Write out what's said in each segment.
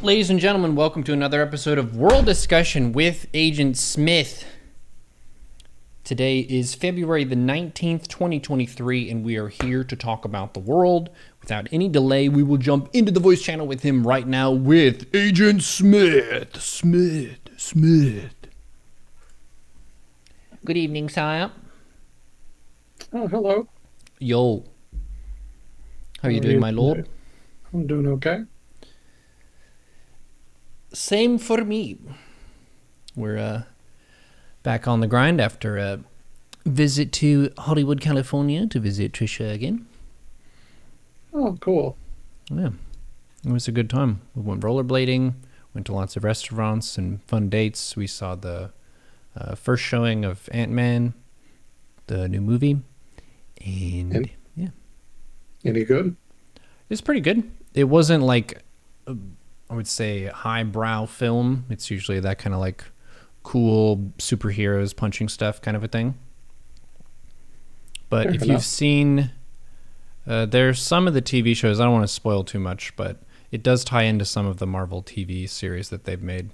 Ladies and gentlemen, welcome to another episode of World Discussion with Agent Smith. Today is February the 19th, 2023, and we are here to talk about the world. Without any delay, we will jump into the voice channel with him right now with Agent Smith. Smith. Good evening, sire. Oh, hello. Yo. How are you doing, my lord? I'm doing okay. Same for me. We're back on the grind after a visit to Hollywood, California to visit Trisha again. Oh, cool. Yeah, it was a good time. We went rollerblading, went to lots of restaurants and fun dates. We saw the first showing of Ant-Man, the new movie, and yeah. Any good? It's pretty good. It wasn't like, I would say, highbrow film. It's usually that kind of like cool superheroes punching stuff kind of a thing. But if you've seen, there's some of the TV shows, I don't want to spoil too much, but it does tie into some of the Marvel TV series that they've made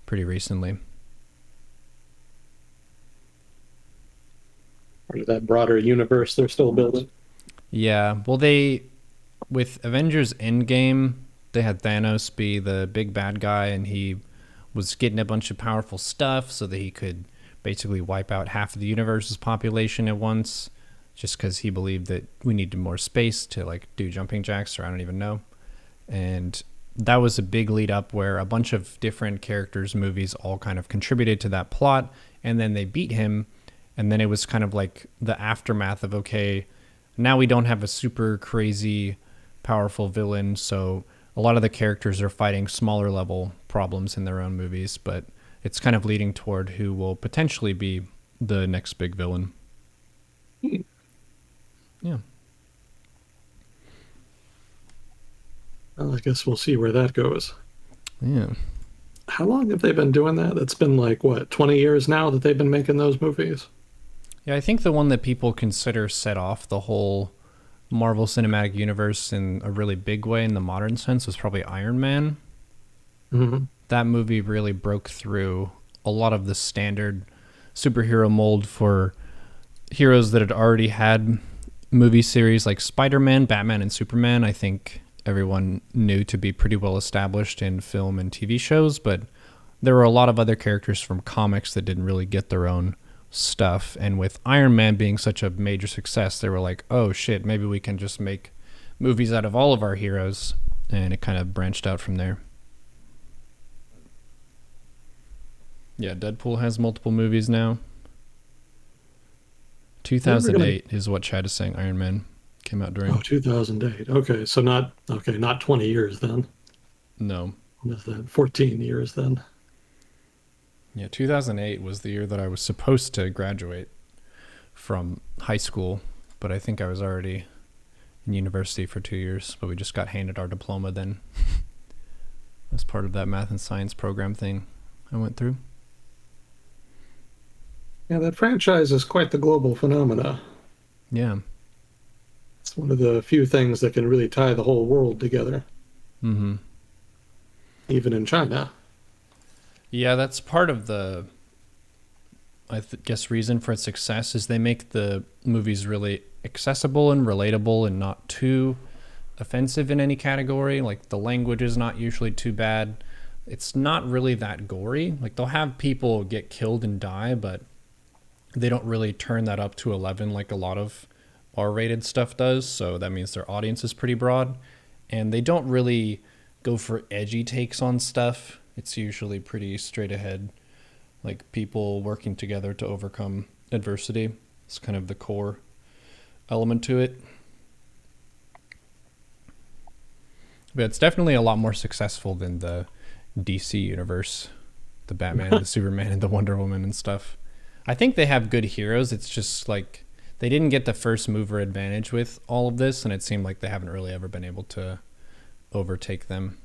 pretty recently. Part of that broader universe they're still building. Yeah, well, with Avengers Endgame, they had Thanos be the big bad guy, and he was getting a bunch of powerful stuff so that he could basically wipe out half of the universe's population at once, just because he believed that we needed more space to like do jumping jacks, or I don't even know. And that was a big lead up where a bunch of different characters' movies all kind of contributed to that plot, and then they beat him, and then it was kind of like the aftermath of, okay, now we don't have a super crazy powerful villain, so a lot of the characters are fighting smaller level problems in their own movies, but it's kind of leading toward who will potentially be the next big villain. Yeah. Well, I guess we'll see where that goes. Yeah. How long have they been doing that? That's been like, what, 20 years now that they've been making those movies? Yeah, I think the one that people consider set off the whole Marvel Cinematic Universe in a really big way in the modern sense was probably Iron Man. Mm-hmm. That movie really broke through a lot of the standard superhero mold for heroes that had already had movie series like Spider-Man, Batman, and Superman. I think everyone knew to be pretty well established in film and TV shows, but there were a lot of other characters from comics that didn't really get their own stuff. And with Iron Man being such a major success, they were like, oh shit, maybe we can just make movies out of all of our heroes. And it kind of branched out from there. Yeah, Deadpool has multiple movies now. 2008 is what Chad is saying Iron Man came out during. Oh, 2008. Okay, so not 20 years then. No. What is that? 14 years then. Yeah, 2008 was the year that I was supposed to graduate from high school, but I think I was already in university for 2 years, but we just got handed our diploma then as part of that math and science program thing I went through. Yeah, that franchise is quite the global phenomena. Yeah. It's one of the few things that can really tie the whole world together. Mm-hmm. Even in China. Yeah, that's part of the, guess, reason for its success is they make the movies really accessible and relatable and not too offensive in any category. Like, the language is not usually too bad. It's not really that gory. Like, they'll have people get killed and die, but they don't really turn that up to 11 like a lot of R-rated stuff does. So that means their audience is pretty broad. And they don't really go for edgy takes on stuff. It's usually pretty straight ahead, like people working together to overcome adversity. It's kind of the core element to it. But it's definitely a lot more successful than the DC universe, the Batman, the Superman, and the Wonder Woman and stuff. I think they have good heroes. It's just like they didn't get the first mover advantage with all of this, and it seemed like they haven't really ever been able to overtake them.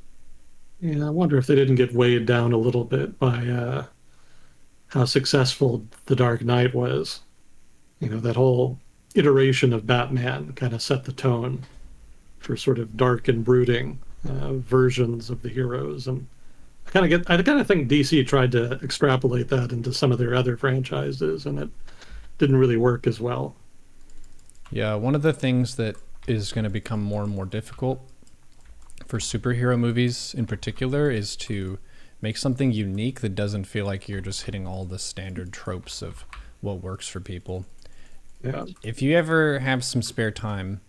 Yeah, I wonder if they didn't get weighed down a little bit by how successful The Dark Knight was. You know, that whole iteration of Batman kind of set the tone for sort of dark and brooding versions of the heroes. And I kind of think DC tried to extrapolate that into some of their other franchises, and it didn't really work as well. Yeah, one of the things that is going to become more and more difficult for superhero movies in particular is to make something unique that doesn't feel like you're just hitting all the standard tropes of what works for people. Yeah. If you ever have some spare time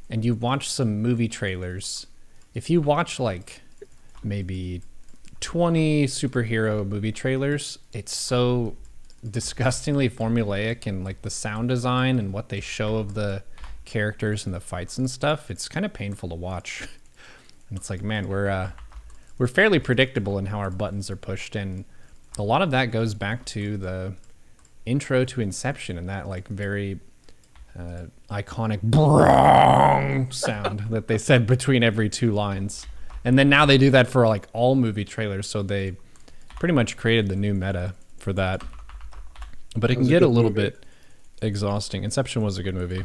and you watch some movie trailers, if you watch like maybe 20 superhero movie trailers, it's so disgustingly formulaic, and like the sound design and what they show of the characters and the fights and stuff, it's kind of painful to watch. And it's like, man, we're fairly predictable in how our buttons are pushed, and a lot of that goes back to the intro to Inception and that like very iconic brong sound that they said between every two lines. And then now they do that for like all movie trailers, so they pretty much created the new meta for that. But it That can was a get a good little movie. bit exhausting. Inception was a good movie.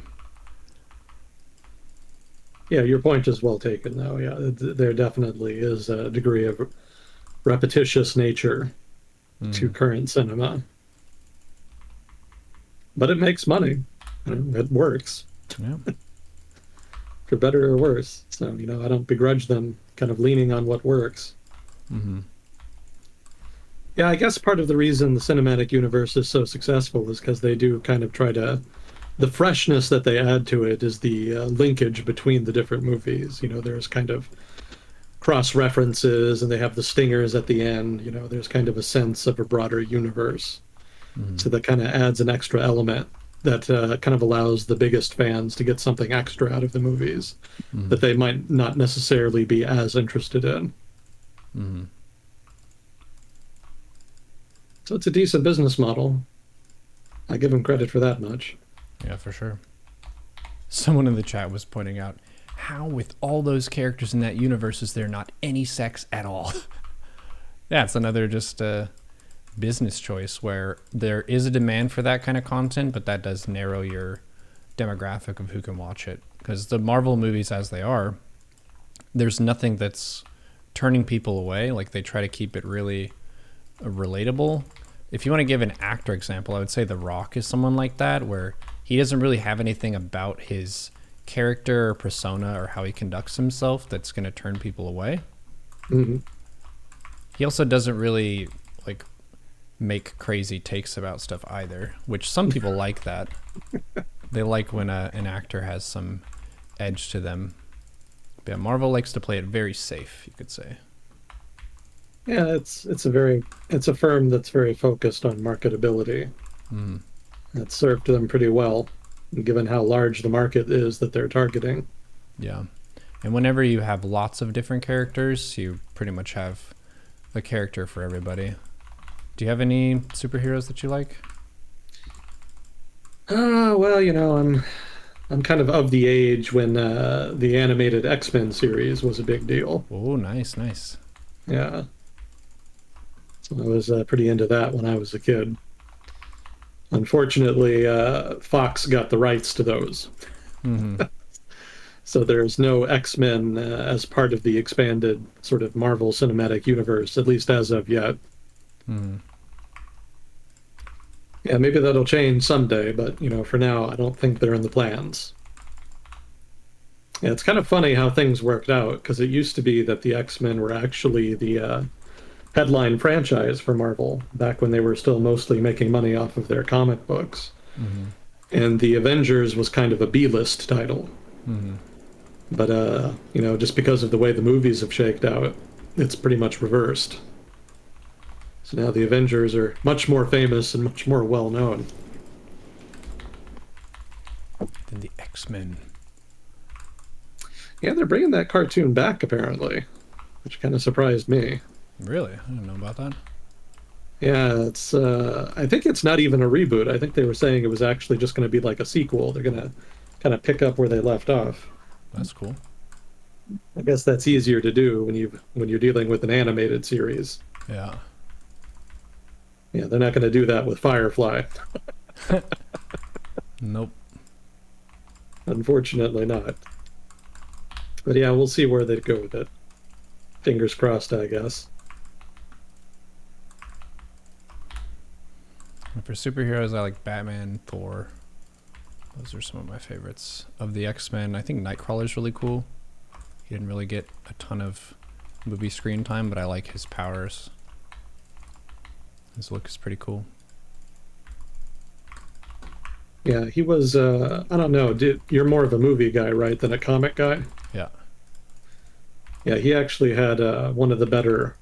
Yeah, your point is well taken, though. Yeah, there definitely is a degree of repetitious nature to Mm. current cinema, but it makes money. It works Yeah. for better or worse. So, I don't begrudge them kind of leaning on what works. Mm-hmm. Yeah, I guess part of the reason the cinematic universe is so successful is because they do kind of try to, the freshness that they add to it is the linkage between the different movies. There's kind of cross references and they have the stingers at the end. There's kind of a sense of a broader universe. Mm-hmm. So that kind of adds an extra element that kind of allows the biggest fans to get something extra out of the movies Mm-hmm. that they might not necessarily be as interested in. Mm-hmm. So it's a decent business model. I give them credit for that much. Yeah, for sure. Someone in the chat was pointing out how, with all those characters in that universe, is there not any sex at all? Yeah, it's another just business choice where there is a demand for that kind of content, but that does narrow your demographic of who can watch it. Because the Marvel movies, as they are, there's nothing that's turning people away. Like, they try to keep it really relatable. If you want to give an actor example, I would say The Rock is someone like that, where he doesn't really have anything about his character or persona or how he conducts himself that's going to turn people away. Hmm. He also doesn't really like make crazy takes about stuff either, which some people like that. They like when an actor has some edge to them. But yeah, Marvel likes to play it very safe, you could say. Yeah, it's a firm that's very focused on marketability. Mm, That's served them pretty well, given how large the market is that they're targeting. yeah. And whenever you have lots of different characters, you pretty much have a character for everybody. Do you have any superheroes that you like? Well, I'm kind of the age when the animated X-Men series was a big deal. Oh, nice, nice. Yeah, so I was pretty into that when I was a kid. Unfortunately, Fox got the rights to those, Mm-hmm. so there's no X-Men as part of the expanded sort of Marvel Cinematic Universe, at least as of yet. Mm-hmm. Yeah, maybe that'll change someday, but for now, I don't think they're in the plans. Yeah, it's kind of funny how things worked out because it used to be that the X-Men were actually the headline franchise for Marvel back when they were still mostly making money off of their comic books. Mm-hmm. And the Avengers was kind of a B-list title. Mm-hmm. But just because of the way the movies have shaked out, it's pretty much reversed. So now the Avengers are much more famous and much more well known. Then the X-Men. Yeah, they're bringing that cartoon back apparently, which kind of surprised me. Really? I didn't know about that. Yeah, it's I think it's not even a reboot. I think they were saying it was actually just going to be like a sequel. They're going to kind of pick up where they left off. That's cool. I guess that's easier to do when you're dealing with an animated series. Yeah. Yeah, they're not going to do that with Firefly. Nope. Unfortunately not. But yeah, we'll see where they go with it. Fingers crossed, I guess. And for superheroes, I like Batman, Thor. Those are some of my favorites. Of the X-Men, I think Nightcrawler's really cool. He didn't really get a ton of movie screen time, but I like his powers. His look is pretty cool. Yeah, he was I don't know, you're more of a movie guy, right, than a comic guy? Yeah. Yeah, he actually had one of the better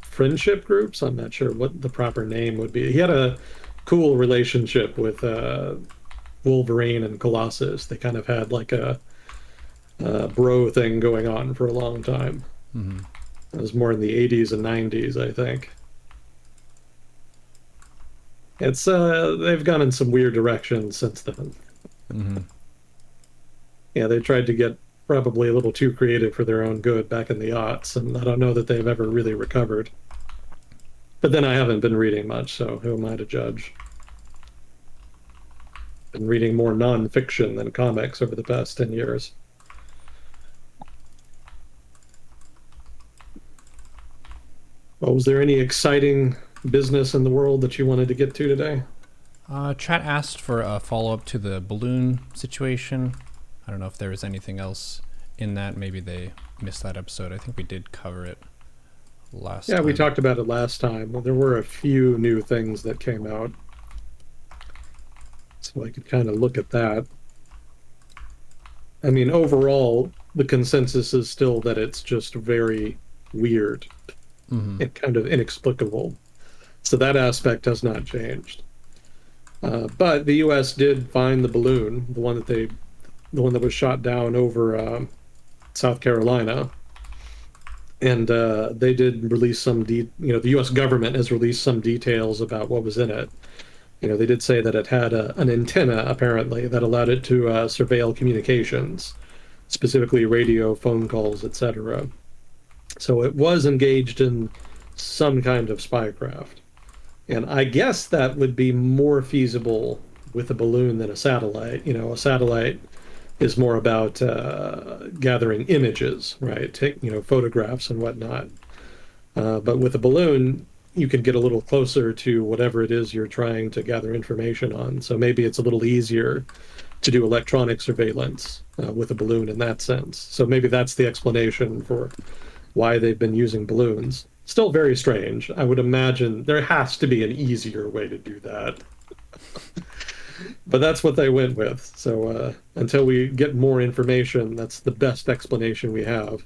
friendship groups. I'm not sure what the proper name would be. He had a cool relationship with Wolverine and Colossus. They kind of had like a bro thing going on for a long time. Mm-hmm. It was more in the 80s and 90s, I think. It's they've gone in some weird directions since then. Mm-hmm. Yeah, they tried to get probably a little too creative for their own good back in the aughts, and I don't know that they've ever really recovered. But then I haven't been reading much, so who am I to judge? Been reading more nonfiction than comics over the past 10 years. Well, was there any exciting business in the world that you wanted to get to today? Chat asked for a follow-up to the balloon situation. I don't know if there was anything else in that. Maybe they missed that episode. I think we did cover it last Yeah, we time. talked about it last time. Well, there were a few new things that came out, so I could kind of look at that. I mean, overall, the consensus is still that it's just very weird Mm-hmm. and kind of inexplicable. So that aspect has not changed. But the U.S. did find the balloon, the one that was shot down over South Carolina, and they did release the U.S. government has released some details about what was in it. They did say that it had an antenna apparently that allowed it to surveil communications, specifically radio, phone calls, etc. So it was engaged in some kind of spycraft. And I guess that would be more feasible with a balloon than a satellite. A satellite is more about gathering images, right? Take, photographs and whatnot. But with a balloon, you can get a little closer to whatever it is you're trying to gather information on. So maybe it's a little easier to do electronic surveillance with a balloon in that sense. So maybe that's the explanation for why they've been using balloons. Still very strange. I would imagine there has to be an easier way to do that. But that's what they went with. So until we get more information, that's the best explanation we have.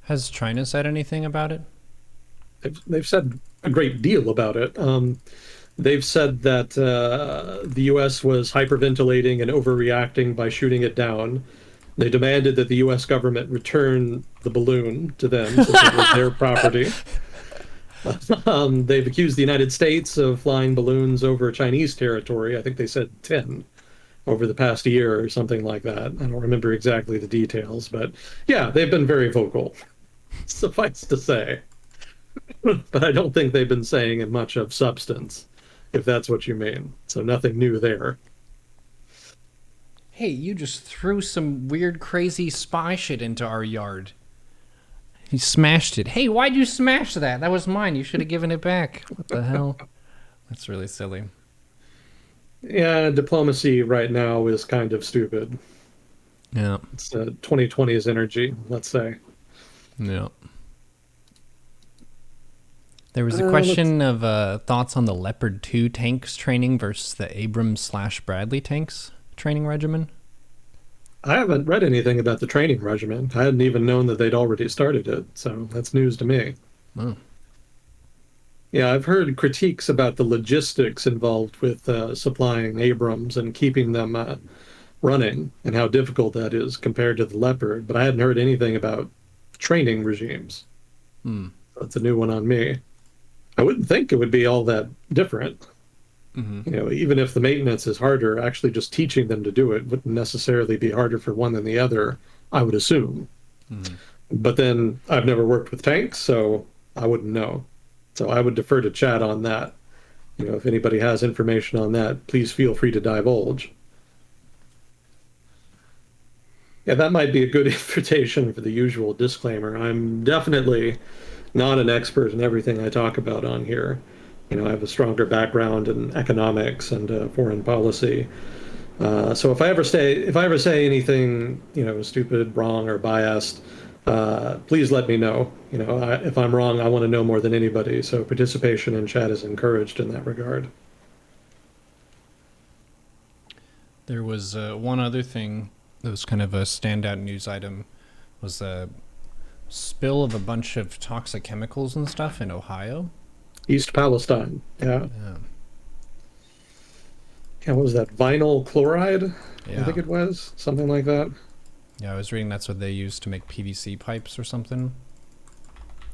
Has China said anything about it? They've said a great deal about it. They've said that the U.S. was hyperventilating and overreacting by shooting it down. They demanded that the U.S. government return the balloon to them since it was their property. They've accused the United States of flying balloons over Chinese territory. I think they said 10 over the past year or something like that. I don't remember exactly the details, but yeah, they've been very vocal, suffice to say. But I don't think they've been saying much of substance, if that's what you mean. So nothing new there. Hey, you just threw some weird, crazy spy shit into our yard. He smashed it. Hey, why'd you smash that? That was mine. You should have given it back. What the hell? That's really silly. Yeah, diplomacy right now is kind of stupid. Yeah. It's 2020's energy, let's say. Yeah. There was a Let's question of thoughts on the Leopard 2 tanks training versus the Abrams/Bradley tanks training regimen. I haven't read anything about the training regimen. I hadn't even known that they'd already started it, so that's news to me. Oh. Yeah, I've heard critiques about the logistics involved with supplying Abrams and keeping them running and how difficult that is compared to the Leopard, but I hadn't heard anything about training regimes. Hmm. That's a new one on me. I wouldn't think it would be all that different. Mm-hmm. Even if the maintenance is harder, actually just teaching them to do it wouldn't necessarily be harder for one than the other, I would assume. Mm-hmm. But then I've never worked with tanks, so I wouldn't know. So I would defer to chat on that. If anybody has information on that, please feel free to divulge. Yeah, that might be a good invitation for the usual disclaimer. I'm definitely not an expert in everything I talk about on here. I have a stronger background in economics and foreign policy. So if I ever say anything, stupid, wrong, or biased, please let me know. If I'm wrong, I want to know more than anybody. So participation in chat is encouraged in that regard. There was one other thing that was kind of a standout news item was a spill of a bunch of toxic chemicals and stuff in Ohio. East Palestine. Yeah. Yeah. Yeah, what was that? Vinyl chloride? I think Yeah. it was. Something like that. Yeah, I was reading that's what they use to make PVC pipes or something.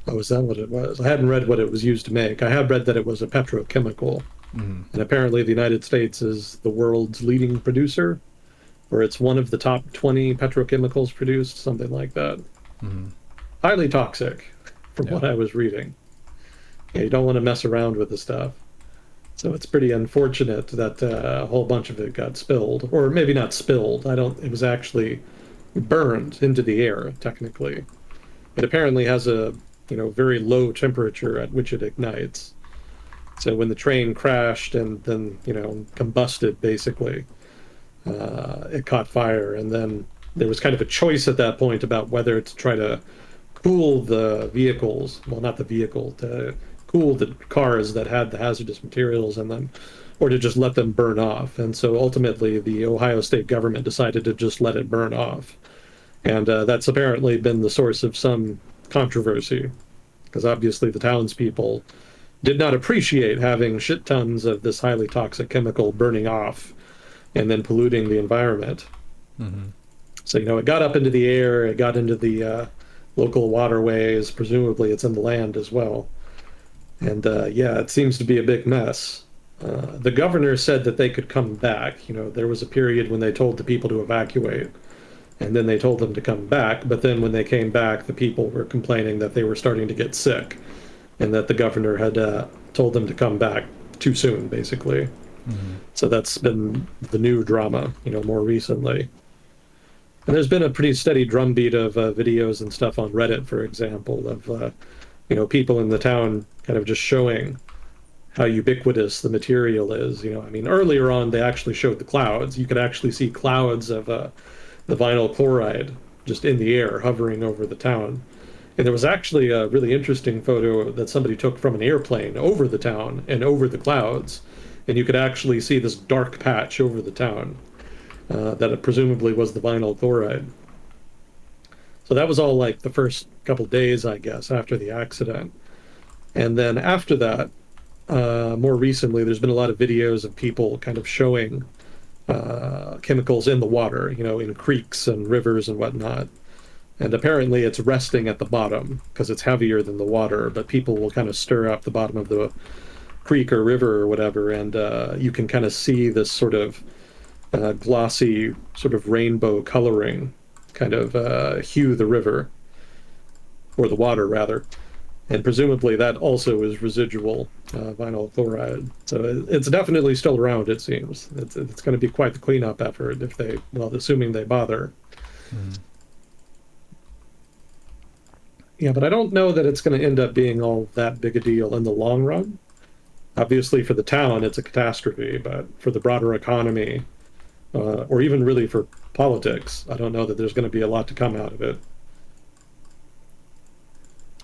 Oh, is that what it was? I hadn't read what it was used to make. I have read that it was a petrochemical. Mm-hmm. And apparently the United States is the world's leading producer, or it's one of the top 20 petrochemicals produced, something like that. Mm-hmm. Highly toxic, from Yeah. what I was reading. Yeah, you don't want to mess around with the stuff. So it's pretty unfortunate that a whole bunch of it got spilled, or maybe not spilled. I don't. It was actually burned into the air, technically. It apparently has a very low temperature at which it ignites. So when the train crashed and then combusted, basically, it caught fire, and then there was kind of a choice at that point about whether to try to cool the vehicles, well, not the vehicle, to cool the cars that had the hazardous materials in them, or to just let them burn off. And so ultimately, the Ohio state government decided to just let it burn off. And that's apparently been the source of some controversy, because obviously the townspeople did not appreciate having shit tons of this highly toxic chemical burning off and then polluting the environment. Mm-hmm. So, it got up into the air, it got into the local waterways, presumably it's in the land as well. And yeah, it seems to be a big mess. The governor said that they could come back. There was a period when they told the people to evacuate, and then they told them to come back. But then when they came back, the people were complaining that they were starting to get sick, and that the governor had told them to come back too soon, basically. Mm-hmm. So that's been the new drama, more recently. And there's been a pretty steady drumbeat of videos and stuff on Reddit, for example, of people in the town kind of just showing how ubiquitous the material is. I mean, earlier on they actually showed the clouds. You could actually see clouds of the vinyl chloride just in the air, hovering over the town. And there was actually a really interesting photo that somebody took from an airplane over the town and over the clouds, and you could actually see this dark patch over the town that it presumably was the vinyl chloride. So that was all like the first couple days, I guess, after the accident. And then after that, more recently, there's been a lot of videos of people kind of showing chemicals in the water, in creeks and rivers and whatnot. And apparently it's resting at the bottom because it's heavier than the water, but people will kind of stir up the bottom of the creek or river or whatever, and you can kind of see this sort of glossy, sort of rainbow coloring kind of hue the river, or the water rather. And presumably that also is residual vinyl chloride. So it's definitely still around, it seems. It's going to be quite the cleanup effort if they, well, assuming they bother. Mm-hmm. Yeah, but I don't know that it's going to end up being all that big a deal in the long run. Obviously, for the town, it's a catastrophe, but for the broader economy, or even really for politics, I don't know that there's going to be a lot to come out of it.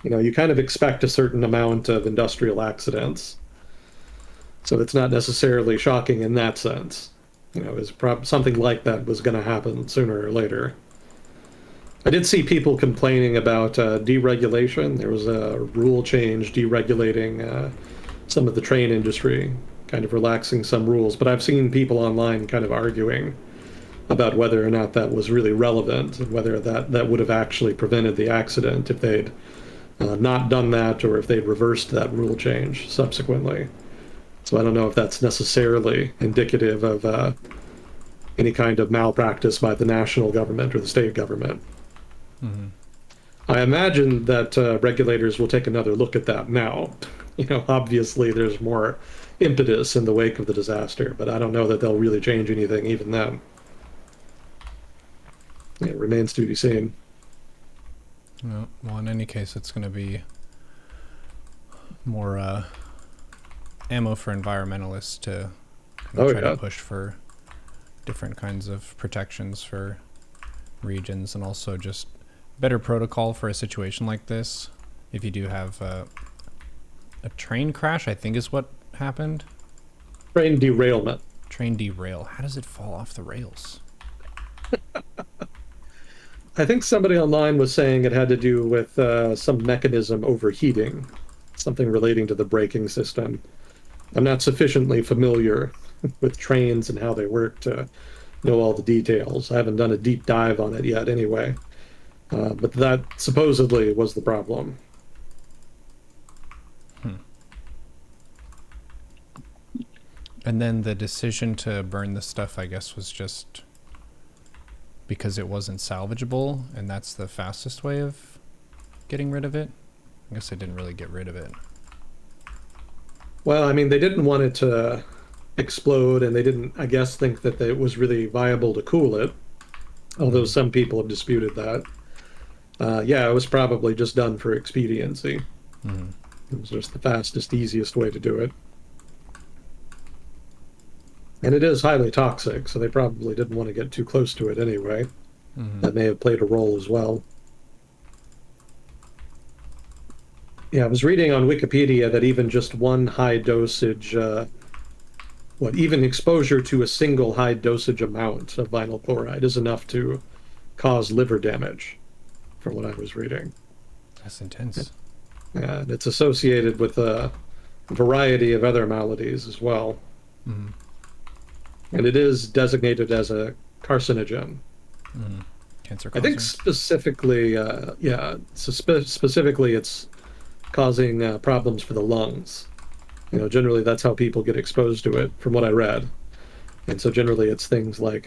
You kind of expect a certain amount of industrial accidents, so it's not necessarily shocking in that sense. Something like that was going to happen sooner or later. I did see people complaining about deregulation. There was a rule change deregulating some of the train industry, kind of relaxing some rules. But I've seen people online kind of arguing about whether or not that was really relevant and whether that would have actually prevented the accident if they'd not done that, or if they'd reversed that rule change subsequently. So I don't know if that's necessarily indicative of any kind of malpractice by the national government or the state government. Mm-hmm. I imagine that regulators will take another look at that now. Obviously there's more impetus in the wake of the disaster, but I don't know that they'll really change anything even then. It remains to be seen. No, well, in any case, it's going to be more ammo for environmentalists to kind of Oh try to yeah. push for different kinds of protections for regions, and also just better protocol for a situation like this. If you do have a train crash, I think is what happened. Train derailment. Train derail. How does it fall off the rails? I think somebody online was saying it had to do with some mechanism overheating, something relating to the braking system. I'm not sufficiently familiar with trains and how they work to know all the details. I haven't done a deep dive on it yet, anyway. But that supposedly was the problem. Hmm. And then the decision to burn the stuff, I guess, was just because it wasn't salvageable, and that's the fastest way of getting rid of it. I guess they didn't really get rid of it. Well, I mean, they didn't want it to explode, and they didn't, I guess, think that it was really viable to cool it, although Mm-hmm. some people have disputed that. Yeah, it was probably just done for expediency. Mm-hmm. It was just the fastest, easiest way to do it. And it is highly toxic, so they probably didn't want to get too close to it anyway. Mm-hmm. That may have played a role as well. Yeah, I was reading on Wikipedia that even just one high dosage, even exposure to a single high dosage amount of vinyl chloride is enough to cause liver damage, from what I was reading. That's intense. And it's associated with a variety of other maladies as well. Mm-hmm. And it is designated as a carcinogen. Mm-hmm. Cancer I think causing. specifically, yeah, specifically it's causing problems for the lungs. Generally that's how people get exposed to it, from what I read. And so generally it's things like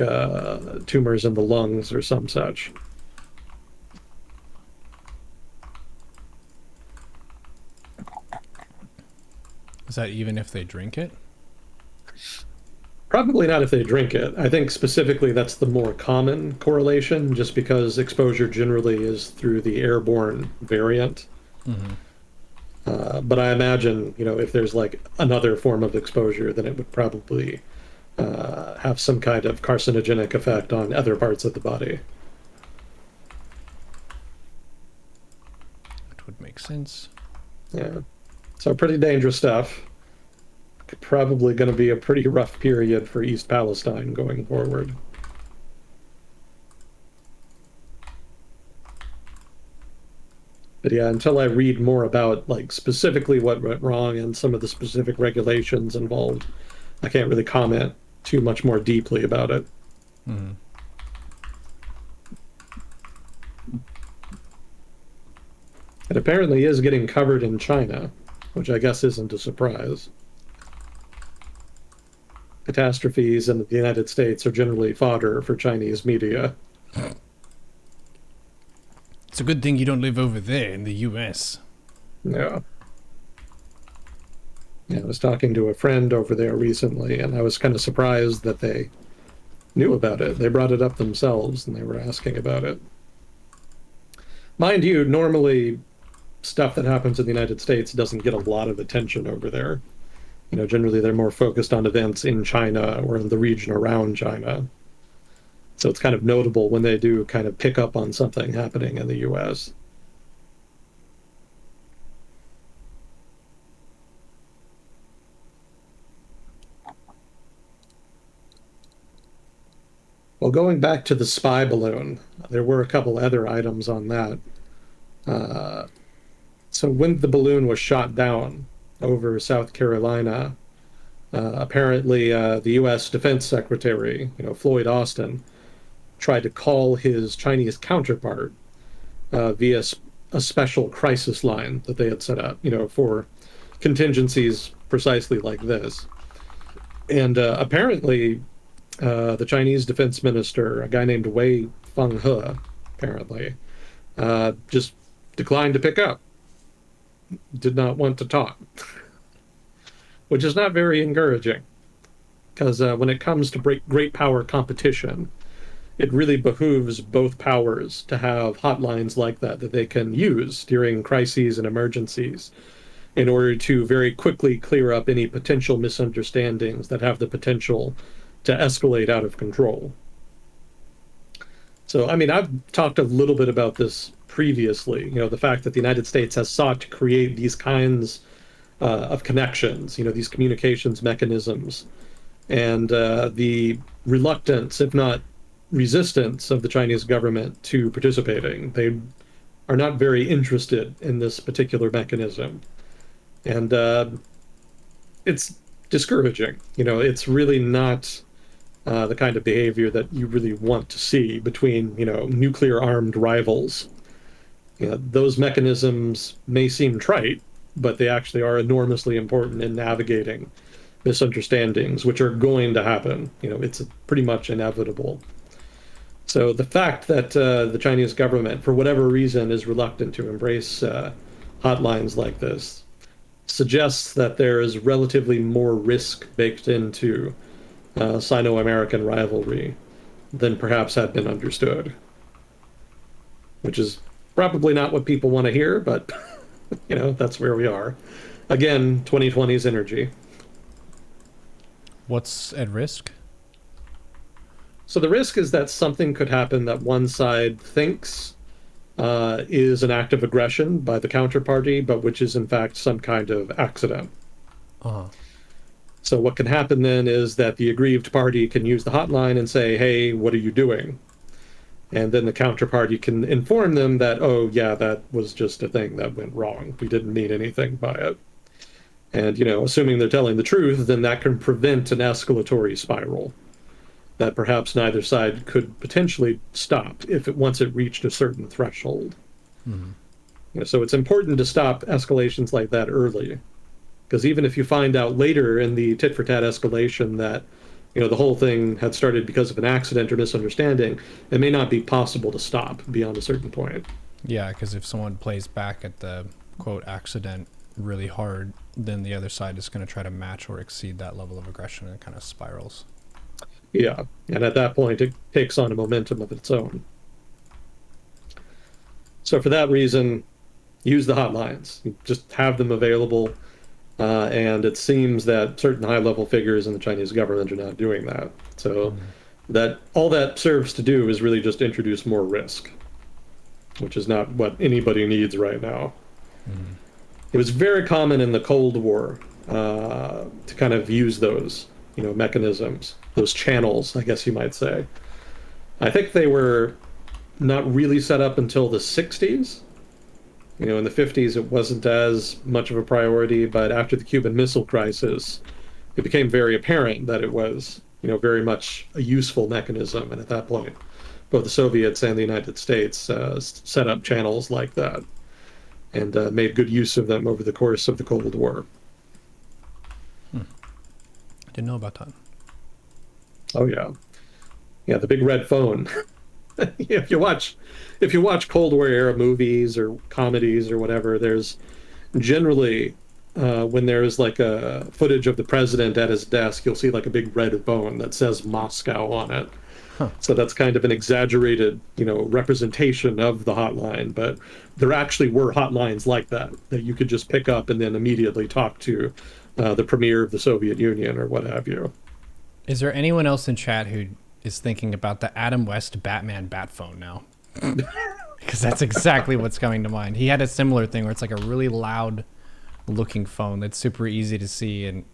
tumors in the lungs or some such. Is that even if they drink it? Probably not if they drink it. I think specifically that's the more common correlation, just because exposure generally is through the airborne variant. Mm-hmm. But I imagine, if there's like another form of exposure, then it would probably have some kind of carcinogenic effect on other parts of the body. That would make sense. Yeah. So pretty dangerous stuff. Probably going to be a pretty rough period for East Palestine going forward. But yeah, until I read more about like specifically what went wrong and some of the specific regulations involved, I can't really comment too much more deeply about it. Mm-hmm. It apparently is getting covered in China, which I guess isn't a surprise. Catastrophes in the United States are generally fodder for Chinese media. It's a good thing you don't live over there in the U.S. Yeah. Yeah, I was talking to a friend over there recently, and I was kind of surprised that they knew about it. They brought it up themselves and they were asking about it. Mind you, normally stuff that happens in the United States doesn't get a lot of attention over there. Generally they're more focused on events in China or in the region around China. So it's kind of notable when they do kind of pick up on something happening in the US. Well, going back to the spy balloon, there were a couple other items on that. Uh, so when the balloon was shot down over South Carolina, apparently the U.S. Defense Secretary, Floyd Austin, tried to call his Chinese counterpart via a special crisis line that they had set up, for contingencies precisely like this. And apparently, the Chinese defense minister, a guy named Wei Fenghe, apparently, just declined to pick up, did not want to talk, which is not very encouraging. Because when it comes to great power competition, it really behooves both powers to have hotlines like that they can use during crises and emergencies in order to very quickly clear up any potential misunderstandings that have the potential to escalate out of control. So, I mean, I've talked a little bit about this previously, the fact that the United States has sought to create these kinds of connections, these communications mechanisms, and the reluctance, if not resistance, of the Chinese government to participating. They are not very interested in this particular mechanism. And it's discouraging. It's really not the kind of behavior that you really want to see between, nuclear armed rivals. Those mechanisms may seem trite, but they actually are enormously important in navigating misunderstandings, which are going to happen. It's pretty much inevitable. So the fact that the Chinese government, for whatever reason, is reluctant to embrace hotlines like this suggests that there is relatively more risk baked into Sino-American rivalry than perhaps had been understood, which is probably not what people want to hear, but that's where we are. Again, 2020's energy. What's at risk? So the risk is that something could happen that one side thinks is an act of aggression by the counterparty, but which is in fact some kind of accident. Uh-huh. So what can happen then is that the aggrieved party can use the hotline and say, hey, what are you doing? And then the counterparty can inform them that, oh, yeah, that was just a thing that went wrong. We didn't mean anything by it. And, assuming they're telling the truth, then that can prevent an escalatory spiral that perhaps neither side could potentially stop if once it reached a certain threshold. Mm-hmm. So it's important to stop escalations like that early, because even if you find out later in the tit for tat escalation that the whole thing had started because of an accident or misunderstanding, it may not be possible to stop beyond a certain point. Yeah, because if someone plays back at the quote accident really hard, then the other side is going to try to match or exceed that level of aggression, and it kind of spirals. Yeah, and at that point, it takes on a momentum of its own. So for that reason, use the hotlines. You just have them available. And it seems that certain high-level figures in the Chinese government are not doing that. So that all that serves to do is really just introduce more risk, which is not what anybody needs right now. Mm-hmm. It was very common in the Cold War to kind of use those, mechanisms, those channels, I guess you might say. I think they were not really set up until the 60s. In the 50s, it wasn't as much of a priority, but after the Cuban Missile Crisis, it became very apparent that it was, very much a useful mechanism. And at that point, both the Soviets and the United States set up channels like that and made good use of them over the course of the Cold War. I didn't know about that. Oh yeah, yeah, the big red phone. if you watch Cold War era movies or comedies or whatever, there's generally when there's like a footage of the president at his desk, you'll see like a big red phone that says Moscow on it. Huh. So that's kind of an exaggerated, representation of the hotline, but there actually were hotlines like that you could just pick up and then immediately talk to the premier of the Soviet Union or what have you. Is there anyone else in chat who is thinking about the Adam West Batman bat phone now? Because that's exactly what's coming to mind. He had a similar thing where it's like a really loud looking phone that's super easy to see, and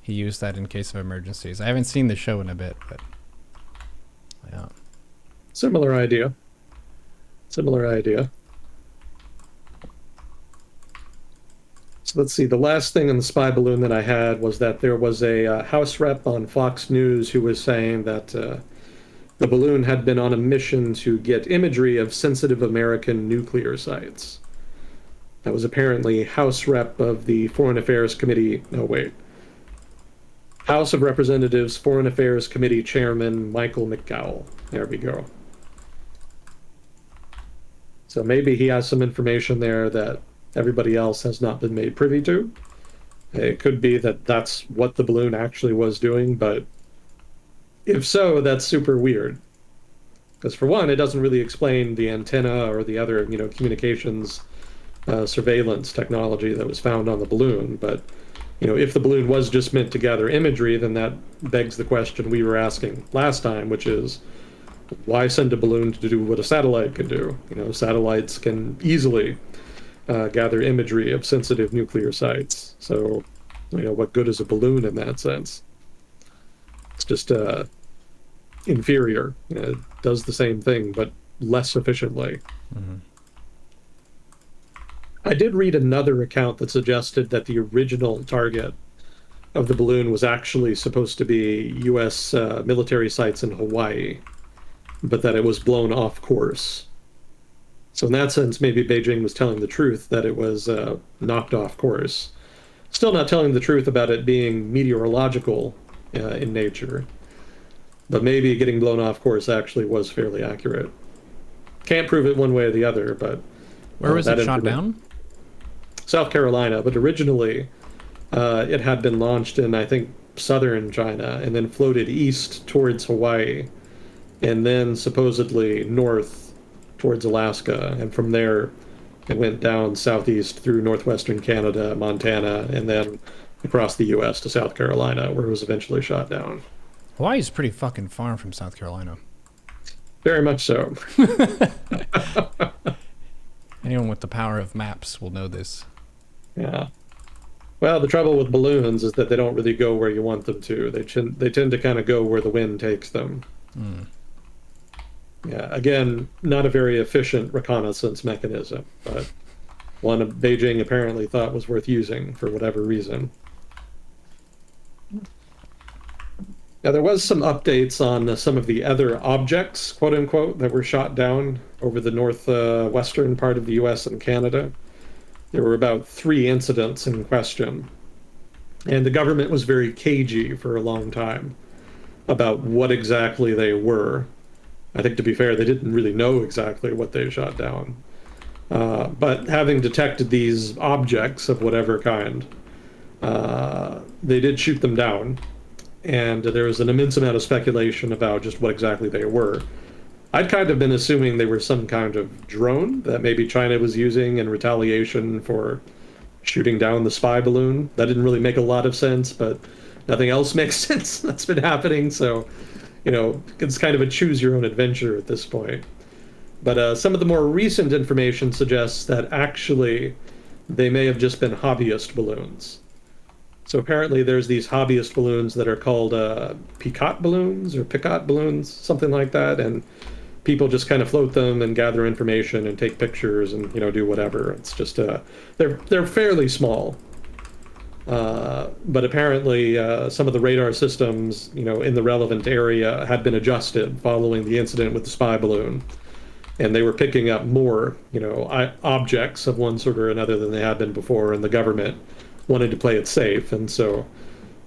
he used that in case of emergencies. I haven't seen the show in a bit, but yeah. Similar idea. Similar idea. So let's see. The last thing in the spy balloon that I had was that there was a House rep on Fox News who was saying that the balloon had been on a mission to get imagery of sensitive American nuclear sites. That was apparently House rep of the Foreign Affairs Committee. No, wait. House of Representatives Foreign Affairs Committee Chairman Michael McGowell. There we go. So maybe he has some information there that everybody else has not been made privy to. It could be that that's what the balloon actually was doing, but if so, that's super weird. Because for one, it doesn't really explain the antenna or the other, communications surveillance technology that was found on the balloon. But, if the balloon was just meant to gather imagery, then that begs the question we were asking last time, which is why send a balloon to do what a satellite can do? Satellites can easily gather imagery of sensitive nuclear sites. So, what good is a balloon in that sense? It's just inferior. It does the same thing, but less efficiently. Mm-hmm. I did read another account that suggested that the original target of the balloon was actually supposed to be U.S. Military sites in Hawaii, but that it was blown off course. So in that sense, maybe Beijing was telling the truth that it was knocked off course. Still not telling the truth about it being meteorological in nature, but maybe getting blown off course actually was fairly accurate. Can't prove it one way or the other, but Where was that it shot information. down? South Carolina, but originally it had been launched in, I think, southern China and then floated east towards Hawaii and then supposedly north towards Alaska. And from there, it went down southeast through northwestern Canada, Montana, and then across the U.S. to South Carolina, where it was eventually shot down. Hawaii's pretty fucking far from South Carolina. Very much so. Anyone with the power of maps will know this. Yeah. Well, the trouble with balloons is that they don't really go where you want them to. They tend to kind of go where the wind takes them. Mm. Yeah, again, not a very efficient reconnaissance mechanism, but one Beijing apparently thought was worth using for whatever reason. Now, there was some updates on some of the other objects, quote unquote, that were shot down over the northwestern part of the US and Canada. There were about 3 incidents in question, and the government was very cagey for a long time about what exactly they were. I think, to be fair, they didn't really know exactly what they shot down. But having detected these objects of whatever kind, they did shoot them down. And there was an immense amount of speculation about just what exactly they were. I'd kind of been assuming they were some kind of drone that maybe China was using in retaliation for shooting down the spy balloon. That didn't really make a lot of sense, but nothing else makes sense that's been happening. So, it's kind of a choose your own adventure at this point. But some of the more recent information suggests that actually they may have just been hobbyist balloons. So apparently there's these hobbyist balloons that are called Picot balloons or Picot balloons, something like that. And people just kind of float them and gather information and take pictures and, do whatever. It's just, they're fairly small. But apparently some of the radar systems, in the relevant area had been adjusted following the incident with the spy balloon. And they were picking up more, objects of one sort or another than they had been before, and the government wanted to play it safe, and so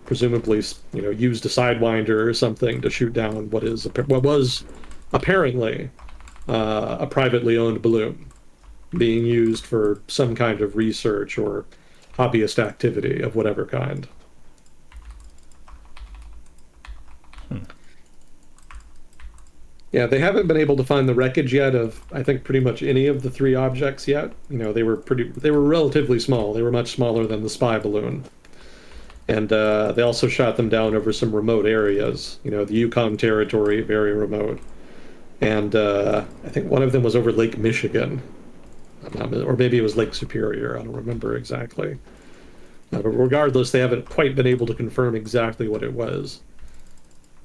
presumably, used a sidewinder or something to shoot down what was apparently a privately owned balloon being used for some kind of research or hobbyist activity of whatever kind. Yeah, they haven't been able to find the wreckage yet of, I think, pretty much any of the 3 objects yet. They were relatively small. They were much smaller than the spy balloon. And they also shot them down over some remote areas, the Yukon Territory, very remote. And I think one of them was over Lake Michigan, or maybe it was Lake Superior. I don't remember exactly. But regardless, they haven't quite been able to confirm exactly what it was.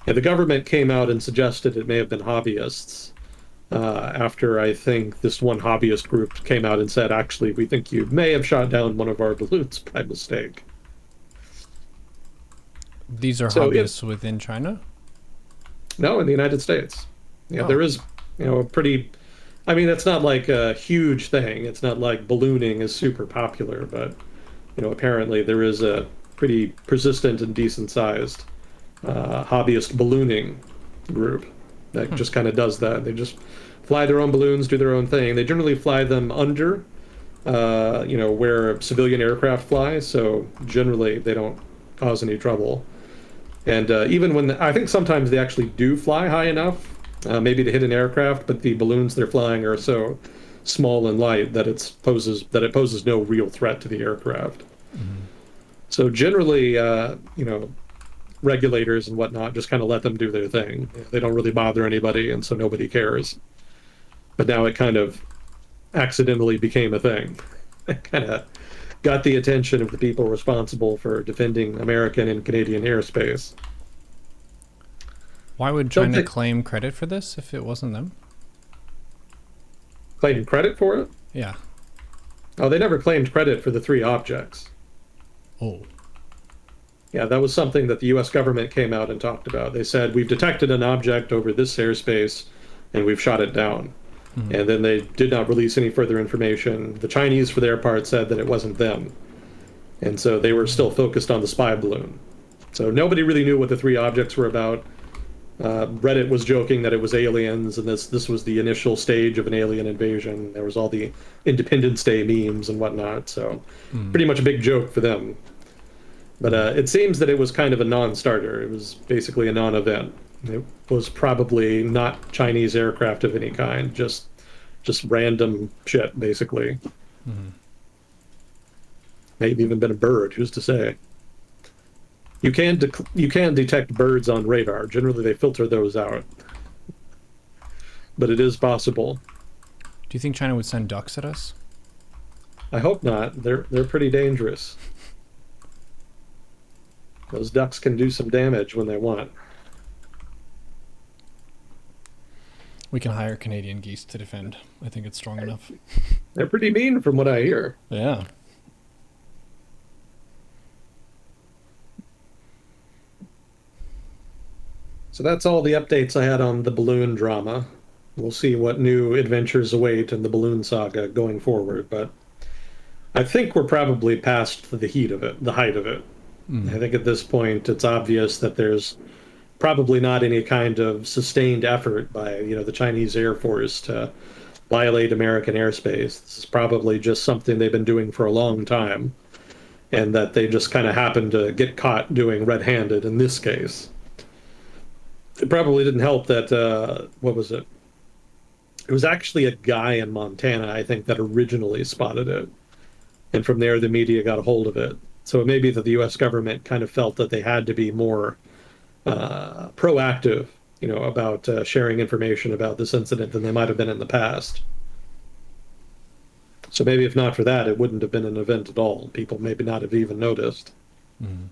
And the government came out and suggested it may have been hobbyists after I think this one hobbyist group came out and said, actually, we think you may have shot down one of our balloons by mistake. These are So hobbyists within China? No, in the United States. Yeah, Oh. there is, a pretty, I mean, it's not like a huge thing. It's not like ballooning is super popular, but, apparently there is a pretty persistent and decent sized hobbyist ballooning group that just kind of does that. They just fly their own balloons, do their own thing. They generally fly them under, where civilian aircraft fly, so generally they don't cause any trouble. And even when I think sometimes they actually do fly high enough maybe to hit an aircraft, but the balloons they're flying are so small and light that it poses no real threat to the aircraft. Mm-hmm. So generally, regulators and whatnot just kind of let them do their thing. They don't really bother anybody, and so nobody cares. But now it kind of accidentally became a thing. It kind of got the attention of the people responsible for defending American and Canadian airspace. Why would Don't China they claim credit for this if it wasn't them? claim credit for it? Yeah. Oh, they never claimed credit for the three objects. Oh. Yeah, that was something that the US government came out and talked about. They said, we've detected an object over this airspace and we've shot it down. Mm-hmm. And then they did not release any further information. The Chinese, for their part, said that it wasn't them. And so they were still focused on the spy balloon. So nobody really knew what the three objects were about. Reddit was joking that it was aliens, and this was the initial stage of an alien invasion. There was all the Independence Day memes and whatnot. So Mm-hmm. pretty much a big joke for them. But it seems that it was kind of a non-starter. It was basically a non-event. It was probably not Chinese aircraft of any kind, just random shit, basically. Mm-hmm. Maybe even been a bird. Who's to say? You can detect birds on radar. Generally, they filter those out, but it is possible. Do you think China would send ducks at us? I hope not. They're pretty dangerous. Those ducks can do some damage when they want. We can hire Canadian geese to defend. I think it's strong enough. They're pretty mean, from what I hear. Yeah. So that's all the updates I had on the balloon drama. We'll see what new adventures await in the balloon saga going forward, but I think we're probably past the heat of it, the height of it. Mm. I think at this point it's obvious that there's probably not any kind of sustained effort by, the Chinese Air Force to violate American airspace. This is probably just something they've been doing for a long time, and that they just kind of happened to get caught doing red-handed in this case. It probably didn't help that what was it? It was actually a guy in Montana, I think, that originally spotted it, and from there the media got a hold of it. So it may be that the U.S. government kind of felt that they had to be more proactive, about sharing information about this incident than they might have been in the past. So maybe if not for that, it wouldn't have been an event at all. People maybe not have even noticed. Mm.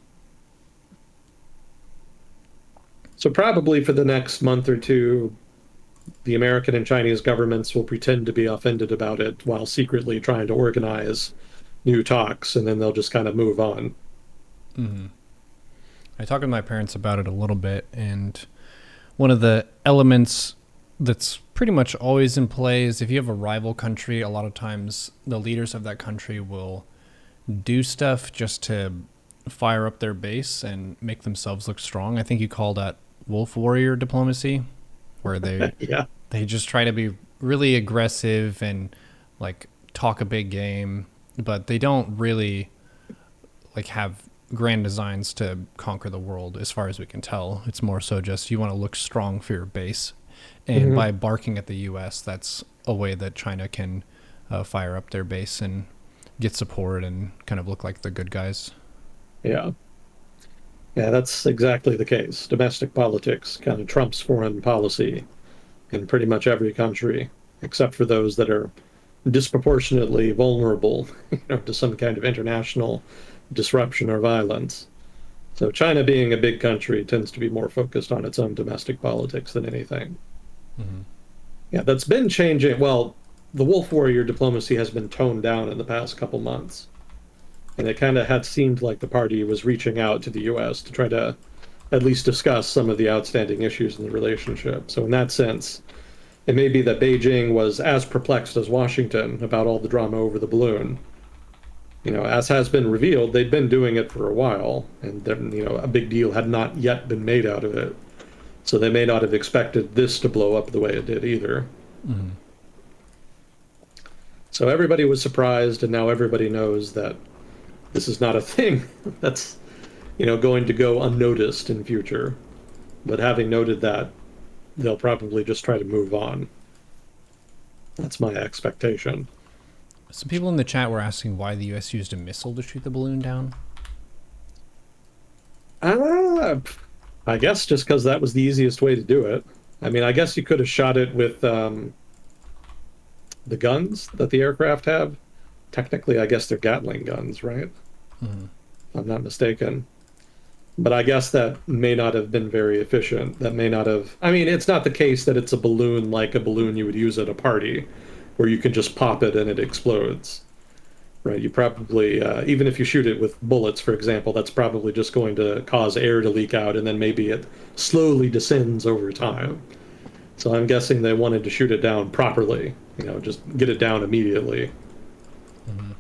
So probably for the next month or two, the American and Chinese governments will pretend to be offended about it while secretly trying to organize new talks, and then they'll just kind of move on. Mm. I talked with my parents about it a little bit, and one of the elements that's pretty much always in play is if you have a rival country, a lot of times the leaders of that country will do stuff just to fire up their base and make themselves look strong. I think you call that wolf warrior diplomacy, where they Yeah. they just try to be really aggressive and like talk a big game, but they don't really like have grand designs to conquer the world as far as we can tell. It's more so just you want to look strong for your base. And Hmm. by barking at the US, that's a way that China can fire up their base and get support and kind of look like the good guys. Yeah. Yeah, that's exactly the case. Domestic politics kind of trumps foreign policy in pretty much every country, except for those that are disproportionately vulnerable, to some kind of international disruption or violence. So China, being a big country, tends to be more focused on its own domestic politics than anything. Hmm. Yeah, that's been changing. Well, the wolf warrior diplomacy has been toned down in the past couple months. And it kind of had seemed like the party was reaching out to the US to try to at least discuss some of the outstanding issues in the relationship. So, in that sense, it may be that Beijing was as perplexed as Washington about all the drama over the balloon. As has been revealed, they'd been doing it for a while, and then, a big deal had not yet been made out of it. So they may not have expected this to blow up the way it did either. Hmm. So everybody was surprised, and now everybody knows that this is not a thing that's going to go unnoticed in future. But having noted that, they'll probably just try to move on. That's my expectation. Some people in the chat were asking why the U.S. used a missile to shoot the balloon down. Uh, I guess just because that was the easiest way to do it. I mean, I guess you could have shot it with the guns that the aircraft have. Technically, I guess they're Gatling guns, right? Mm-hmm. If I'm not mistaken. But I guess that may not have been very efficient. That may not have. I mean, it's not the case that it's a balloon like a balloon you would use at a party, where you can just pop it and it explodes, right? You probably, even if you shoot it with bullets, for example, that's probably just going to cause air to leak out, and then maybe it slowly descends over time. So I'm guessing they wanted to shoot it down properly, just get it down immediately. Mm-hmm.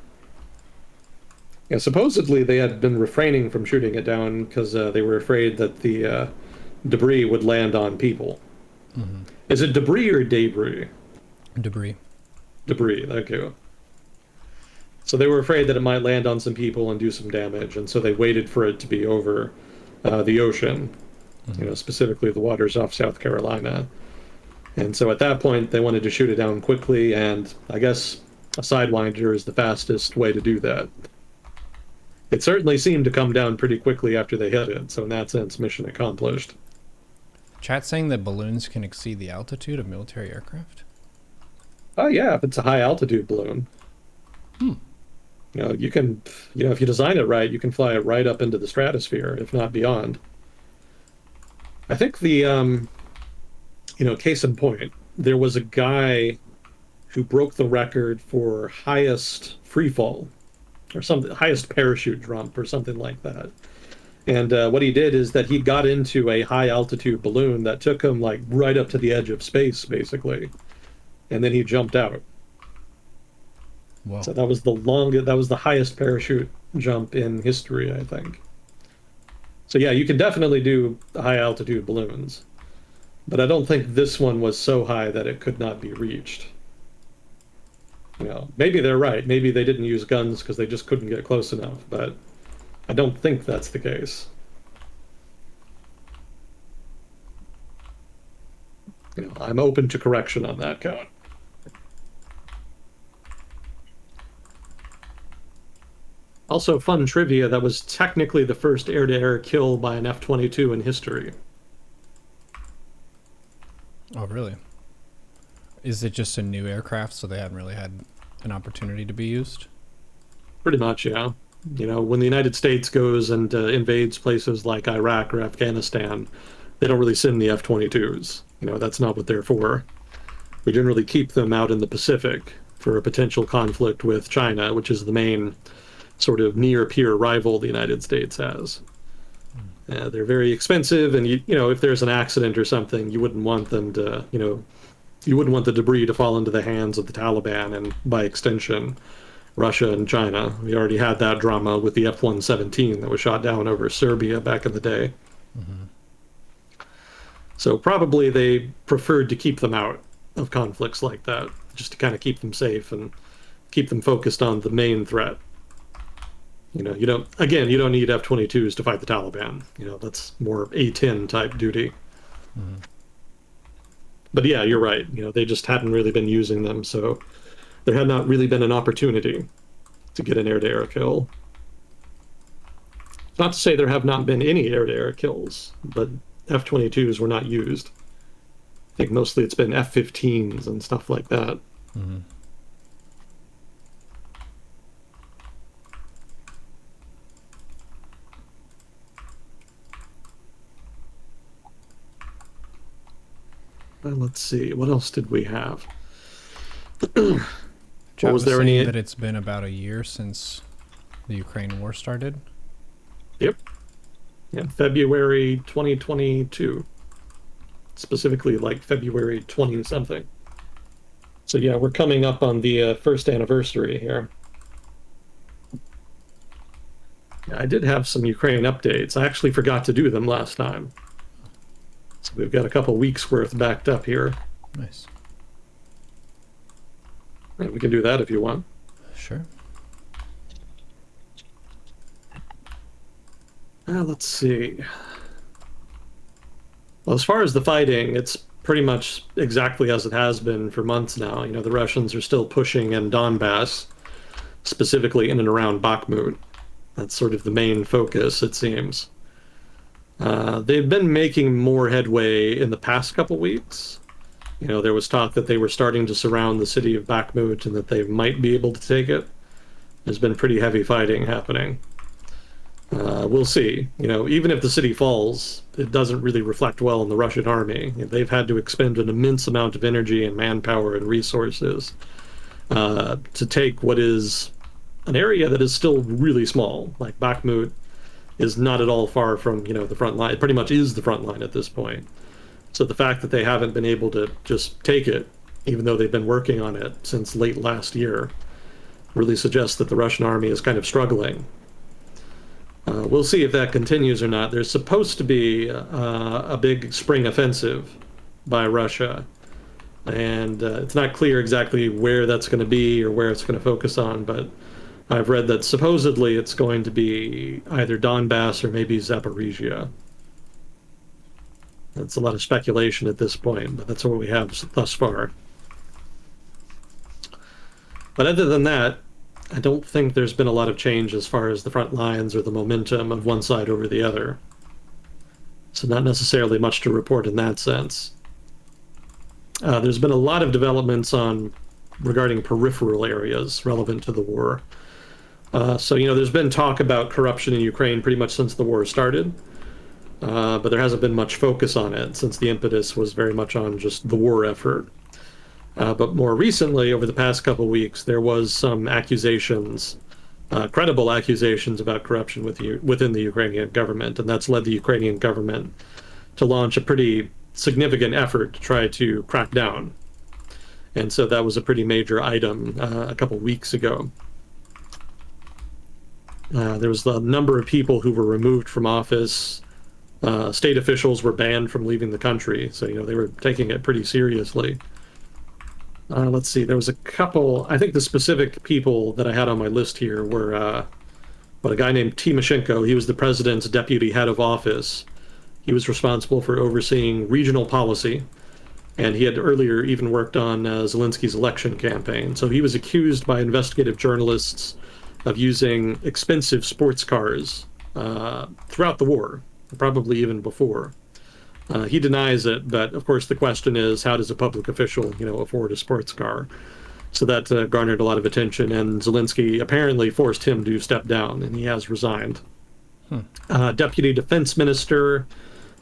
And supposedly they had been refraining from shooting it down because they were afraid that the debris would land on people. Mm-hmm. Is it debris or debris? Debris. Debris, thank you. So they were afraid that it might land on some people and do some damage, and so they waited for it to be over the ocean, Mm-hmm. specifically the waters off South Carolina. And so at that point, they wanted to shoot it down quickly, and I guess a Sidewinder is the fastest way to do that. It certainly seemed to come down pretty quickly after they hit it, so in that sense, mission accomplished. Chat saying that balloons can exceed the altitude of military aircraft. Oh yeah, if it's a high altitude balloon, Hmm. you can, if you design it right, you can fly it right up into the stratosphere, if not beyond. I think case in point, there was a guy who broke the record for highest free fall or something, highest parachute jump or something like that. And what he did is that he got into a high altitude balloon that took him like right up to the edge of space, basically, and then he jumped out. Whoa. So that was the highest parachute jump in history, I think. So yeah, you can definitely do high altitude balloons, but I don't think this one was so high that it could not be reached. Maybe they're right. Maybe they didn't use guns because they just couldn't get close enough, but I don't think that's the case. I'm open to correction on that count. Also, fun trivia, that was technically the first air-to-air kill by an F-22 in history. Oh, really? Is it just a new aircraft, so they hadn't really had an opportunity to be used? Pretty much, yeah. When the United States goes and invades places like Iraq or Afghanistan, they don't really send the F-22s. That's not what they're for. We generally keep them out in the Pacific for a potential conflict with China, which is the main sort of near-peer rival the United States has. They're very expensive, and if there's an accident or something, you wouldn't want them to, you wouldn't want the debris to fall into the hands of the Taliban and, by extension, Russia and China. We already had that drama with the F-117 that was shot down over Serbia back in the day. Mm-hmm. So probably they preferred to keep them out of conflicts like that, just to kind of keep them safe and keep them focused on the main threat. You don't need F-22s to fight the Taliban. That's more A-10 type duty. Mm-hmm. But yeah, you're right. They just hadn't really been using them, so there had not really been an opportunity to get an air-to-air kill. Not to say there have not been any air-to-air kills, but F-22s were not used. I think mostly it's been F-15s and stuff like that. Mm-hmm. Let's see, what else did we have? Chat was was there saying any? that it's been about a year since the Ukraine war started. Yep. Yeah, February 2022. Specifically like February 20 something. So yeah, we're coming up on the first anniversary here. Yeah, I did have some Ukraine updates. I actually forgot to do them last time. So we've got a couple weeks worth backed up here. Nice. And we can do that if you want. Sure. Let's see. Well, as far as the fighting, it's pretty much exactly as it has been for months now. The Russians are still pushing in Donbass, specifically in and around Bakhmut. That's sort of the main focus, it seems. They've been making more headway in the past couple weeks. There was talk that they were starting to surround the city of Bakhmut and that they might be able to take it. There's been pretty heavy fighting happening. We'll see. Even if the city falls, it doesn't really reflect well on the Russian army. They've had to expend an immense amount of energy and manpower and resources to take what is an area that is still really small. Like Bakhmut is not at all far from, the front line. It pretty much is the front line at this point. So the fact that they haven't been able to just take it, even though they've been working on it since late last year, really suggests that the Russian army is kind of struggling. We'll see if that continues or not. There's supposed to be a big spring offensive by Russia, and it's not clear exactly where that's going to be or where it's going to focus on, but I've read that supposedly it's going to be either Donbass or maybe Zaporizhia. That's a lot of speculation at this point, but that's what we have thus far. But other than that, I don't think there's been a lot of change as far as the front lines or the momentum of one side over the other. So not necessarily much to report in that sense. There's been a lot of developments regarding peripheral areas relevant to the war. So there's been talk about corruption in Ukraine pretty much since the war started, but there hasn't been much focus on it since the impetus was very much on just the war effort. But more recently, over the past couple of weeks, there was some accusations, credible accusations about corruption within the Ukrainian government, and that's led the Ukrainian government to launch a pretty significant effort to try to crack down. And so that was a pretty major item a couple of weeks ago. There was a number of people who were removed from office. State officials were banned from leaving the country, so they were taking it pretty seriously. Let's see, there was a couple, I think the specific people that I had on my list here were a guy named Timoshenko. He was the president's deputy head of office. He was responsible for overseeing regional policy, and he had earlier even worked on Zelensky's election campaign. So he was accused by investigative journalists of using expensive sports cars throughout the war, probably even before. He denies it, but of course the question is, how does a public official, afford a sports car? So that garnered a lot of attention, and Zelensky apparently forced him to step down, and he has resigned. Deputy Defense Minister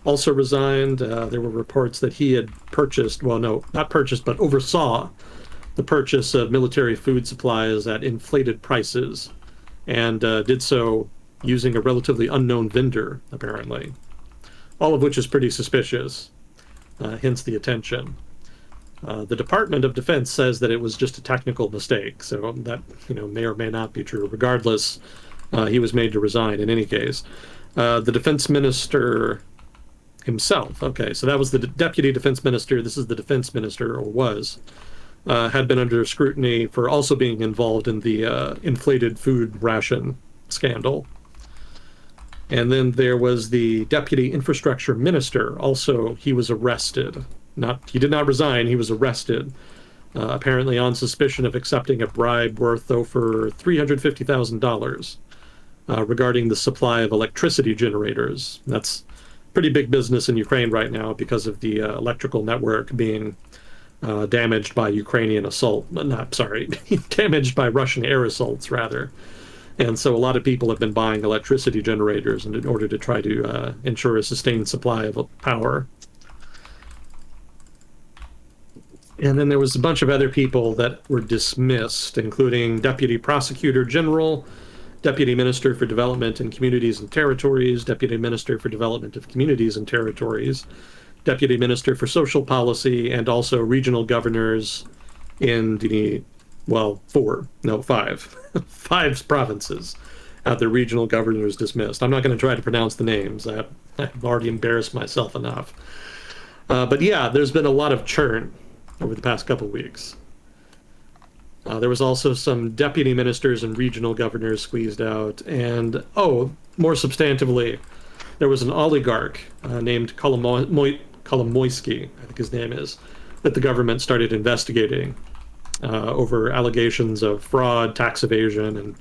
also resigned. There were reports that he had purchased, well, no, not purchased, but oversaw the purchase of military food supplies at inflated prices, and did so using a relatively unknown vendor, apparently. All of which is pretty suspicious, hence the attention. The Department of Defense says that it was just a technical mistake, so that may or may not be true. Regardless, he was made to resign in any case. The defense minister himself, okay, so that was the deputy defense minister. This is the defense minister, or was, had been under scrutiny for also being involved in the inflated food ration scandal. And then there was the deputy infrastructure minister. Also, he was arrested. He did not resign. He was arrested, apparently on suspicion of accepting a bribe worth over $350,000 regarding the supply of electricity generators. That's pretty big business in Ukraine right now because of the electrical network being damaged by Ukrainian assault. Damaged by Russian air assaults, rather. And so a lot of people have been buying electricity generators in order to try to ensure a sustained supply of power. And then there was a bunch of other people that were dismissed, including Deputy Prosecutor General, Deputy Minister for Development in Communities and Territories, Deputy Minister for Development of Communities and Territories, Deputy Minister for Social Policy, and also regional governors in the, well, five. Five provinces had their regional governors dismissed. I'm not going to try to pronounce the names. I've already embarrassed myself enough. But yeah, there's been a lot of churn over the past couple weeks. There was also some deputy ministers and regional governors squeezed out. And, more substantively, there was an oligarch named Kolomoisky, Kolomoisky, I think his name is, that the government started investigating over allegations of fraud, tax evasion, and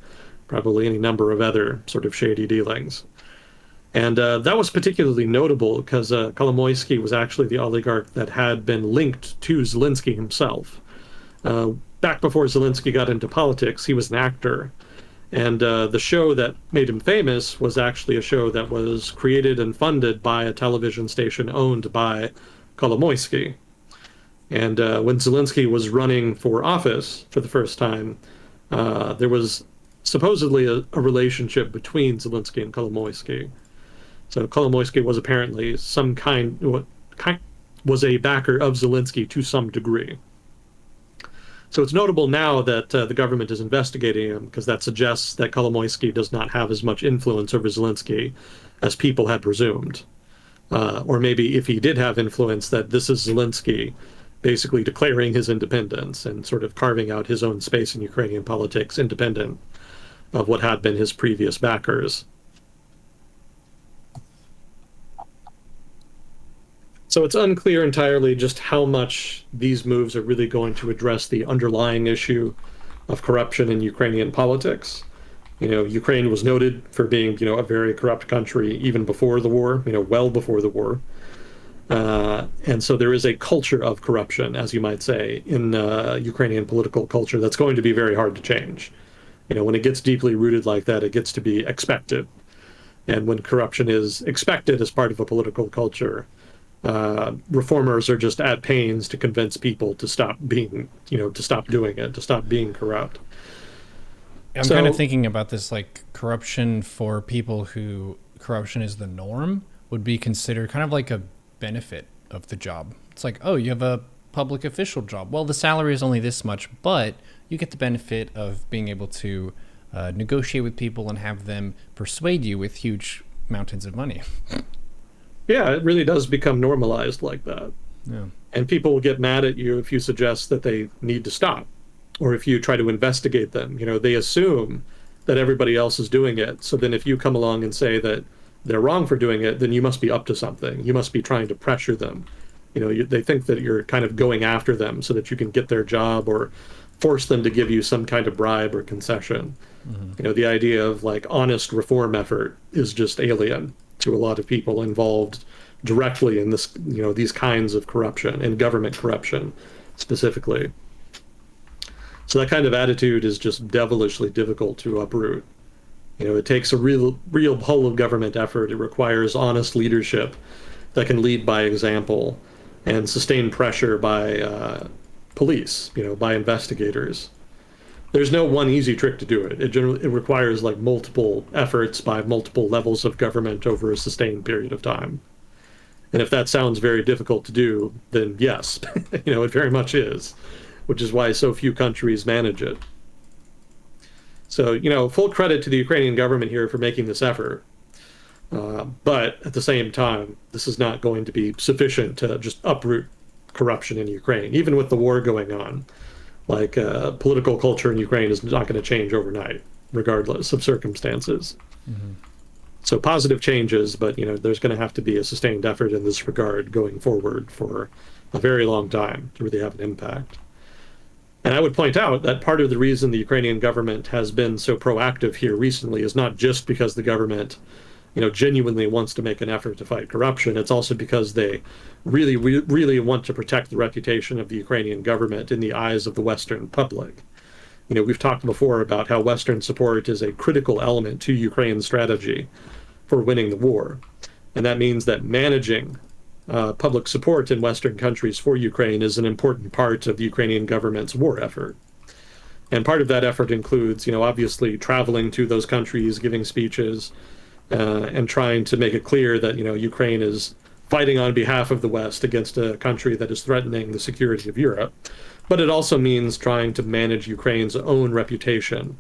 probably any number of other sort of shady dealings. And that was particularly notable because Kolomoisky was actually the oligarch that had been linked to Zelensky himself. Back before Zelensky got into politics, he was an actor. And the show that made him famous was actually a show that was created and funded by a television station owned by Kolomoisky. And when Zelensky was running for office for the first time, there was supposedly a relationship between Zelensky and Kolomoisky. So Kolomoisky was apparently was a backer of Zelensky to some degree. So it's notable now that the government is investigating him because that suggests that Kolomoisky does not have as much influence over Zelensky as people had presumed. Or maybe if he did have influence, that this is Zelensky basically declaring his independence and sort of carving out his own space in Ukrainian politics independent of what had been his previous backers. So it's unclear entirely just how much these moves are really going to address the underlying issue of corruption in Ukrainian politics. Ukraine was noted for being, a very corrupt country even before the war, well before the war. And so there is a culture of corruption, as you might say, in Ukrainian political culture that's going to be very hard to change. When it gets deeply rooted like that, it gets to be expected. And when corruption is expected as part of a political culture, reformers are just at pains to convince people to stop being, to stop doing it, to stop being corrupt. I'm kind of thinking about this, like corruption for people who corruption is the norm would be considered kind of like a benefit of the job. It's like, oh, you have a public official job. Well, the salary is only this much, but you get the benefit of being able to negotiate with people and have them persuade you with huge mountains of money. Yeah, it really does become normalized like that. Yeah. And people will get mad at you if you suggest that they need to stop, or if you try to investigate them. They assume that everybody else is doing it. So then if you come along and say that they're wrong for doing it, then you must be up to something. You must be trying to pressure them. They think that you're kind of going after them so that you can get their job or force them to give you some kind of bribe or concession. Mm-hmm. The idea of like honest reform effort is just alien to a lot of people involved directly in this, these kinds of corruption and government corruption specifically. So that kind of attitude is just devilishly difficult to uproot. It takes a real whole of government effort. It requires honest leadership that can lead by example and sustain pressure by police, by investigators. There's no one easy trick to do it. It requires like multiple efforts by multiple levels of government over a sustained period of time. And if that sounds very difficult to do, then yes, it very much is, which is why so few countries manage it. So, full credit to the Ukrainian government here for making this effort. But at the same time, this is not going to be sufficient to just uproot corruption in Ukraine, even with the war going on. Like political culture in Ukraine is not going to change overnight, regardless of circumstances. Mm-hmm. So positive changes, but there's going to have to be a sustained effort in this regard going forward for a very long time to really have an impact. And I would point out that part of the reason the Ukrainian government has been so proactive here recently is not just because the government, genuinely wants to make an effort to fight corruption. It's also because they really want to protect the reputation of the Ukrainian government in the eyes of the Western public. We've talked before about how Western support is a critical element to Ukraine's strategy for winning the war. And that means that managing public support in Western countries for Ukraine is an important part of the Ukrainian government's war effort. And part of that effort includes, obviously traveling to those countries, giving speeches, and trying to make it clear that, Ukraine is fighting on behalf of the West against a country that is threatening the security of Europe. But it also means trying to manage Ukraine's own reputation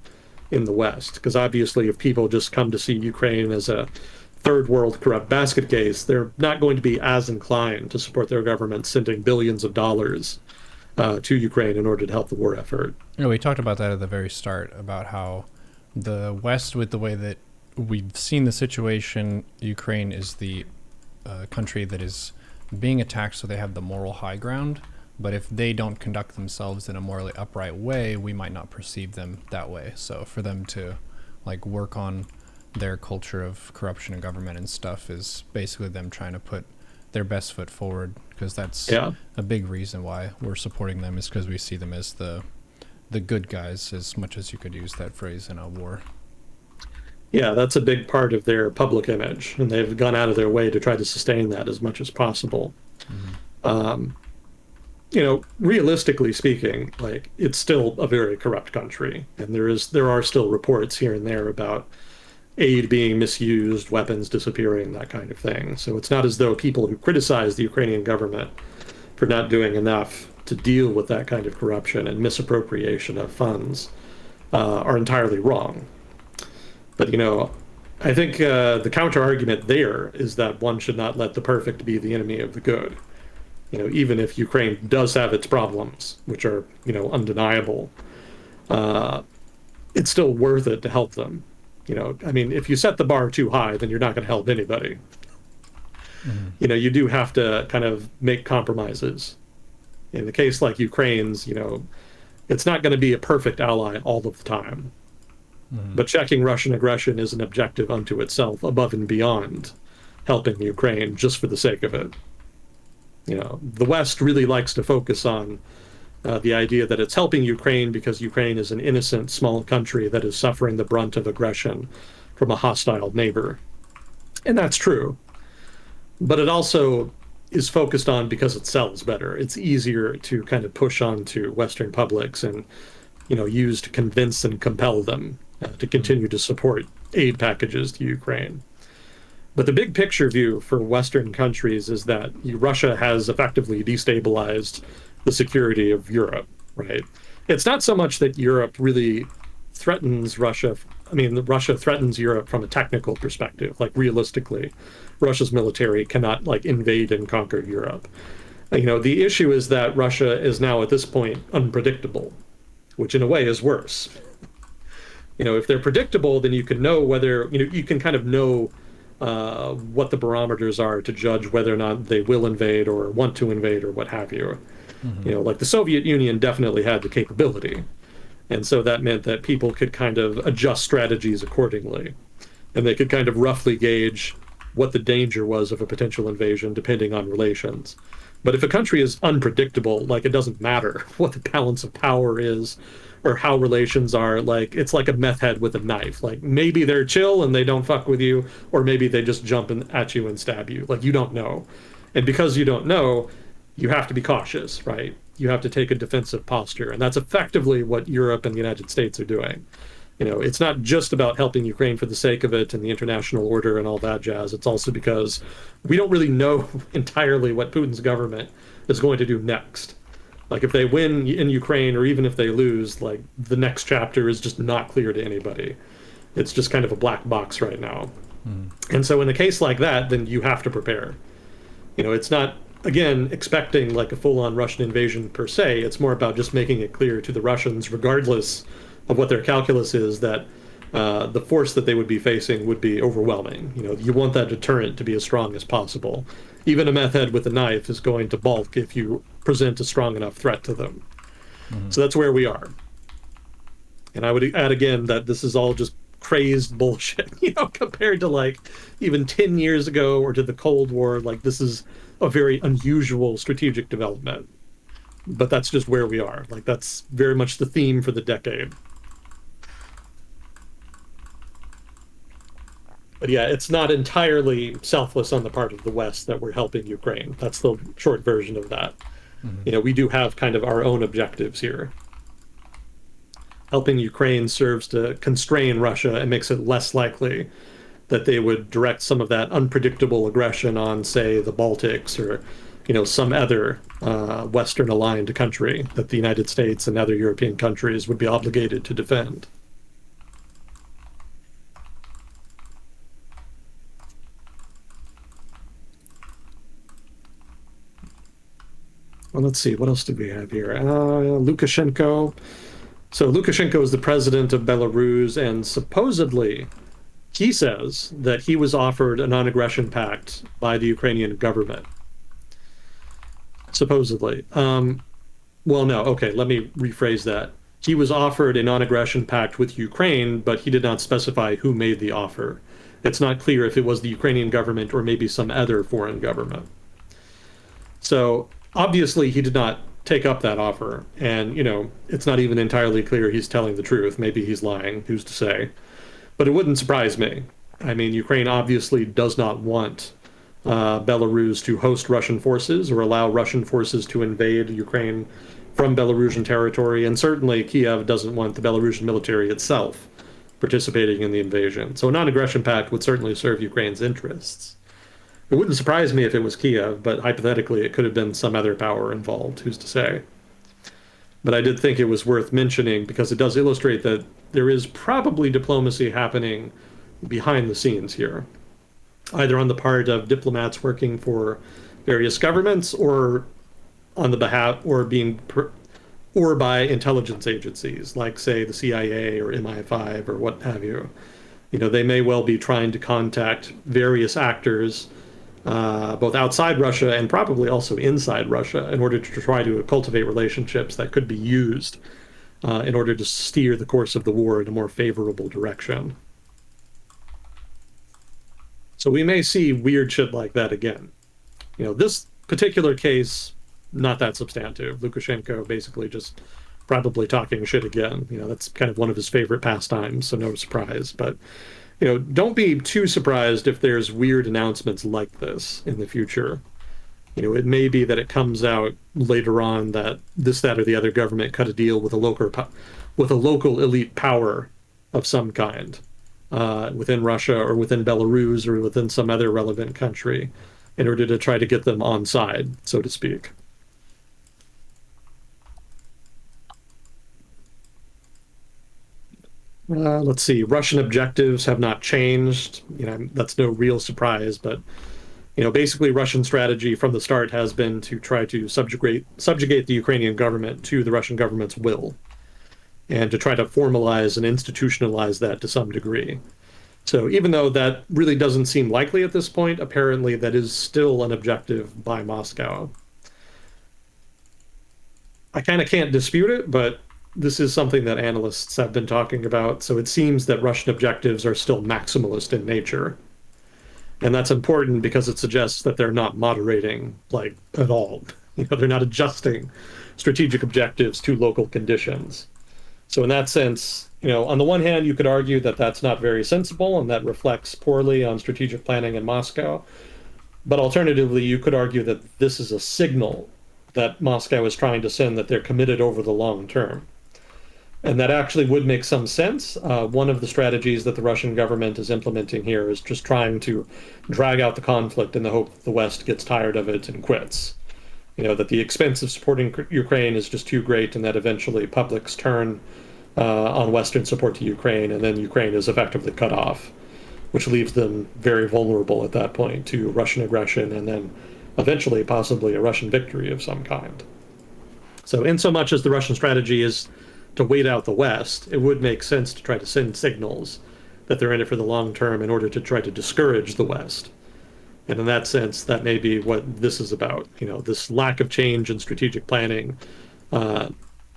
in the West. Because obviously, if people just come to see Ukraine as a third world corrupt basket case, they're not going to be as inclined to support their government sending billions of dollars to Ukraine in order to help the war effort. We talked about that at the very start, about how the West, with the way that we've seen the situation, Ukraine is the country that is being attacked so they have the moral high ground. But if they don't conduct themselves in a morally upright way, we might not perceive them that way. So for them to like work on their culture of corruption and government and stuff is basically them trying to put their best foot forward, because that's Yeah. a big reason why we're supporting them, is because we see them as the good guys, as much as you could use that phrase in a war. Yeah, that's a big part of their public image, and they've gone out of their way to try to sustain that as much as possible. Um, Realistically speaking, like it's still a very corrupt country, and there are still reports here and there about aid being misused, weapons disappearing, that kind of thing. So it's not as though people who criticize the Ukrainian government for not doing enough to deal with that kind of corruption and misappropriation of funds are entirely wrong. But I think the counter argument there is that one should not let the perfect be the enemy of the good. Even if Ukraine does have its problems, which are undeniable, uh, it's still worth it to help them. I mean, if you set the bar too high, then you're not going to help anybody. You do have to kind of make compromises. In the case like Ukraine's, it's not going to be a perfect ally all of the time. But checking Russian aggression is an objective unto itself, above and beyond helping Ukraine just for the sake of it. The West really likes to focus on the idea that it's helping Ukraine because Ukraine is an innocent small country that is suffering the brunt of aggression from a hostile neighbor. And that's true. But it also is focused on because it sells better. It's easier to kind of push on to Western publics and, use to convince and compel them to continue to support aid packages to Ukraine. But the big picture view for Western countries is that Russia has effectively destabilized the security of Europe, right? It's not so much that Europe really threatens Russia. I mean, Russia threatens Europe from a technical perspective. Like realistically, Russia's military cannot like invade and conquer Europe. The issue is that Russia is now at this point unpredictable, which in a way is worse. If they're predictable, then you can know whether, you can kind of know what the barometers are to judge whether or not they will invade or want to invade or what have you. Like the Soviet Union definitely had the capability. And so that meant that people could kind of adjust strategies accordingly. And they could kind of roughly gauge what the danger was of a potential invasion depending on relations. But if a country is unpredictable, like it doesn't matter what the balance of power is or how relations are, like it's like a meth head with a knife. Like maybe they're chill and they don't fuck with you, or maybe they just jump at you and stab you. Like you don't know. And because you don't know, you have to be cautious, right? You have to take a defensive posture. And that's effectively what Europe and the United States are doing. It's not just about helping Ukraine for the sake of it and the international order and all that jazz. It's also because we don't really know entirely what Putin's government is going to do next. Like if they win in Ukraine or even if they lose, like the next chapter is just not clear to anybody. It's just kind of a black box right now. And so in a case like that, then you have to prepare. It's not, again, expecting like a full-on Russian invasion per se. It's more about just making it clear to the Russians, regardless of what their calculus is, that the force that they would be facing would be overwhelming. You want that deterrent to be as strong as possible. Even a meth head with a knife is going to balk if you present a strong enough threat to them. So that's where we are. And I would add again that this is all just crazed bullshit, compared to like even 10 years ago or to the Cold War. Like this is a very unusual strategic development. But that's just where we are. Like that's very much the theme for the decade. But yeah, it's not entirely selfless on the part of the West that we're helping Ukraine. That's the short version of that. We do have kind of our own objectives here. Helping Ukraine serves to constrain Russia and makes it less likely that they would direct some of that unpredictable aggression on, say, the Baltics or, some other Western-aligned country that the United States and other European countries would be obligated to defend. Well, let's see, what else do we have here? Lukashenko. So Lukashenko is the president of Belarus, and supposedly he says that he was offered a non-aggression pact by the Ukrainian government. supposedly. Well, no, okay, let me rephrase that. He was offered a non-aggression pact with Ukraine, but he did not specify who made the offer. It's not clear if it was the Ukrainian government or maybe some other foreign government. So obviously he did not take up that offer. And, it's not even entirely clear he's telling the truth. Maybe he's lying, who's to say? But it wouldn't surprise me. I mean, Ukraine obviously does not want Belarus to host Russian forces or allow Russian forces to invade Ukraine from Belarusian territory. And certainly Kiev doesn't want the Belarusian military itself participating in the invasion. So a non-aggression pact would certainly serve Ukraine's interests. It wouldn't surprise me if it was Kiev, but hypothetically it could have been some other power involved, who's to say? But I did think it was worth mentioning because it does illustrate that there is probably diplomacy happening behind the scenes here, either on the part of diplomats working for various governments or on the behalf or by intelligence agencies like, say, the CIA or MI5 or what have you. They may well be trying to contact various actors, both outside Russia and probably also inside Russia, in order to try to cultivate relationships that could be used in order to steer the course of the war in a more favorable direction. So we may see weird shit like that again. This particular case, not that substantive. Lukashenko basically just probably talking shit again. That's kind of one of his favorite pastimes, so no surprise. But, don't be too surprised if there's weird announcements like this in the future. It may be that it comes out later on that this, that, or the other government cut a deal with a local elite power of some kind within Russia or within Belarus or within some other relevant country in order to try to get them on side, so to speak. Let's see. Russian objectives have not changed. That's no real surprise, but basically Russian strategy from the start has been to try to subjugate the Ukrainian government to the Russian government's will, and to try to formalize and institutionalize that to some degree. So even though that really doesn't seem likely at this point, apparently that is still an objective by Moscow. I kind of can't dispute it, but this is something that analysts have been talking about. So it seems that Russian objectives are still maximalist in nature. And that's important because it suggests that they're not moderating, like, at all. They're not adjusting strategic objectives to local conditions. So in that sense, on the one hand, you could argue that that's not very sensible and that reflects poorly on strategic planning in Moscow. But alternatively, you could argue that this is a signal that Moscow is trying to send that they're committed over the long term. And that actually would make some sense. One of the strategies that the Russian government is implementing here is just trying to drag out the conflict in the hope that the West gets tired of it and quits. That the expense of supporting Ukraine is just too great and that eventually publics turn on Western support to Ukraine and then Ukraine is effectively cut off, which leaves them very vulnerable at that point to Russian aggression and then eventually possibly a Russian victory of some kind. So in so much as the Russian strategy is to wait out the West, it would make sense to try to send signals that they're in it for the long term in order to try to discourage the West. And in that sense, that may be what this is about. This lack of change in strategic planning,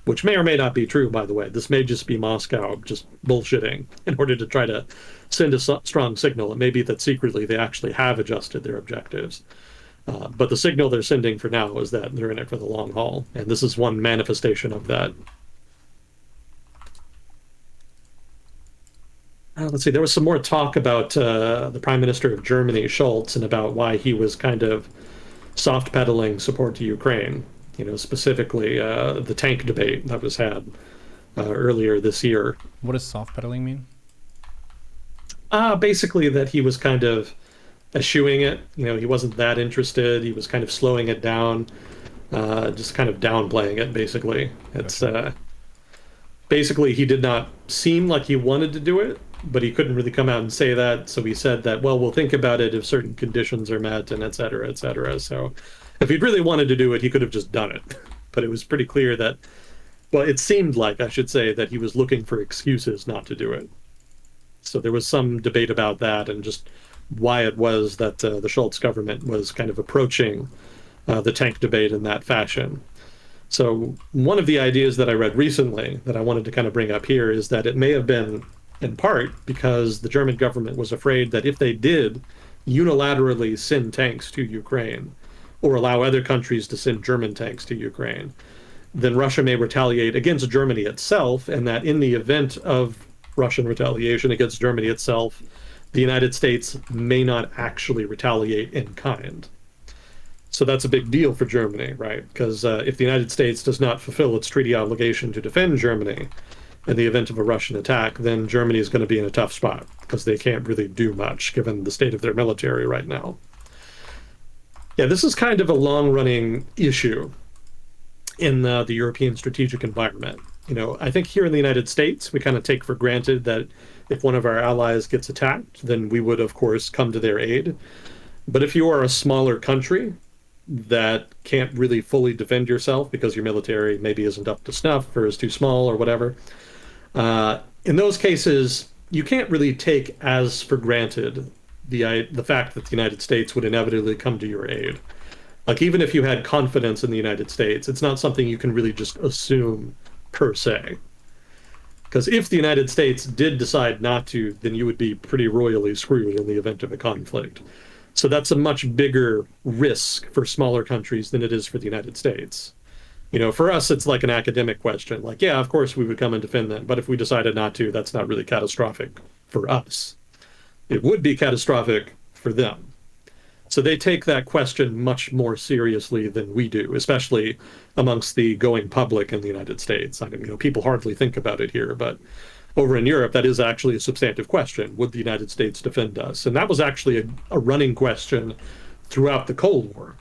which may or may not be true, by the way. This may just be Moscow just bullshitting in order to try to send a strong signal. It may be that secretly they actually have adjusted their objectives. But the signal they're sending for now is that they're in it for the long haul. And this is one manifestation of that. Let's see, there was some more talk about the Prime Minister of Germany, Scholz, and about why he was kind of soft pedaling support to Ukraine, specifically the tank debate that was had earlier this year. What does soft pedaling mean? Basically that he was kind of eschewing it. He wasn't that interested. He was kind of slowing it down, just kind of downplaying it, basically. It's basically he did not seem like he wanted to do it, but he couldn't really come out and say that. So he said that, well, we'll think about it if certain conditions are met and et cetera, et cetera. So if he'd really wanted to do it, he could have just done it. But it was pretty clear that, well, it seemed like, I should say, that he was looking for excuses not to do it. So there was some debate about that and just why it was that the Scholz government was kind of approaching the tank debate in that fashion. So one of the ideas that I read recently that I wanted to kind of bring up here is that it may have been in part because the German government was afraid that if they did unilaterally send tanks to Ukraine or allow other countries to send German tanks to Ukraine, then Russia may retaliate against Germany itself, and that in the event of Russian retaliation against Germany itself, the United States may not actually retaliate in kind. So that's a big deal for Germany, right? Because if the United States does not fulfill its treaty obligation to defend Germany in the event of a Russian attack, then Germany is going to be in a tough spot because they can't really do much given the state of their military right now. Yeah, this is kind of a long-running issue in the European strategic environment. I think here in the United States, we kind of take for granted that if one of our allies gets attacked, then we would, of course, come to their aid. But if you are a smaller country that can't really fully defend yourself because your military maybe isn't up to snuff or is too small or whatever, in those cases, you can't really take as for granted the fact that the United States would inevitably come to your aid. Like even if you had confidence in the United States, it's not something you can really just assume per se. Because if the United States did decide not to, then you would be pretty royally screwed in the event of a conflict. So that's a much bigger risk for smaller countries than it is for the United States. For us, it's like an academic question. Like, yeah, of course we would come and defend them, but if we decided not to, that's not really catastrophic for us. It would be catastrophic for them. So they take that question much more seriously than we do, especially amongst the going public in the United States. I mean, people hardly think about it here, but over in Europe, that is actually a substantive question. Would the United States defend us? And that was actually a running question throughout the Cold War.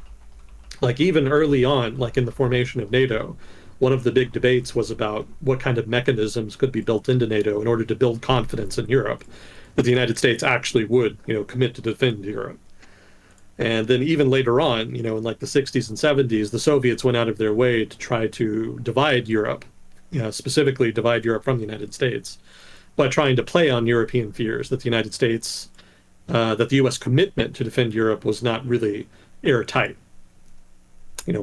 Like even early on, like in the formation of NATO, one of the big debates was about what kind of mechanisms could be built into NATO in order to build confidence in Europe that the United States actually would, commit to defend Europe. And then even later on, in like the 60s and 70s, the Soviets went out of their way to try to divide Europe, specifically divide Europe from the United States by trying to play on European fears that the United States, that the US commitment to defend Europe was not really airtight.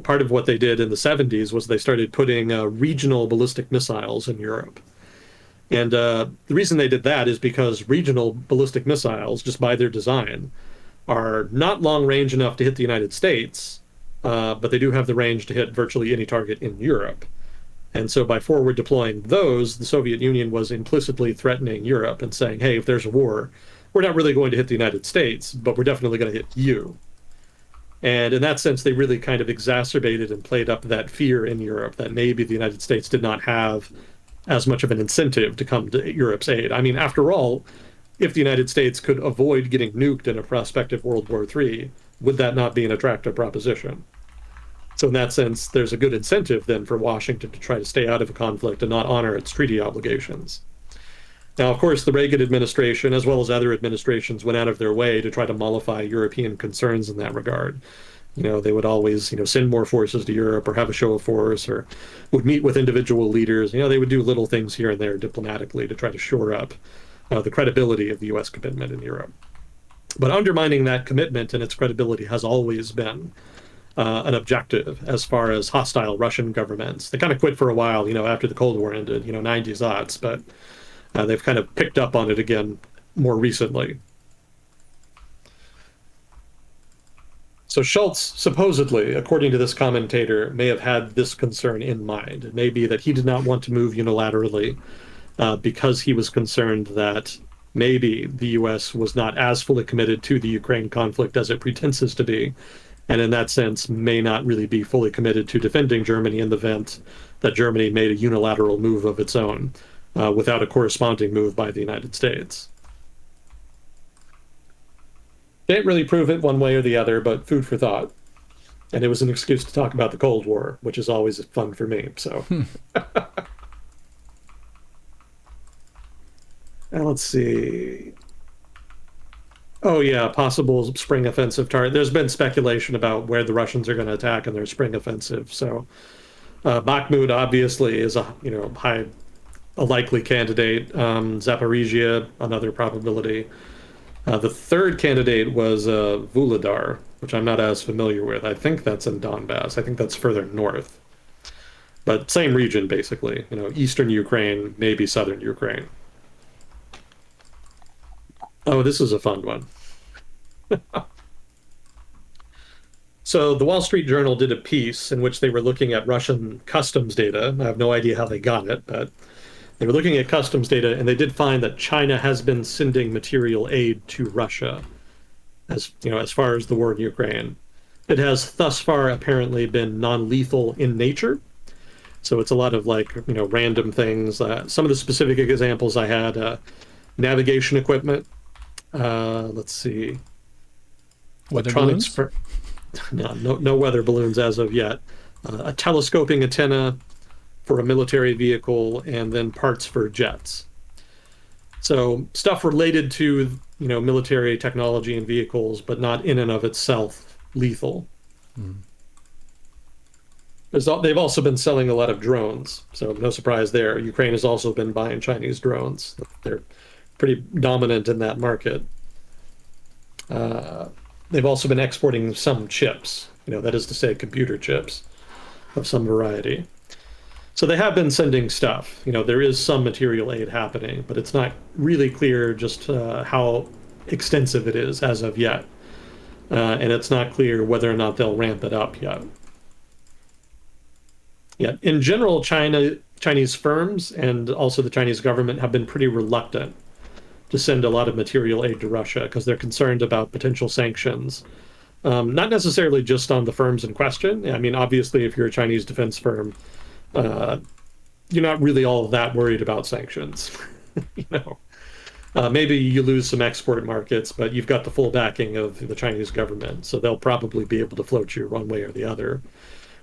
Part of what they did in the 70s was they started putting regional ballistic missiles in Europe. And the reason they did that is because regional ballistic missiles, just by their design, are not long range enough to hit the United States, but they do have the range to hit virtually any target in Europe. And so by forward deploying those, the Soviet Union was implicitly threatening Europe and saying, hey, if there's a war, we're not really going to hit the United States, but we're definitely going to hit you. And in that sense, they really kind of exacerbated and played up that fear in Europe that maybe the United States did not have as much of an incentive to come to Europe's aid. I mean, after all, if the United States could avoid getting nuked in a prospective World War III, would that not be an attractive proposition? So in that sense, there's a good incentive then for Washington to try to stay out of a conflict and not honor its treaty obligations. Now, of course, the Reagan administration, as well as other administrations, went out of their way to try to mollify European concerns in that regard. They would always, send more forces to Europe or have a show of force or would meet with individual leaders. They would do little things here and there diplomatically to try to shore up the credibility of the U.S. commitment in Europe. But undermining that commitment and its credibility has always been an objective as far as hostile Russian governments. They kind of quit for a while, after the Cold War ended, 90s aughts, but they've kind of picked up on it again more recently. So Schultz, supposedly, according to this commentator, may have had this concern in mind. It may be that he did not want to move unilaterally because he was concerned that maybe the U.S. was not as fully committed to the Ukraine conflict as it pretenses to be, and in that sense may not really be fully committed to defending Germany in the event that Germany made a unilateral move of its own without a corresponding move by the United States. Can't really prove it one way or the other, but food for thought. And it was an excuse to talk about the Cold War, which is always fun for me. So, now let's see. Oh yeah, possible spring offensive target. There's been speculation about where the Russians are going to attack in their spring offensive. So, Bakhmut obviously is a likely candidate. Zaporizhia, another probability. The third candidate was Vuhledar, which I'm not as familiar with. I think that's in Donbass. I think that's further north, but same region basically. Eastern Ukraine, maybe southern Ukraine. Oh, this is a fun one. So the Wall Street Journal did a piece in which they were looking at Russian customs data. I have no idea how they got it, but they were looking at customs data, and they did find that China has been sending material aid to Russia, as far as the war in Ukraine. It has thus far apparently been non-lethal in nature. So it's a lot of like, random things. Some of the specific examples I had, navigation equipment. Let's see, Weather electronics balloons? for no weather balloons as of yet. A telescoping antenna for a military vehicle, and then parts for jets. So stuff related to, military technology and vehicles, but not in and of itself lethal. Mm. They've also been selling a lot of drones, so no surprise there. Ukraine has also been buying Chinese drones. They're pretty dominant in that market. Uh, they've also been exporting some chips, that is to say, computer chips of some variety. So they have been sending stuff. There is some material aid happening, but it's not really clear just how extensive it is as of yet. And it's not clear whether or not they'll ramp it up yet. Yeah, in general, Chinese firms and also the Chinese government have been pretty reluctant to send a lot of material aid to Russia because they're concerned about potential sanctions. Not necessarily just on the firms in question. I mean, obviously, if you're a Chinese defense firm, uh, you're not really all that worried about sanctions. you know, Maybe you lose some export markets, but you've got the full backing of the Chinese government, so they'll probably be able to float you one way or the other.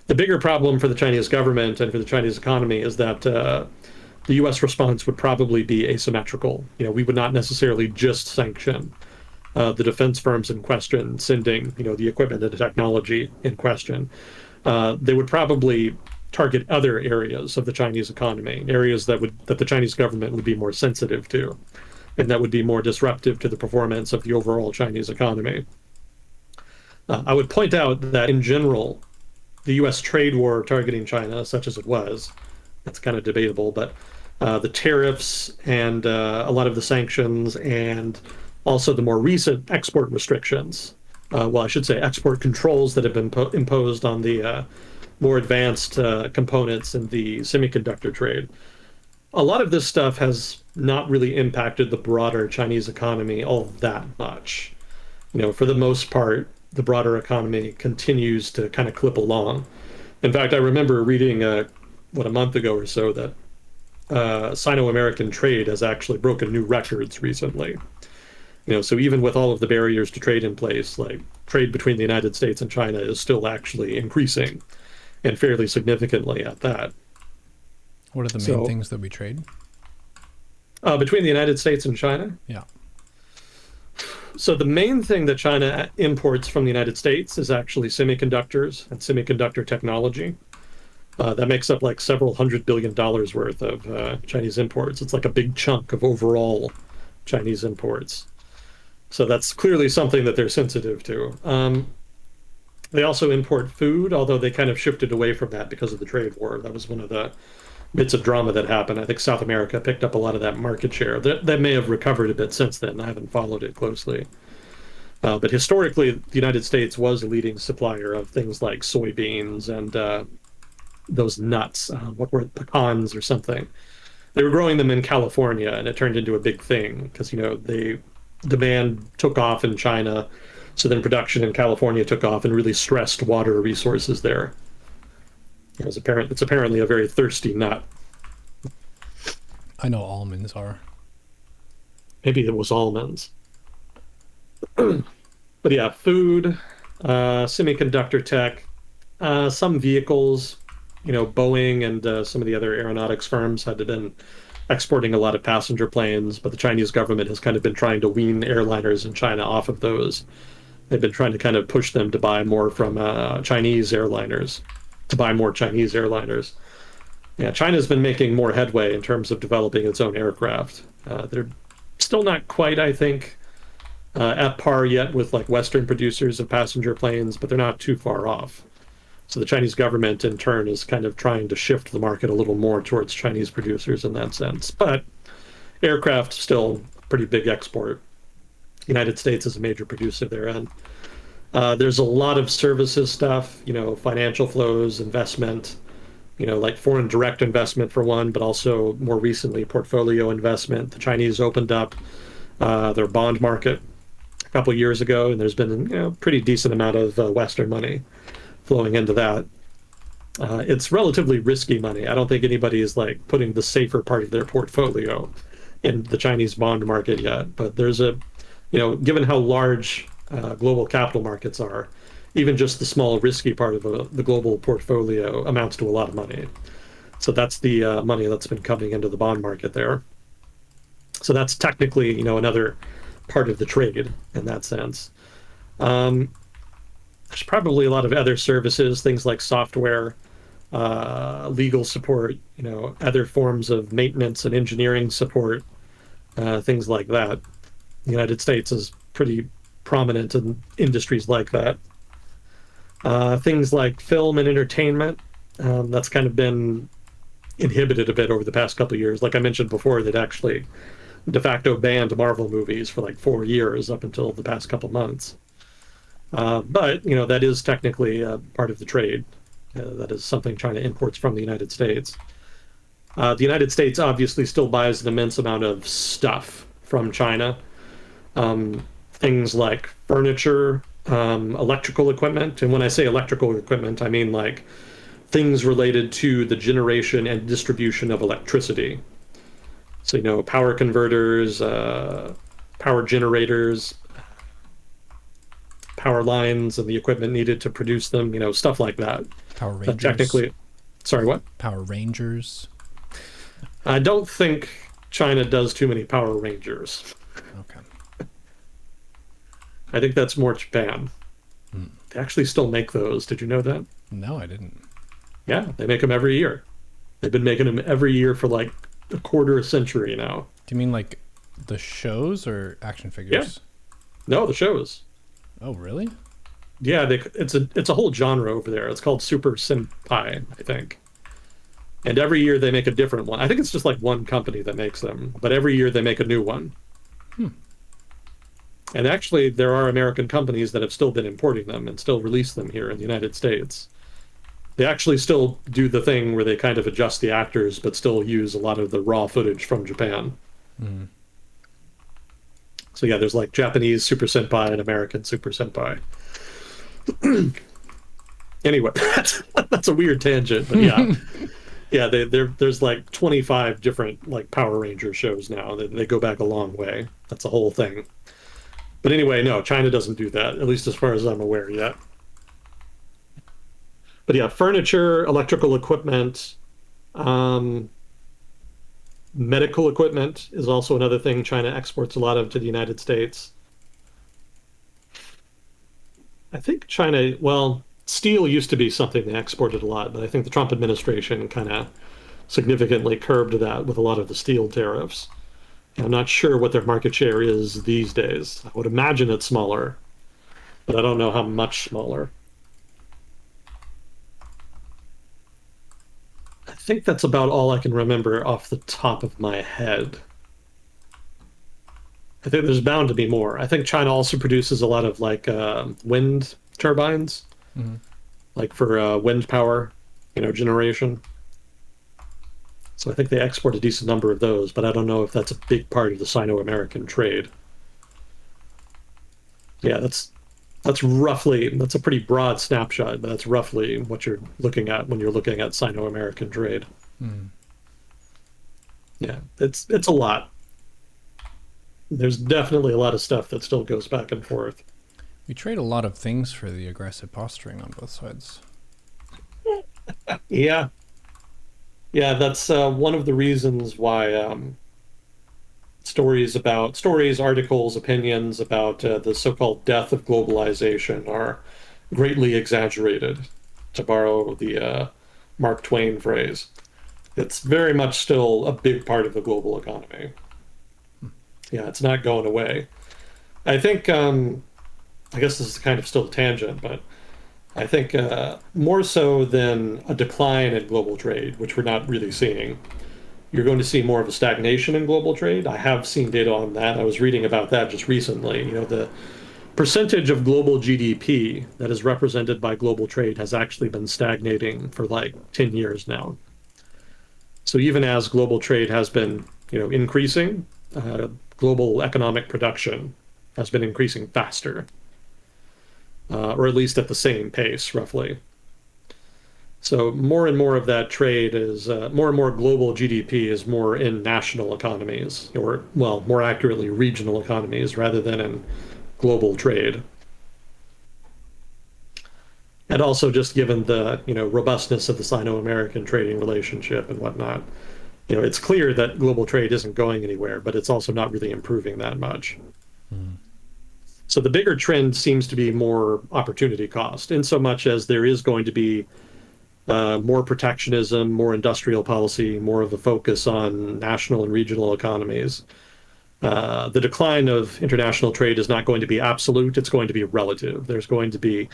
The bigger problem for the Chinese government and for the Chinese economy is that the U.S. response would probably be asymmetrical. We would not necessarily just sanction the defense firms in question, sending the equipment and the technology in question. They would probably target other areas of the Chinese economy, areas that the Chinese government would be more sensitive to, and that would be more disruptive to the performance of the overall Chinese economy. I would point out that in general, the U.S. trade war targeting China, such as it was, that's kind of debatable, but the tariffs and a lot of the sanctions and also the more recent export restrictions, well, I should say export controls that have been imposed on the more advanced components in the semiconductor trade. A lot of this stuff has not really impacted the broader Chinese economy all that much. For the most part, the broader economy continues to kind of clip along. In fact, I remember reading, a month ago or so, that Sino-American trade has actually broken new records recently. So even with all of the barriers to trade in place, like trade between the United States and China is still actually increasing and fairly significantly at that. What are the main So things that we trade? between the United States and China, Yeah. so the main thing that China imports from the United States is actually semiconductors and semiconductor technology. That makes up like several $100 billion worth of Chinese imports. It's like a big chunk of overall Chinese imports. So that's clearly something that they're sensitive to. They also import food, although they kind of shifted away from that because of the trade war. That was one of the bits of drama that happened. I think South America picked up a lot of that market share. That may have recovered a bit since then. I haven't followed it closely. But historically, the United States was a leading supplier of things like soybeans and those nuts. What were it, pecans or something? They were growing them in California, and it turned into a big thing because they demand took off in China, so then production in California took off and really stressed water resources there. It's apparently a very thirsty nut. I know almonds are. Maybe it was almonds. But yeah, food, semiconductor tech, some vehicles. Boeing and some of the other aeronautics firms had been exporting a lot of passenger planes, but the Chinese government has kind of been trying to wean airliners in China off of those. They've been trying to kind of push them to buy more from Chinese airliners, to buy more Chinese airliners. Yeah, China's been making more headway in terms of developing its own aircraft. They're still not quite, I think, at par yet with like Western producers of passenger planes, but they're not too far off. So the Chinese government, in turn, is kind of trying to shift the market a little more towards Chinese producers in that sense. But aircraft still a pretty big export. United States is a major producer therein. There's a lot of services stuff, financial flows, investment, like foreign direct investment for one, but also more recently portfolio investment. The Chinese opened up their bond market a couple of years ago, and there's been pretty decent amount of Western money flowing into that. It's relatively risky money. I don't think anybody is like putting the safer part of their portfolio in the Chinese bond market yet. But given how large global capital markets are, even just the small risky part of the global portfolio amounts to a lot of money. So that's the money that's been coming into the bond market there. So that's technically, another part of the trade in that sense. Um, there's probably a lot of other services, things like software, legal support, other forms of maintenance and engineering support, things like that. The United States is pretty prominent in industries like that. Things like film and entertainment, that's kind of been inhibited a bit over the past couple of years. Like I mentioned before, they'd actually de facto banned Marvel movies for like 4 years up until the past couple months. But that is technically part of the trade. That is something China imports from the United States. The United States obviously still buys an immense amount of stuff from China. Things like furniture, electrical equipment. And when I say electrical equipment, I mean like things related to the generation and distribution of electricity. So, power converters, power generators, power lines, and the equipment needed to produce them, stuff like that. Power Rangers. Technically, sorry, what? Power Rangers. I don't think China does too many Power Rangers. Okay. I think that's more Japan. They actually still make those. Did you know that? No, I didn't. Yeah, they make them every year. They've been making them every year for like a quarter century now. Do you mean like the shows or action Yeah. figures? No, the shows. Oh, really? Yeah, it's a whole genre over there. It's called Super Senpai, I think. And every year they make a different one. I think it's just like one company that makes them, but every year they make a new one. And actually, there are American companies that have still been importing them and still release them here in the United States. They actually still do the thing where they kind of adjust the actors, but still use a lot of the raw footage from Japan. So yeah, there's like Japanese Super Senpai and American Super Senpai. Anyway, that's a weird tangent, but yeah. Yeah, there's like 25 different like Power Ranger shows now. They go back a long way. That's a whole thing. But anyway, no, China doesn't do that, at least as far as I'm aware yet. But yeah, furniture, electrical equipment, um, medical equipment is also another thing China exports a lot of to the United States. I think China, well, steel used to be something they exported a lot, but I think the Trump administration kind of significantly curbed that with a lot of the steel tariffs. I'm not sure what their market share is these days. I would imagine it's smaller, but I don't know how much smaller. I think that's about all I can remember off the top of my head. I think there's bound to be more. I think China also produces a lot of like wind turbines, like for wind power, generation. So I think they export a decent number of those, but I don't know if that's a big part of the Sino-American trade. Yeah, that's a pretty broad snapshot, but that's roughly what you're looking at when you're looking at Sino-American trade. Yeah, it's a lot. There's definitely a lot of stuff that still goes back and forth. We trade a lot of things for the aggressive posturing on both sides. Yeah, yeah, that's one of the reasons why stories, articles, opinions about the so-called death of globalization are greatly exaggerated, to borrow the Mark Twain phrase. It's very much still a big part of the global economy. Yeah, it's not going away. I think I guess this is kind of still a tangent, but I think more so than a decline in global trade, which we're not really seeing, you're going to see more of a stagnation in global trade. I have seen data on that. I was reading about that just recently. You know, the percentage of global GDP that is represented by global trade has actually been stagnating for like 10 years now. So even as global trade has been, increasing, global economic production has been increasing faster, or at least at the same pace, roughly. So more and more of that trade is more and more global GDP is more in national economies, or well, more accurately, regional economies rather than in global trade. And also just given the robustness of the Sino-American trading relationship and whatnot, it's clear that global trade isn't going anywhere, but it's also not really improving that much. Mm. So the bigger trend seems to be more opportunity cost, in so much as there is going to be more protectionism, more industrial policy, more of a focus on national and regional economies. The decline of international trade is not going to be absolute, it's going to be relative. There's going to be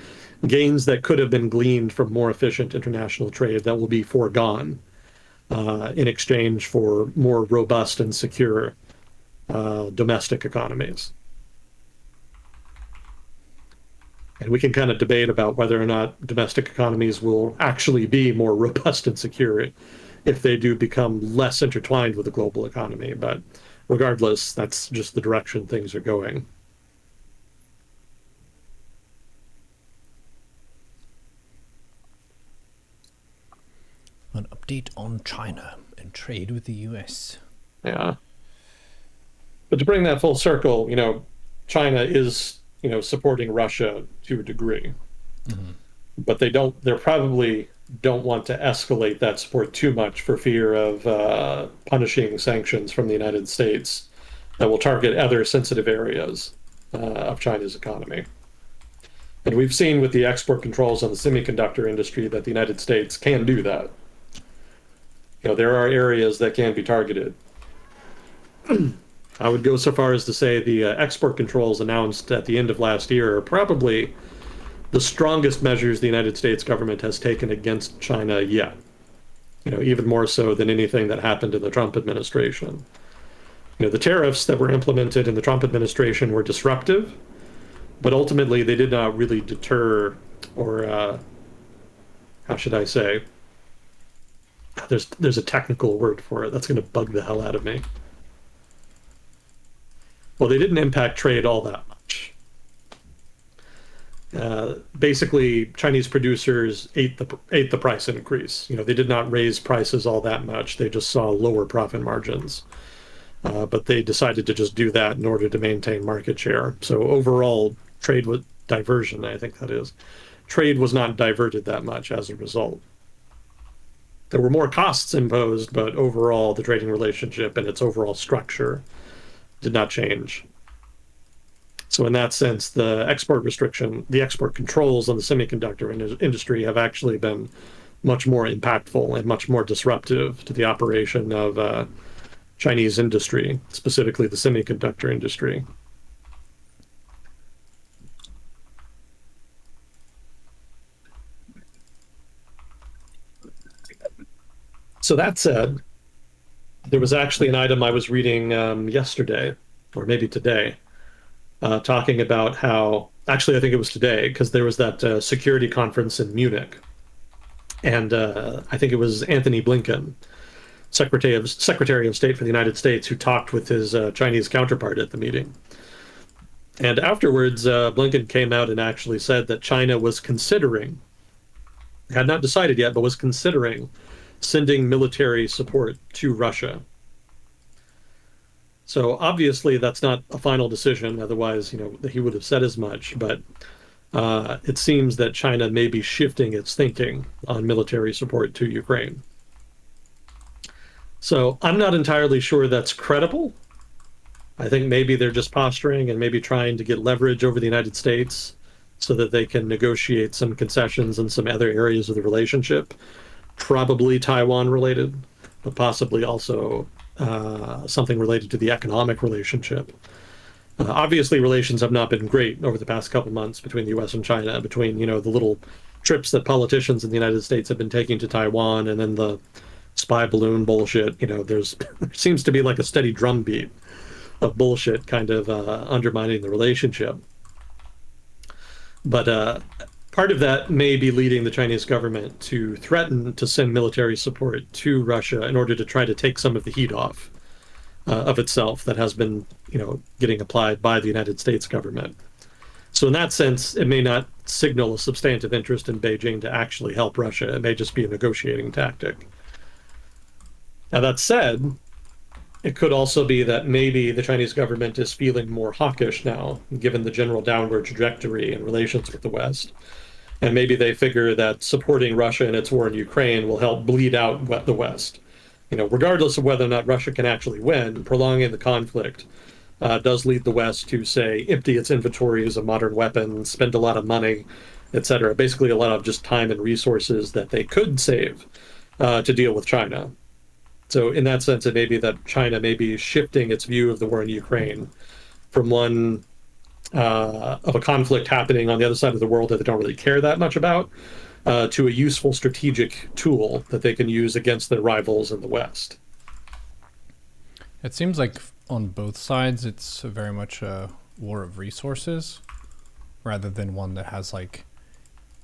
gains that could have been gleaned from more efficient international trade that will be foregone in exchange for more robust and secure domestic economies. And we can kind of debate about whether or not domestic economies will actually be more robust and secure if they do become less intertwined with the global economy. But regardless, that's just the direction things are going. An update on China and trade with the US. Yeah. But to bring that full circle, China is, supporting Russia to a degree. Mm-hmm. But they probably don't want to escalate that support too much for fear of punishing sanctions from the United States that will target other sensitive areas of China's economy. And we've seen with the export controls on the semiconductor industry that the United States can do that. There are areas that can be targeted. I would go so far as to say the export controls announced at the end of last year are probably the strongest measures the United States government has taken against China yet. Even more so than anything that happened in the Trump administration. The tariffs that were implemented in the Trump administration were disruptive, but ultimately they did not really deter, or how should I say? There's a technical word for it that's going to bug the hell out of me. Well, they didn't impact trade all that much. Basically, Chinese producers ate the price increase. They did not raise prices all that much. They just saw lower profit margins. But they decided to just do that in order to maintain market share. So overall, trade was diversion, I think that is. Trade was not diverted that much as a result. There were more costs imposed, but overall, the trading relationship and its overall structure did not change. So in that sense, the export controls on the semiconductor industry have actually been much more impactful and much more disruptive to the operation of Chinese industry, specifically the semiconductor industry. So that said, there was actually an item I was reading yesterday, or maybe today, talking about how, actually, I think it was today, because there was that security conference in Munich. And I think it was Anthony Blinken, Secretary of State for the United States, who talked with his Chinese counterpart at the meeting. And afterwards, Blinken came out and actually said that China was considering, had not decided yet, but was considering sending military support to Russia. So obviously that's not a final decision. Otherwise, he would have said as much. But it seems that China may be shifting its thinking on military support to Ukraine. So I'm not entirely sure that's credible. I think maybe they're just posturing and maybe trying to get leverage over the United States so that they can negotiate some concessions in some other areas of the relationship, probably Taiwan related, but possibly also something related to the economic relationship. Obviously, relations have not been great over the past couple months between the U.S. and China, between, the little trips that politicians in the United States have been taking to Taiwan and then the spy balloon bullshit. There seems to be like a steady drumbeat of bullshit kind of undermining the relationship. But part of that may be leading the Chinese government to threaten to send military support to Russia in order to try to take some of the heat off of itself that has been, getting applied by the United States government. So in that sense, it may not signal a substantive interest in Beijing to actually help Russia. It may just be a negotiating tactic. Now, that said, it could also be that maybe the Chinese government is feeling more hawkish now, given the general downward trajectory in relations with the West. And maybe they figure that supporting Russia in its war in Ukraine will help bleed out the West. Regardless of whether or not Russia can actually win, prolonging the conflict does lead the West to, say, empty its inventories of modern weapons, spend a lot of money, etc. Basically, a lot of just time and resources that they could save to deal with China. So, in that sense, it may be that China may be shifting its view of the war in Ukraine from one of a conflict happening on the other side of the world that they don't really care that much about, to a useful strategic tool that they can use against their rivals in the West. It seems like on both sides, it's very much a war of resources rather than one that has like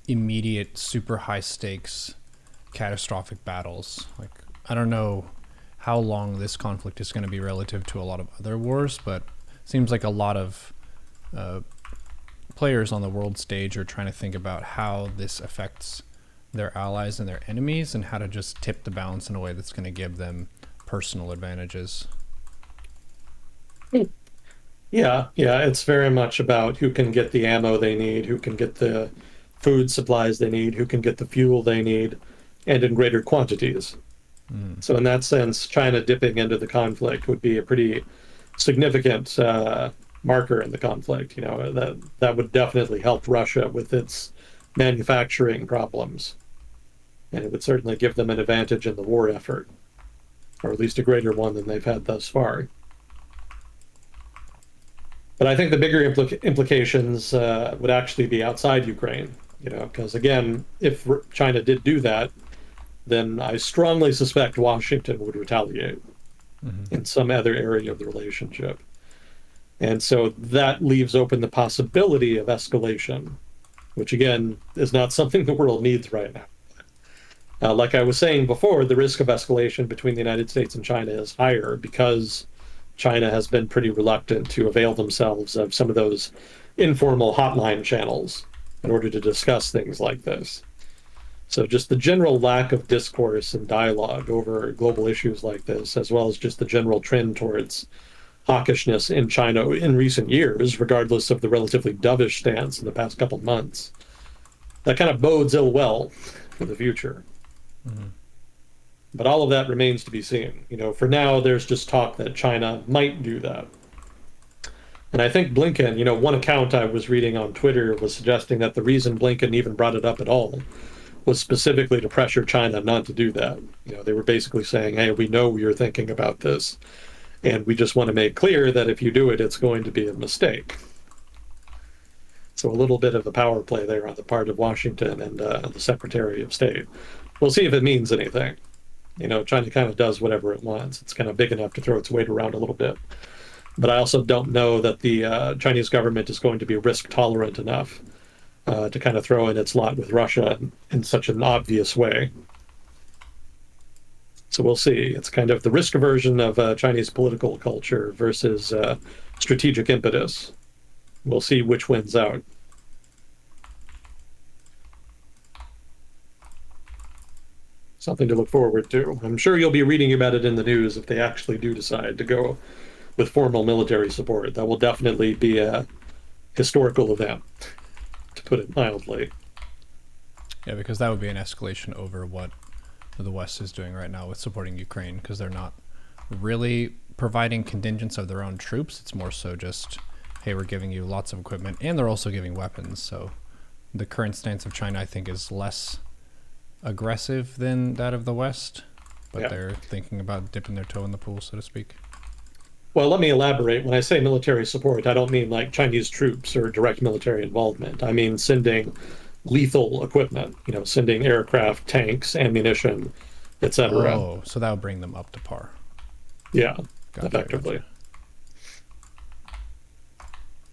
immediate, super high stakes, catastrophic battles. Like, I don't know how long this conflict is going to be relative to a lot of other wars, but it seems like a lot of players on the world stage are trying to think about how this affects their allies and their enemies and how to just tip the balance in a way that's going to give them personal advantages. Yeah, yeah, it's very much about who can get the ammo they need, who can get the food supplies they need, who can get the fuel they need, and in greater quantities. So, in that sense, China dipping into the conflict would be a pretty significant marker in the conflict. That would definitely help Russia with its manufacturing problems, and it would certainly give them an advantage in the war effort, or at least a greater one than they've had thus far. But I think the bigger implications would actually be outside Ukraine, because again, if China did do that, then I strongly suspect Washington would retaliate in some other area of the relationship. And so that leaves open the possibility of escalation, which again is not something the world needs right now. Like I was saying before, the risk of escalation between the United States and China is higher because China has been pretty reluctant to avail themselves of some of those informal hotline channels in order to discuss things like this. So just the general lack of discourse and dialogue over global issues like this, as well as just the general trend towards hawkishness in China in recent years, regardless of the relatively dovish stance in the past couple months, that kind of bodes ill well for the future. But all of that remains to be seen. For now, there's just talk that China might do that. And I think Blinken, one account I was reading on Twitter was suggesting that the reason Blinken even brought it up at all was specifically to pressure China not to do that. They were basically saying, hey, we know you're thinking about this, and we just want to make clear that if you do it, it's going to be a mistake. So a little bit of a power play there on the part of Washington and the Secretary of State. We'll see if it means anything. China kind of does whatever it wants. It's kind of big enough to throw its weight around a little bit. But I also don't know that the Chinese government is going to be risk tolerant enough to kind of throw in its lot with Russia in such an obvious way. So we'll see. It's kind of the risk aversion of Chinese political culture versus strategic impetus. We'll see which wins out. Something to look forward to. I'm sure you'll be reading about it in the news if they actually do decide to go with formal military support. That will definitely be a historical event, to put it mildly. Yeah, because that would be an escalation over what the West is doing right now with supporting Ukraine, because they're not really providing contingents of their own troops. It's more so just, hey, we're giving you lots of equipment, and they're also giving weapons. So the current stance of China, I think, is less aggressive than that of the West, but they're thinking about dipping their toe in the pool, so to speak. Well, let me elaborate. When I say military support, I don't mean like Chinese troops or direct military involvement. I mean sending lethal equipment, sending aircraft, tanks, ammunition, etc. Oh, so that would bring them up to par. Yeah, Gotcha, effectively. gotcha.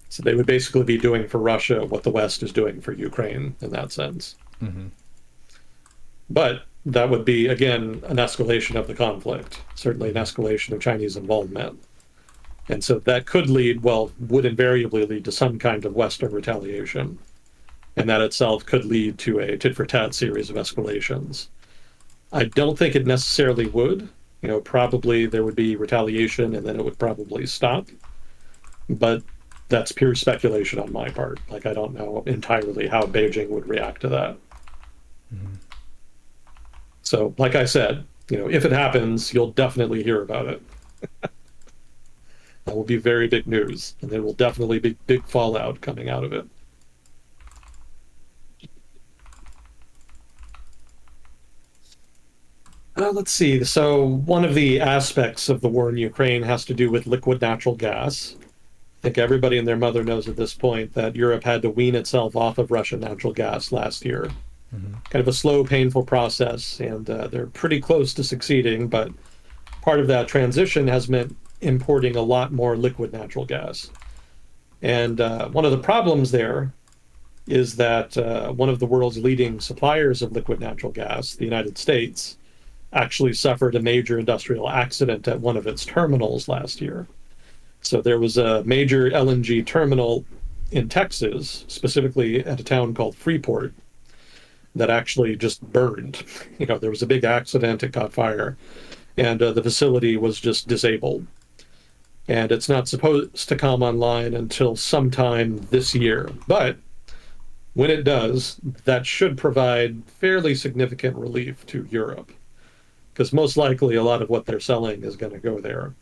So they would basically be doing for Russia what the West is doing for Ukraine in that sense. Mm-hmm. But that would be, again, an escalation of the conflict, certainly an Mm-hmm. escalation of Chinese involvement. And so that could lead, well, would invariably lead to some kind of Western retaliation. And that itself could lead to a tit for tat series of escalations. I don't think it necessarily would. Probably there would be retaliation and then it would probably stop. But that's pure speculation on my part. Like, I don't know entirely how Beijing would react to that. Mm-hmm. So, like I said, if it happens, you'll definitely hear about it. That will be very big news, and there will definitely be big fallout coming out of it. Let's see. So, one of the aspects of the war in Ukraine has to do with liquid natural gas. I think everybody and their mother knows at this point that Europe had to wean itself off of Russian natural gas last year. Mm-hmm. Kind of a slow, painful process, and they're pretty close to succeeding, but part of that transition has meant importing a lot more liquid natural gas. And one of the problems there is that one of the world's leading suppliers of liquid natural gas, the United States, actually suffered a major industrial accident at one of its terminals last year. So there was a major LNG terminal in Texas, specifically at a town called Freeport, that actually just burned. There was a big accident, it caught fire, and the facility was just disabled. And it's not supposed to come online until sometime this year. But when it does, that should provide fairly significant relief to Europe, because most likely a lot of what they're selling is going to go there.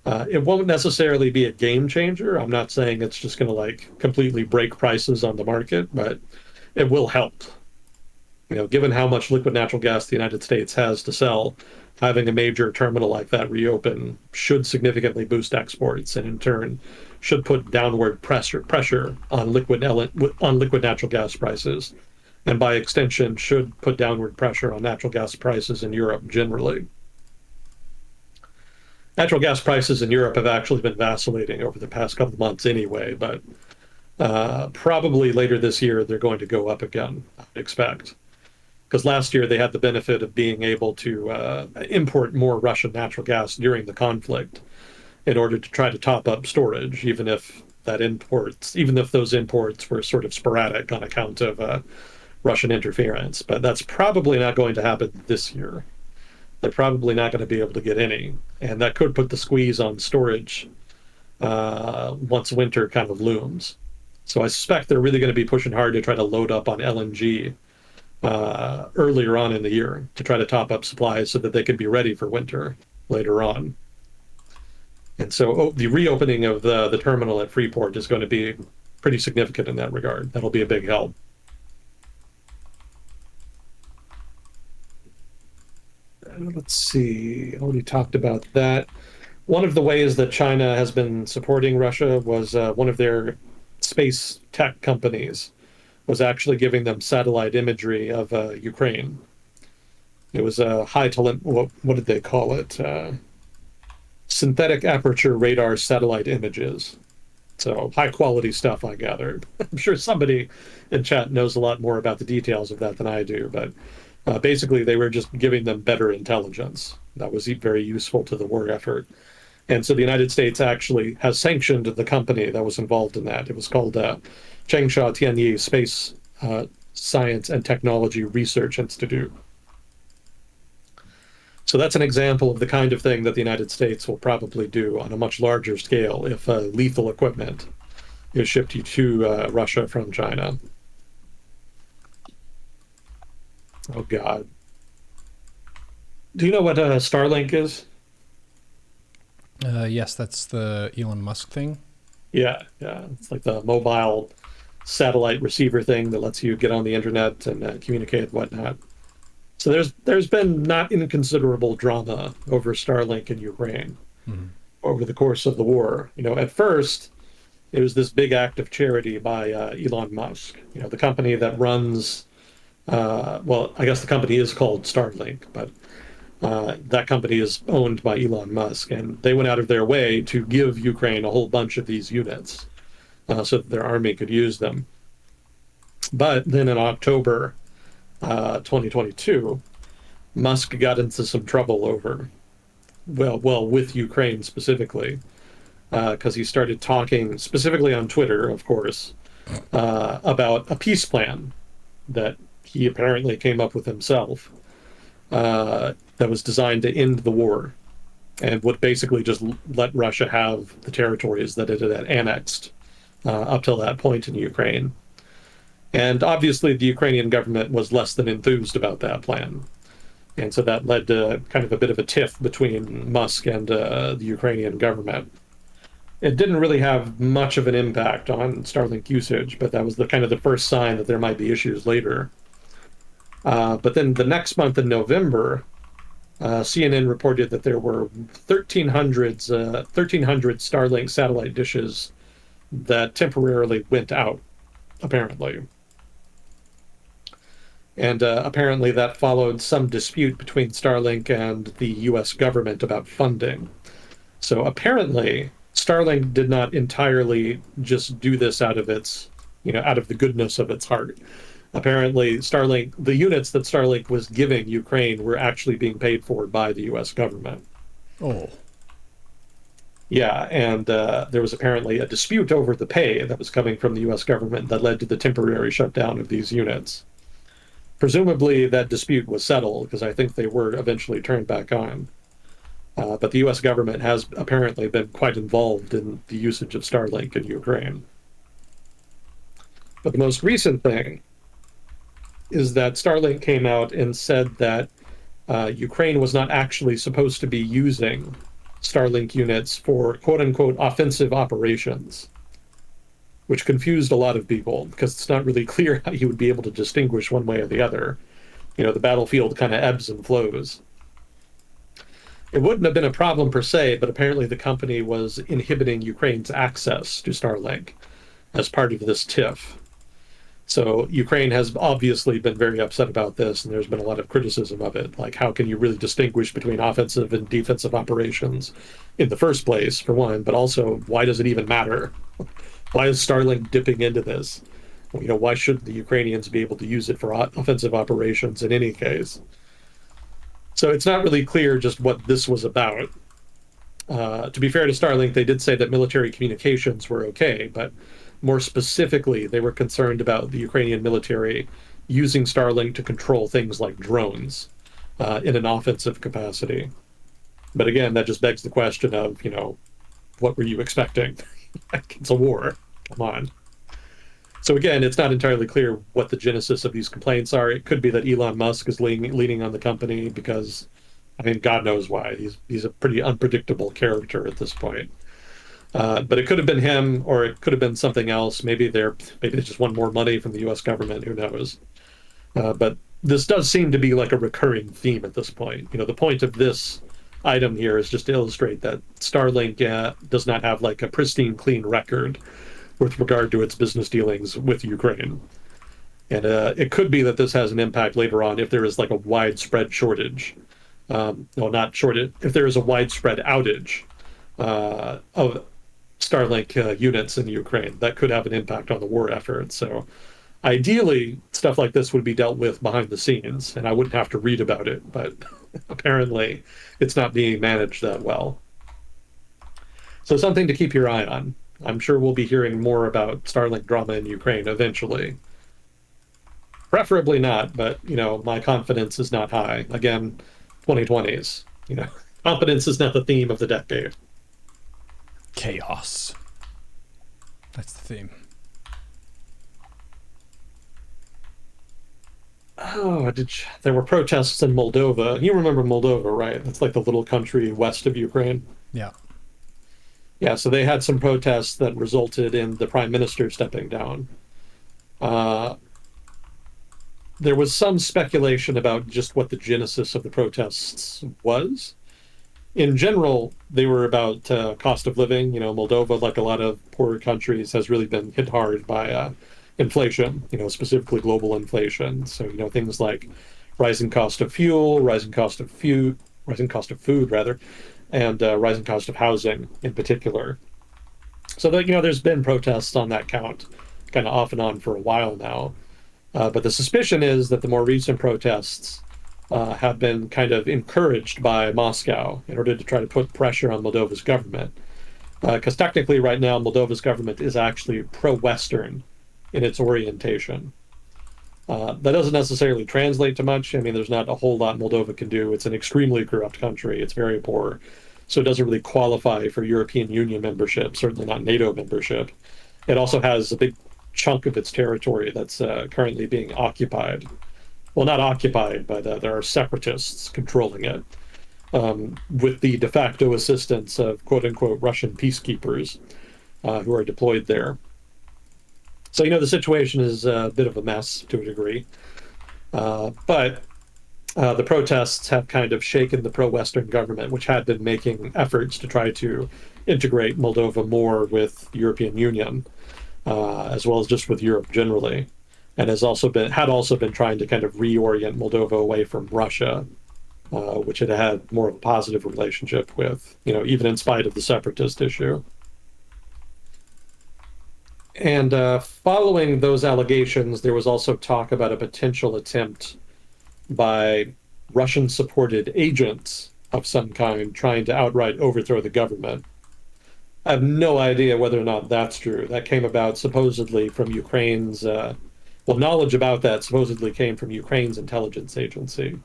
It won't necessarily be a game changer. I'm not saying it's just going to like completely break prices on the market, but it will help. Given how much liquid natural gas the United States has to sell, having a major terminal like that reopen should significantly boost exports, and in turn should put downward pressure on liquid natural gas prices, and by extension should put downward pressure on natural gas prices in Europe generally. Natural gas prices in Europe have actually been vacillating over the past couple of months anyway, but probably later this year they're going to go up again, I'd expect. Because last year they had the benefit of being able to import more Russian natural gas during the conflict in order to try to top up storage, even if those imports were sort of sporadic on account of Russian interference. But that's probably not going to happen this year. They're probably not going to be able to get any, and that could put the squeeze on storage once winter kind of looms. So I suspect they're really going to be pushing hard to try to load up on LNG earlier on in the year to try to top up supplies so that they can be ready for winter later on. And so the reopening of the terminal at Freeport is going to be pretty significant in that regard. That'll be a big help. Let's see, I already talked about that. One of the ways that China has been supporting Russia was one of their space tech companies was actually giving them satellite imagery of Ukraine. It was a what did they call it? Synthetic aperture radar satellite images. So high quality stuff, I gathered. I'm sure somebody in chat knows a lot more about the details of that than I do, but basically they were just giving them better intelligence. That was very useful to the war effort. And so the United States actually has sanctioned the company that was involved in that. It was called Changsha Tianyi Space Science and Technology Research Institute. So that's an example of the kind of thing that the United States will probably do on a much larger scale if lethal equipment is shipped to Russia from China. Oh, God. Do you know what Starlink is? Yes, that's the Elon Musk thing. Yeah, yeah. It's like the mobile satellite receiver thing that lets you get on the internet and communicate and whatnot. So there's been not inconsiderable drama over Starlink in Ukraine. Mm-hmm. over the course of the war. At first, it was this big act of charity by Elon Musk, the company that runs, well, I guess the company is called Starlink, but that company is owned by Elon Musk, and they went out of their way to give Ukraine a whole bunch of these units so that their army could use them. But then in October 2022, Musk got into some trouble over, well, with Ukraine specifically, because he started talking specifically on Twitter, of course, about a peace plan that he apparently came up with himself that was designed to end the war and would basically just let Russia have the territories that it had annexed up till that point in Ukraine. And obviously, the Ukrainian government was less than enthused about that plan. And so that led to kind of a bit of a tiff between Musk and the Ukrainian government. It didn't really have much of an impact on Starlink usage, but that was the kind of the first sign that there might be issues later. But then the next month in November, CNN reported that there were 1,300 Starlink satellite dishes that temporarily went out, apparently. And apparently that followed some dispute between Starlink and the US government about funding. So apparently, Starlink did not entirely just do this out of out of the goodness of its heart. Apparently, the units that Starlink was giving Ukraine were actually being paid for by the US government. Oh. Yeah, and there was apparently a dispute over the pay that was coming from the US government that led to the temporary shutdown of these units. Presumably, that dispute was settled because I think they were eventually turned back on. But the US government has apparently been quite involved in the usage of Starlink in Ukraine. But the most recent thing is that Starlink came out and said that Ukraine was not actually supposed to be using Starlink units for quote unquote offensive operations, which confused a lot of people because it's not really clear how you would be able to distinguish one way or the other. The battlefield kind of ebbs and flows. It wouldn't have been a problem per se, but apparently the company was inhibiting Ukraine's access to Starlink as part of this tiff. So Ukraine has obviously been very upset about this, and there's been a lot of criticism of it. Like, how can you really distinguish between offensive and defensive operations in the first place, for one, but also, why does it even matter? Why is Starlink dipping into this? Why should the Ukrainians be able to use it for offensive operations in any case? So it's not really clear just what this was about. To be fair to Starlink, they did say that military communications were okay, but more specifically, they were concerned about the Ukrainian military using Starlink to control things like drones in an offensive capacity. But again, that just begs the question of, what were you expecting? It's a war. Come on. So again, it's not entirely clear what the genesis of these complaints are. It could be that Elon Musk is leaning on the company because, God knows why. He's a pretty unpredictable character at this point. But it could have been him, or it could have been something else. Maybe they just want more money from the U.S. government. Who knows? But this does seem to be like a recurring theme at this point. The point of this item here is just to illustrate that Starlink does not have like a pristine, clean record with regard to its business dealings with Ukraine. And it could be that this has an impact later on if there is like a widespread shortage. No, not shortage. If there is a widespread outage of Starlink units in Ukraine, that could have an impact on the war effort. So ideally, stuff like this would be dealt with behind the scenes, and I wouldn't have to read about it, but apparently it's not being managed that well. So something to keep your eye on. I'm sure we'll be hearing more about Starlink drama in Ukraine eventually. Preferably not, but my confidence is not high. Again, 2020s. Confidence is not the theme of the decade. Chaos. That's the theme. Oh, there were protests in Moldova. You remember Moldova, right? That's like the little country west of Ukraine. Yeah. Yeah, so they had some protests that resulted in the prime minister stepping down. There was some speculation about just what the genesis of the protests was. in general, they were about cost of living. Moldova, like a lot of poorer countries, has really been hit hard by inflation, specifically global inflation. So, things like rising cost of fuel, rising cost of food, rather, and rising cost of housing in particular. So that there's been protests on that count, kind of off and on for a while now. But the suspicion is that the more recent protests have been kind of encouraged by Moscow in order to try to put pressure on Moldova's government. Because technically, right now, Moldova's government is actually pro-Western in its orientation. That doesn't necessarily translate to much. I mean, there's not a whole lot Moldova can do. It's an extremely corrupt country. It's very poor. So it doesn't really qualify for European Union membership, certainly not NATO membership. It also has a big chunk of its territory that's currently being occupied. Well, not occupied, but there are separatists controlling it, with the de facto assistance of quote unquote Russian peacekeepers who are deployed there. So, the situation is a bit of a mess to a degree. But the protests have kind of shaken the pro-Western government, which had been making efforts to try to integrate Moldova more with the European Union, as well as just with Europe generally, and had also been trying to kind of reorient Moldova away from Russia, which it had more of a positive relationship with, even in spite of the separatist issue. And following those allegations, there was also talk about a potential attempt by Russian supported agents of some kind trying to outright overthrow the government. I have no idea whether or not that's true. That came about supposedly from knowledge about that supposedly came from Ukraine's intelligence agency.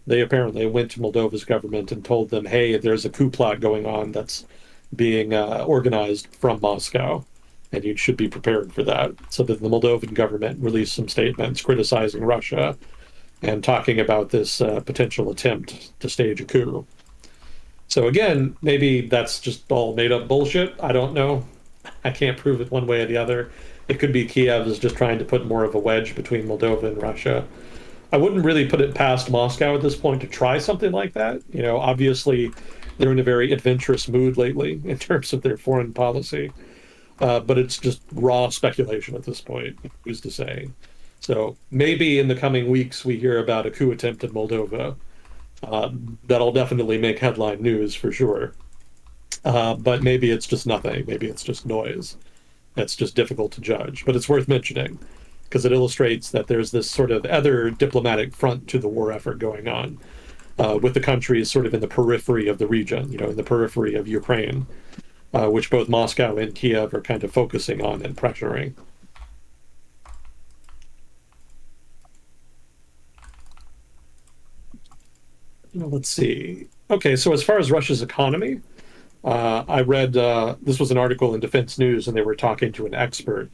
They apparently went to Moldova's government and told them, hey, there's a coup plot going on that's being organized from Moscow, and you should be prepared for that. So that the Moldovan government released some statements criticizing Russia and talking about this potential attempt to stage a coup. So again, maybe that's just all made up bullshit. I don't know. I can't prove it one way or the other. It could be Kiev is just trying to put more of a wedge between Moldova and Russia. I wouldn't really put it past Moscow at this point to try something like that. Obviously, they're in a very adventurous mood lately in terms of their foreign policy. But it's just raw speculation at this point. Who's to say? So maybe in the coming weeks we hear about a coup attempt in Moldova. That'll definitely make headline news for sure. But maybe it's just nothing. Maybe it's just noise. That's just difficult to judge. But it's worth mentioning because it illustrates that there's this sort of other diplomatic front to the war effort going on, with the countries sort of in the periphery of the region, in the periphery of Ukraine, which both Moscow and Kiev are kind of focusing on and pressuring. Let's see. Okay, so as far as Russia's economy, I read this was an article in Defense News, and they were talking to an expert.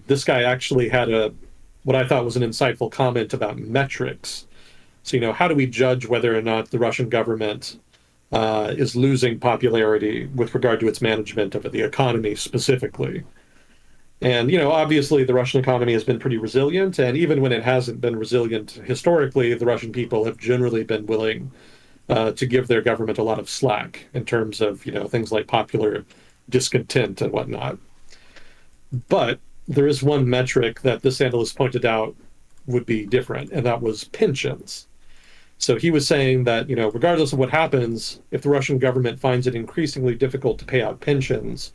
This guy actually had what I thought was an insightful comment about metrics. So, how do we judge whether or not the Russian government is losing popularity with regard to its management of the economy specifically? And, obviously the Russian economy has been pretty resilient. And even when it hasn't been resilient historically, the Russian people have generally been willing to give their government a lot of slack in terms of, things like popular discontent and whatnot. But there is one metric that this analyst pointed out would be different, and that was pensions. So he was saying that, regardless of what happens, if the Russian government finds it increasingly difficult to pay out pensions,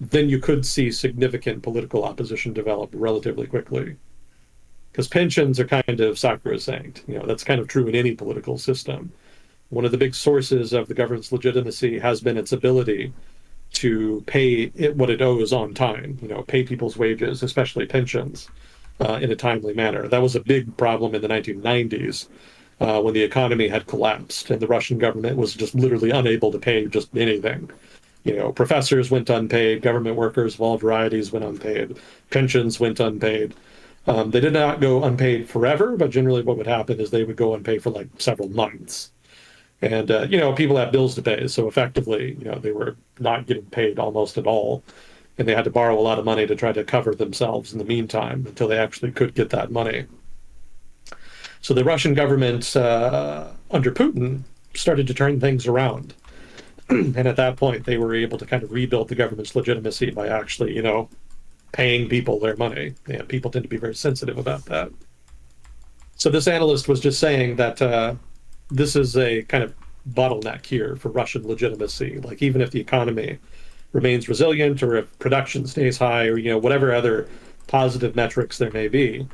then you could see significant political opposition develop relatively quickly. Because pensions are kind of sacrosanct. That's kind of true in any political system. One of the big sources of the government's legitimacy has been its ability to pay it what it owes on time, pay people's wages, especially pensions, in a timely manner. That was a big problem in the 1990s when the economy had collapsed and the Russian government was just literally unable to pay just anything. Professors went unpaid, government workers of all varieties went unpaid, pensions went unpaid. They did not go unpaid forever, but generally what would happen is they would go unpaid for like several months. And, people had bills to pay. So effectively, they were not getting paid almost at all. And they had to borrow a lot of money to try to cover themselves in the meantime until they actually could get that money. So the Russian government, under Putin, started to turn things around. And at that point, they were able to kind of rebuild the government's legitimacy by actually, paying people their money. Yeah, people tend to be very sensitive about that. So this analyst was just saying that this is a kind of bottleneck here for Russian legitimacy. Like even if the economy remains resilient, or if production stays high, or whatever other positive metrics there may be,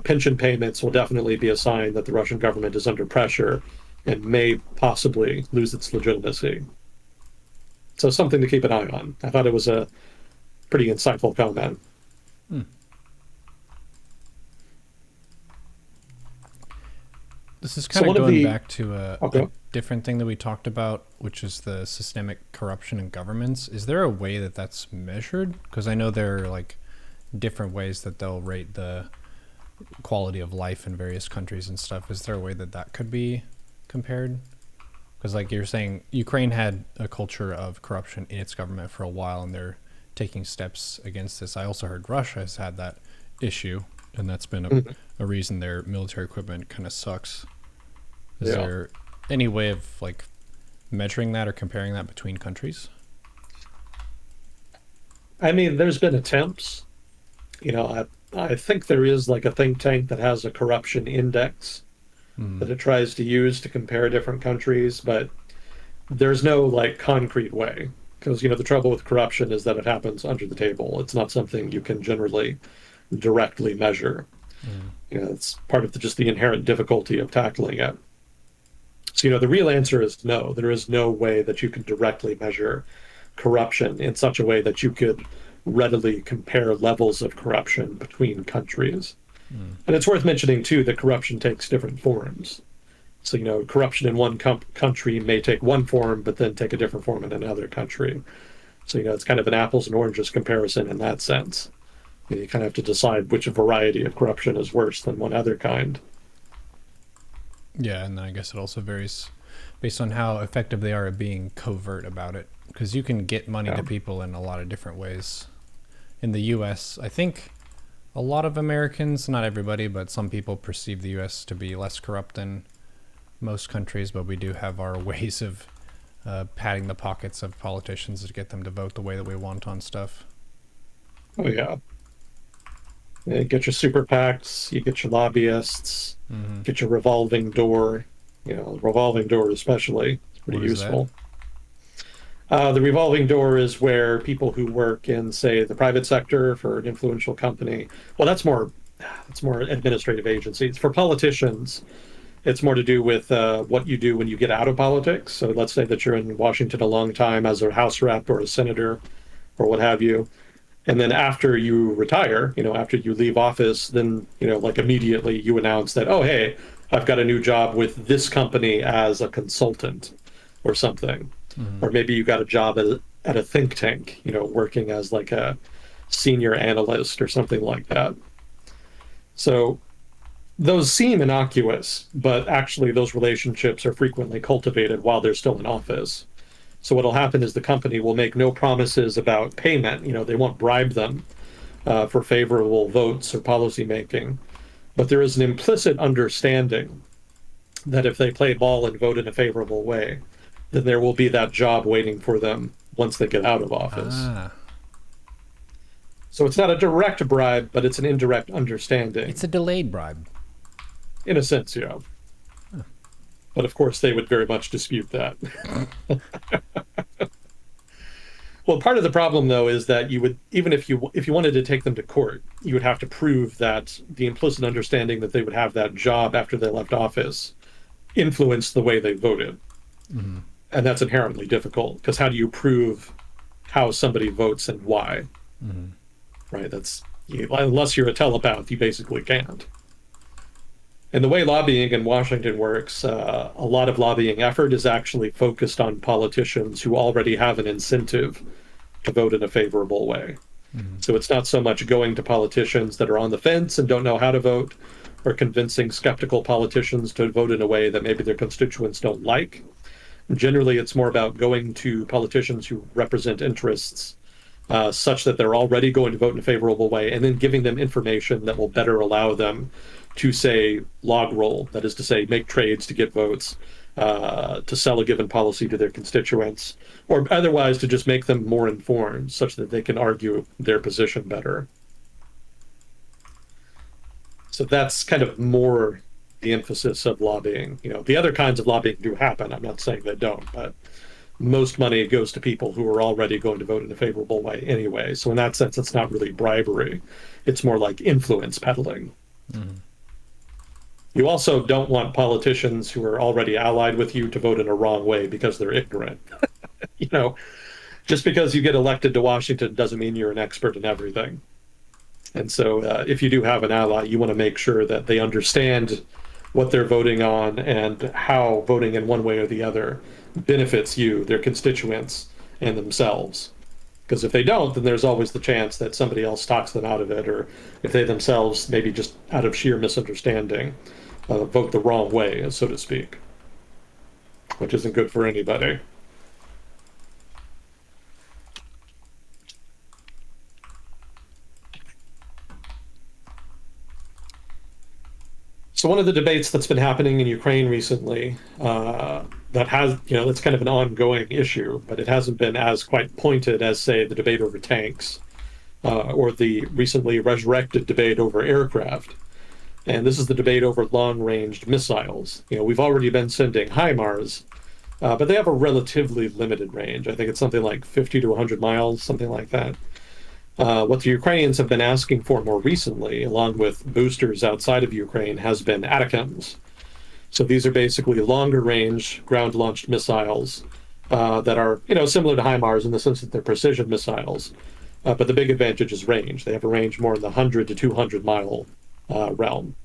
pension payments will definitely be a sign that the Russian government is under pressure and may possibly lose its legitimacy. So something to keep an eye on. I thought it was a pretty insightful comment. Hmm. This is So kind of one of going the back to a okay. different thing that we talked about, which is the systemic corruption in governments. Is there a way that that's measured? Because I know there are like different ways that they'll rate the quality of life in various countries and stuff. Is there a way that that could be compared? Because like you're saying, Ukraine had a culture of corruption in its government for a while, and they're taking steps against this. I also heard Russia has had that issue, and that's been Mhm. a reason their military equipment kind of sucks. Is Yeah. there any way of like measuring that or comparing that between countries? I mean, there's been attempts. I think there is like a think tank that has a corruption index Mm. that it tries to use to compare different countries, but there's no like concrete way. Because, the trouble with corruption is that it happens under the table. It's not something you can generally directly measure. Mm. It's part of just the inherent difficulty of tackling it. So, the real answer is no. There is no way that you can directly measure corruption in such a way that you could readily compare levels of corruption between countries. Mm. And it's worth mentioning, too, that corruption takes different forms. So, corruption in one country may take one form, but then take a different form in another country. So, it's kind of an apples and oranges comparison in that sense. You kind of have to decide which variety of corruption is worse than one other kind. Yeah, and I guess it also varies based on how effective they are at being covert about it. Because you can get money Yeah. to people in a lot of different ways. In the U.S., I think a lot of Americans, not everybody, but some people perceive the U.S. to be less corrupt than most countries, but we do have our ways of padding the pockets of politicians to get them to vote the way that we want on stuff. Oh, yeah. You get your super PACs, you get your lobbyists, Hmm. get your revolving door. Revolving door especially. It's pretty What is that? useful. The revolving door is where people who work in, say, the private sector for an influential company. Well, that's more administrative agencies. For politicians, it's more to do with what you do when you get out of politics. So let's say that you're in Washington a long time as a House rep or a senator or what have you. And then after you retire, after you leave office, then, like immediately you announce that, oh, hey, I've got a new job with this company as a consultant or something. Hmm. Or maybe you got a job at a think tank, working as like a senior analyst or something like that. So those seem innocuous, but actually those relationships are frequently cultivated while they're still in office. So what'll happen is the company will make no promises about payment. They won't bribe them for favorable votes or policy making. But there is an implicit understanding that if they play ball and vote in a favorable way, then there will be that job waiting for them once they get out of office. Ah, So it's not a direct bribe, but it's an indirect it's understanding. a delayed bribe. In a sense, yeah. But of course, they would very much dispute that. Well, part of the problem, though, is that you would, even if you wanted to take them to court, you would have to prove that the implicit understanding that they would have that job after they left office influenced the way they voted. Hmm. And that's inherently difficult because how do you prove how somebody votes and why? Hmm. Right? Unless you're a telepath, you basically can't. And the way lobbying in Washington works, a lot of lobbying effort is actually focused on politicians who already have an incentive to vote in a favorable way. Hmm. So it's not so much going to politicians that are on the fence and don't know how to vote, or convincing skeptical politicians to vote in a way that maybe their constituents don't like. Generally, it's more about going to politicians who represent interests such that they're already going to vote in a favorable way, and then giving them information that will better allow them to say log roll, that is to say, make trades to get votes, to sell a given policy to their constituents, or otherwise to just make them more informed such that they can argue their position better. So that's kind of more the emphasis of lobbying. The other kinds of lobbying do happen. I'm not saying they don't, but most money goes to people who are already going to vote in a favorable way anyway. So in that sense, it's not really bribery. It's more like influence peddling. Mm. You also don't want politicians who are already allied with you to vote in a wrong way because they're ignorant. you know, just because you get elected to Washington doesn't mean you're an expert in everything. And so if you do have an ally, you want to make sure that they understand what they're voting on and how voting in one way or the other benefits you, their constituents, and themselves. Because if they don't, then there's always the chance that somebody else talks them out of it, or if they themselves, maybe just out of sheer misunderstanding, vote the wrong way, so to speak, which isn't good for anybody. So one of the debates that's been happening in Ukraine recently, that has, that's kind of an ongoing issue, but it hasn't been as quite pointed as, say, the debate over tanks, or the recently resurrected debate over aircraft. And this is the debate over long-range missiles. We've already been sending HIMARS, but they have a relatively limited range. I think it's something like 50 to 100 miles, something like that. What the Ukrainians have been asking for more recently, along with boosters outside of Ukraine, has been ATACMS. So these are basically longer range ground launched missiles that are, similar to HIMARS in the sense that they're precision missiles. But the big advantage is range. They have a range more in the 100 to 200 mile realm.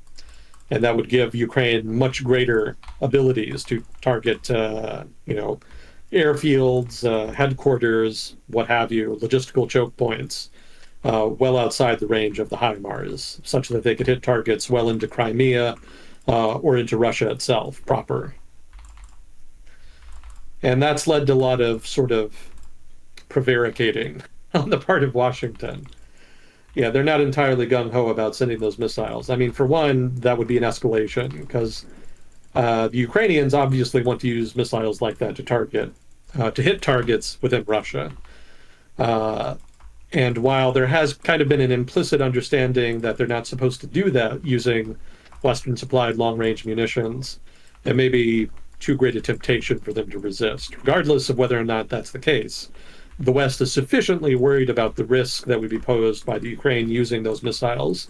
And that would give Ukraine much greater abilities to target, airfields, headquarters, what have you, logistical choke points, well outside the range of the HIMARS, such that they could hit targets well into Crimea or into Russia itself proper. And that's led to a lot of sort of prevaricating on the part of Washington. Yeah, they're not entirely gung-ho about sending those missiles. I mean, for one, that would be an escalation because the Ukrainians obviously want to use missiles like that to hit targets within Russia. And while there has kind of been an implicit understanding that they're not supposed to do that using Western supplied long range munitions, it may be too great a temptation for them to resist. Regardless of whether or not that's the case, the West is sufficiently worried about the risk that would be posed by the Ukraine using those missiles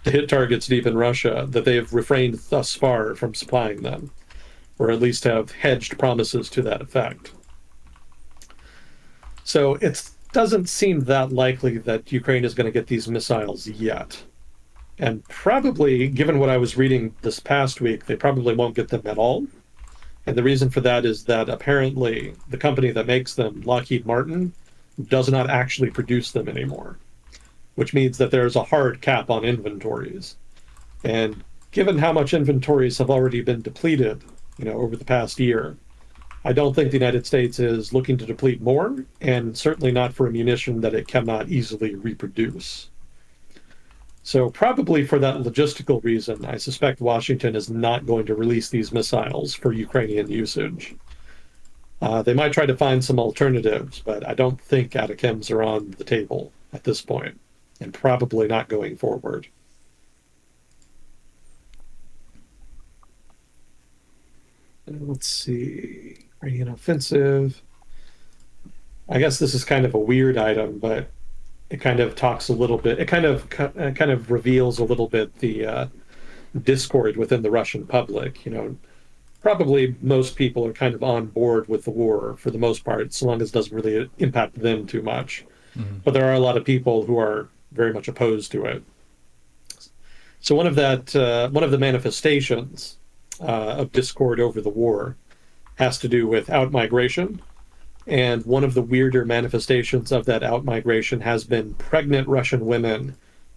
to hit targets deep in Russia that they have refrained thus far from supplying them, or at least have hedged promises to that effect. So it doesn't seem that likely that Ukraine is going to get these missiles yet. And probably, given what I was reading this past week, they probably won't get them at all. And the reason for that is that apparently the company that makes them, Lockheed Martin, does not actually produce them anymore, which means that there's a hard cap on inventories. And given how much inventories have already been depleted, over the past year, I don't think the United States is looking to deplete more, and certainly not for a munition that it cannot easily reproduce. So probably for that logistical reason, I suspect Washington is not going to release these missiles for Ukrainian usage. They might try to find some alternatives, but I don't think ATACMS are on the table at this point, and probably not going forward. Let's see. Ukrainian offensive. I guess this is kind of a weird item, but it kind of talks a little bit. It kind of reveals a little bit the discord within the Russian public. Probably most people are kind of on board with the war for the most part, so long as it doesn't really impact them too much. Mm-hmm. But there are a lot of people who are very much opposed to it. So one of the manifestations of discord over the war has to do with outmigration. And one of the weirder manifestations of that outmigration has been pregnant Russian women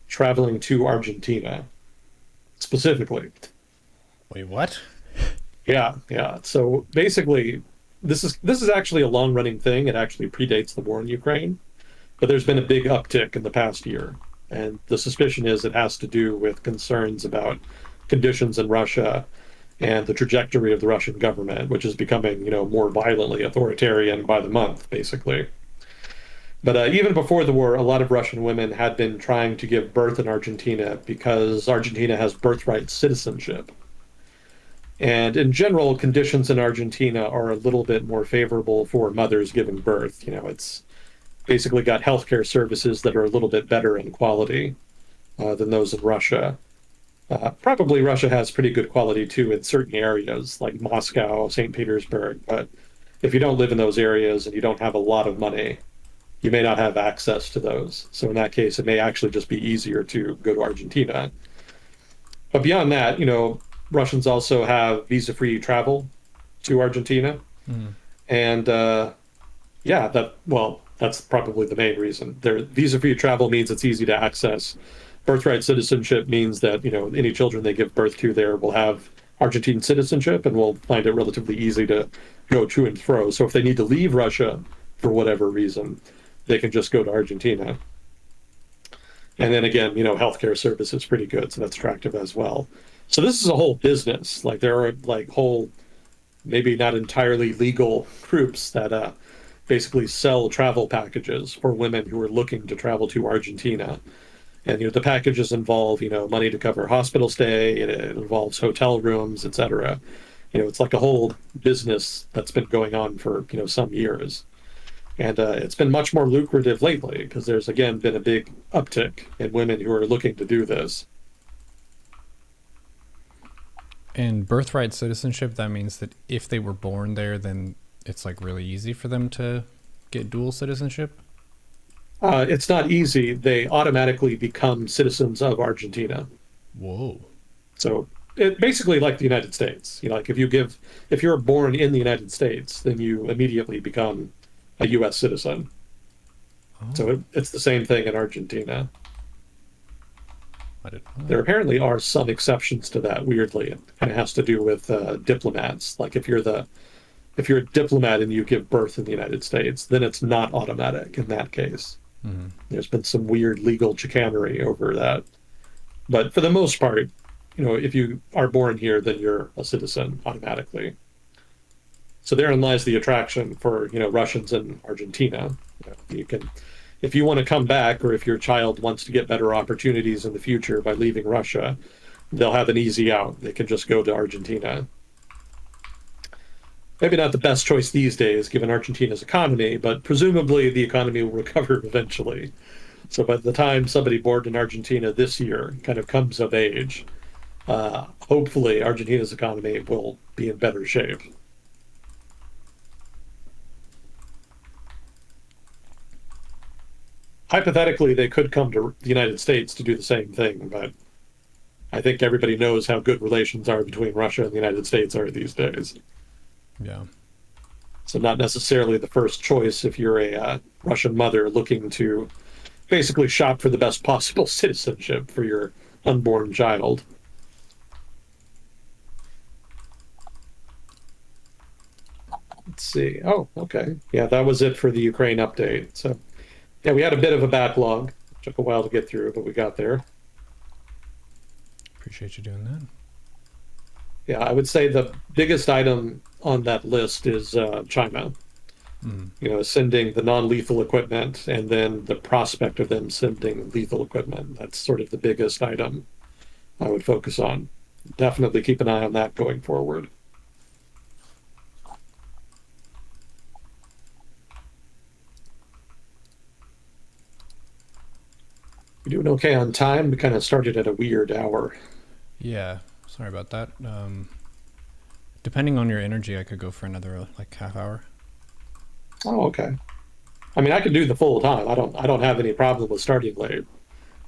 traveling to Argentina, specifically. Wait, what? Yeah. So basically, this is actually a long-running thing. It actually predates the war in Ukraine, but there's been a big uptick in the past year. And the suspicion is it has to do with concerns about conditions in Russia and the trajectory of the Russian government, which is becoming, more violently authoritarian by the month, basically. But even before the war, a lot of Russian women had been trying to give birth in Argentina because Argentina has birthright citizenship. And in general, conditions in Argentina are a little bit more favorable for mothers giving birth. It's basically got healthcare services that are a little bit better in quality than those in Russia. Probably Russia has pretty good quality too in certain areas like Moscow, St. Petersburg. But if you don't live in those areas and you don't have a lot of money, you may not have access to those. So in that case, it may actually just be easier to go to Argentina. But beyond that, Russians also have visa-free travel to Argentina. Mm. And yeah, that's probably the main reason. Their visa-free travel means it's easy to access. Birthright citizenship means that, any children they give birth to there will have Argentine citizenship and will find it relatively easy to go to and fro. So if they need to leave Russia for whatever reason, they can just go to Argentina. And then again, healthcare service is pretty good, so that's attractive as well. So this is a whole business. Like there are like whole, maybe not entirely legal groups that basically sell travel packages for women who are looking to travel to Argentina. And the packages involve money to cover hospital stay. It involves hotel rooms, etc. It's like a whole business that's been going on for some years. And it's been much more lucrative lately because there's again been a big uptick in women who are looking to do this. And birthright citizenship, that means that if they were born there, then it's like really easy for them to get dual citizenship. It's not easy. They automatically become citizens of Argentina. Whoa. So it basically like the United States. Like if you're born in the United States, then you immediately become a U.S. citizen. So Oh, it's the same thing in Argentina. I didn't know There that. apparently are some exceptions to that. Weirdly, it kind of has to do with diplomats. Like if you're a diplomat and you give birth in the United States, then it's not automatic in that case. Mm. There's been some weird legal chicanery over that. But for the most part, if you are born here, then you're a citizen automatically. So therein lies the attraction for, Russians in Argentina. You can, if you want to come back, or if your child wants to get better opportunities in the future by leaving Russia, they'll have an easy out. They can just go to Argentina. Maybe not the best choice these days, given Argentina's economy, but presumably the economy will recover eventually. So by the time somebody born in Argentina this year kind of comes of age, hopefully Argentina's economy will be in better shape. Hypothetically, they could come to the United States to do the same thing, but I think everybody knows how good relations are between Russia and the United States are these days. Yeah. So not necessarily the first choice if you're a Russian mother looking to basically shop for the best possible citizenship for your unborn child. Let's see. Oh, okay. Yeah, that was it for the Ukraine update. So, yeah, we had a bit of a backlog. Took a while to get through, but we got there. Appreciate you doing that. Yeah, I would say the biggest item on that list is China. Mm. Sending the non-lethal equipment and then the prospect of them sending lethal equipment. That's sort of the biggest item I would focus on. Definitely keep an eye on that going forward. We're doing okay on time. We kind of started at a weird hour. Yeah. Sorry about that. Depending on your energy, I could go for another like half hour. Oh, okay. I mean, I can do the full time. I don't have any problem with starting late.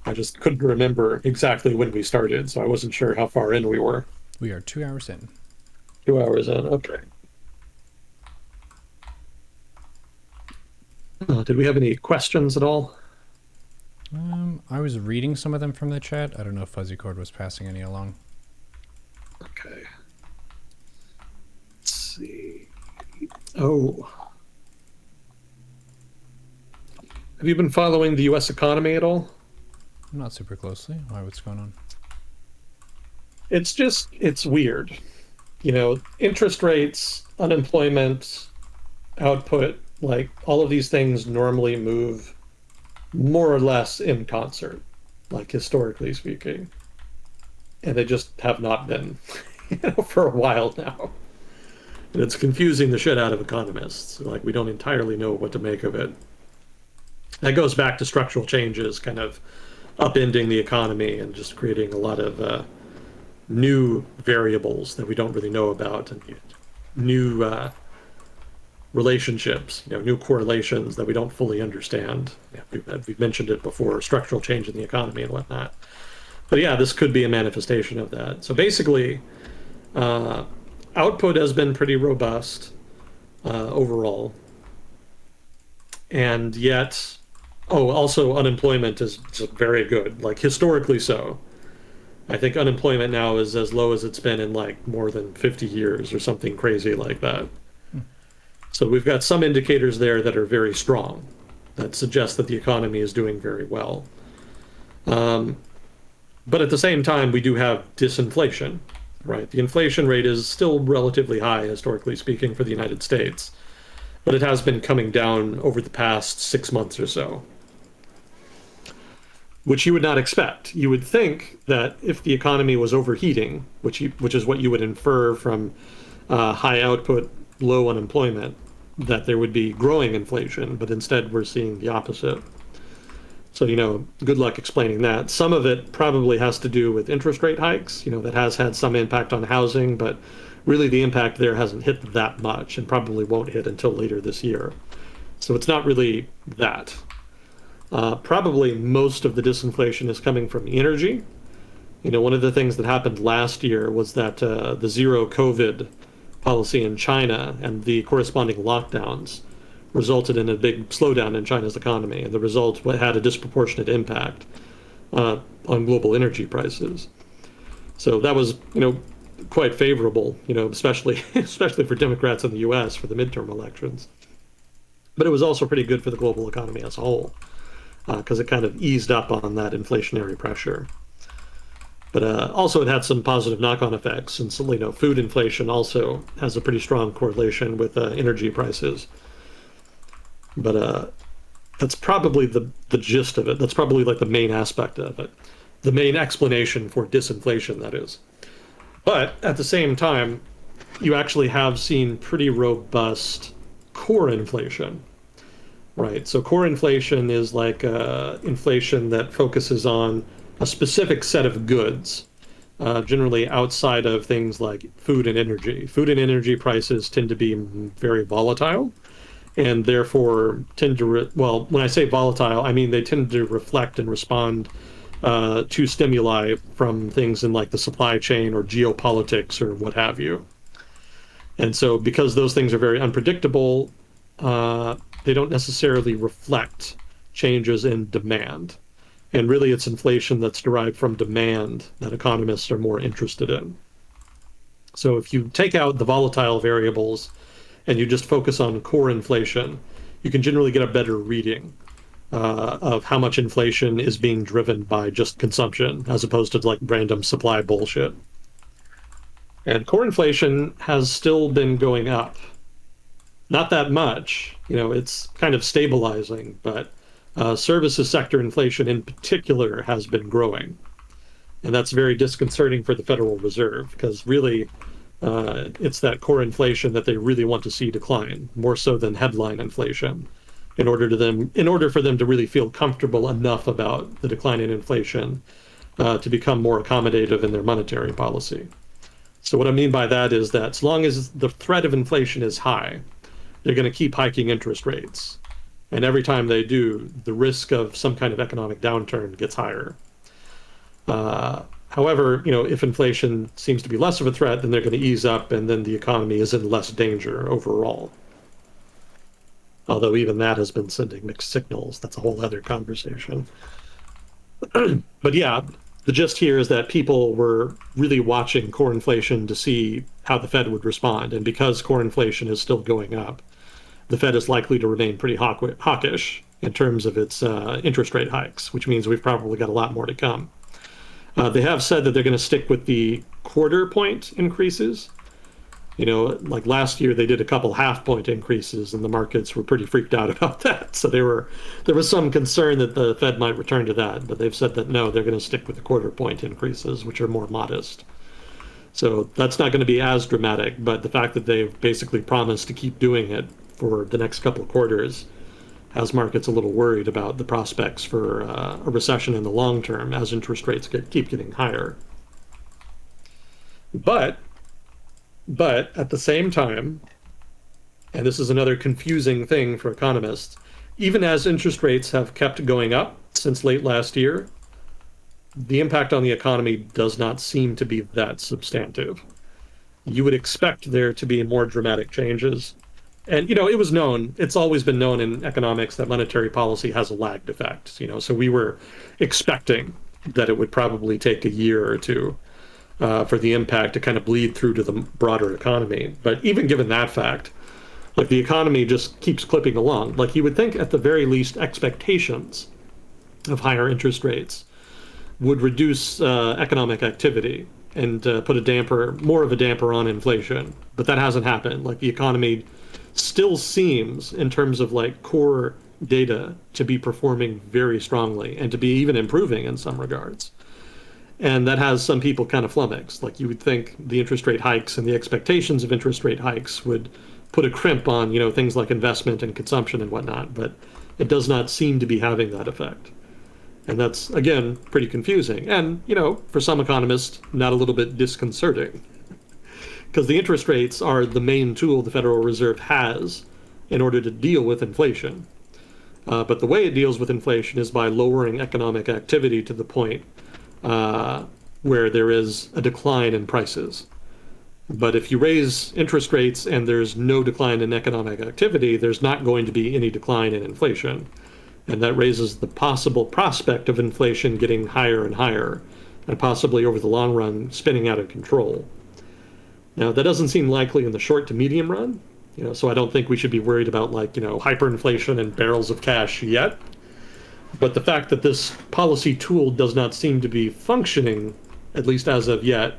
I just couldn't remember exactly when we started, so I wasn't sure how far in we were. We are 2 hours in. 2 hours in. Okay. Did we have any questions at all? I was reading some of them from the chat. I don't know if Fuzzy Cord was passing any along. Okay. Let's see. Oh, have you been following the U.S. economy at all? Not super closely. Why? What's going on? It's weird. interest rates, unemployment, output, like all of these things normally move more or less in concert, like historically speaking. And they just have not been, for a while now. And it's confusing the shit out of economists. Like, we don't entirely know what to make of it. That goes back to structural changes kind of upending the economy and just creating a lot of new variables that we don't really know about, and new relationships, new correlations that we don't fully understand. Yeah, we've mentioned it before, structural change in the economy and whatnot. But yeah, this could be a manifestation of that. So basically, uh, output has been pretty robust overall, and yet, oh, also unemployment is just very good, like historically so. I think unemployment now is as low as it's been in like more than 50 years or something crazy like that. So we've got some indicators there that are very strong that suggest that the economy is doing very well. Um, but at the same time, we do have disinflation, right? The inflation rate is still relatively high, historically speaking, for the United States, but it has been coming down over the past 6 months or so, which you would not expect. You would think that if the economy was overheating, which is what you would infer from high output, low unemployment, that there would be growing inflation, but instead we're seeing the opposite. So, good luck explaining that. Some of it probably has to do with interest rate hikes, that has had some impact on housing, but really the impact there hasn't hit that much and probably won't hit until later this year. So it's not really that. Probably most of the disinflation is coming from energy. One of the things that happened last year was that the zero COVID policy in China and the corresponding lockdowns resulted in a big slowdown in China's economy. And the result had a disproportionate impact on global energy prices. So that was, quite favorable, especially especially for Democrats in the U.S. for the midterm elections. But it was also pretty good for the global economy as a whole because it kind of eased up on that inflationary pressure. But also, it had some positive knock-on effects, and so, food inflation also has a pretty strong correlation with energy prices. But that's probably the gist of it. That's probably like the main aspect of it, the main explanation for disinflation, that is. But at the same time, you actually have seen pretty robust core inflation, right? So core inflation is like inflation that focuses on a specific set of goods, generally outside of things like food and energy. Food and energy prices tend to be very volatile and therefore tend to, well, when I say volatile, I mean they tend to reflect and respond to stimuli from things in like the supply chain or geopolitics or what have you. And so because those things are very unpredictable, they don't necessarily reflect changes in demand. And really, it's inflation that's derived from demand that economists are more interested in. So if you take out the volatile variables and you just focus on core inflation, you can generally get a better reading of how much inflation is being driven by just consumption as opposed to like random supply bullshit. And core inflation has still been going up. Not that much, it's kind of stabilizing, but services sector inflation in particular has been growing. And that's very disconcerting for the Federal Reserve because really it's that core inflation that they really want to see decline, more so than headline inflation, in order for them to really feel comfortable enough about the decline in inflation to become more accommodative in their monetary policy. So what I mean by that is that as long as the threat of inflation is high, they're going to keep hiking interest rates. And every time they do, the risk of some kind of economic downturn gets higher. However, if inflation seems to be less of a threat, then they're going to ease up and then the economy is in less danger overall. Although even that has been sending mixed signals. That's a whole other conversation. But yeah, the gist here is that people were really watching core inflation to see how the Fed would respond. And because core inflation is still going up, the Fed is likely to remain pretty hawkish in terms of its interest rate hikes, which means we've probably got a lot more to come. They have said that they're going to stick with the quarter point increases, Like last year they did a couple half point increases and the markets were pretty freaked out about that. So there was some concern that the Fed might return to that, but they've said that no, they're going to stick with the quarter point increases, which are more modest. So that's not going to be as dramatic, but the fact that they've basically promised to keep doing it for the next couple of quarters has markets a little worried about the prospects for a recession in the long term as interest rates keep getting higher. But but at the same time, and this is another confusing thing for economists, even as interest rates have kept going up since late last year, the impact on the economy does not seem to be that substantive. You would expect there to be more dramatic changes. And, it was known, it's always been known in economics that monetary policy has a lagged effect, so we were expecting that it would probably take a year or two for the impact to kind of bleed through to the broader economy. But even given that fact, like the economy just keeps clipping along. Like you would think at the very least expectations of higher interest rates would reduce economic activity and put more of a damper on inflation. But that hasn't happened. Like the economy still seems, in terms of like core data, to be performing very strongly and to be even improving in some regards. And that has some people kind of flummoxed. Like you would think the interest rate hikes and the expectations of interest rate hikes would put a crimp on, things like investment and consumption and whatnot, but it does not seem to be having that effect. And that's, again, pretty confusing. And, for some economists, not a little bit disconcerting. Because the interest rates are the main tool the Federal Reserve has in order to deal with inflation. But the way it deals with inflation is by lowering economic activity to the point where there is a decline in prices. But if you raise interest rates and there's no decline in economic activity, there's not going to be any decline in inflation. And that raises the possible prospect of inflation getting higher and higher, and possibly over the long run spinning out of control. Now, that doesn't seem likely in the short to medium run, so I don't think we should be worried about like, hyperinflation and barrels of cash yet. But the fact that this policy tool does not seem to be functioning, at least as of yet,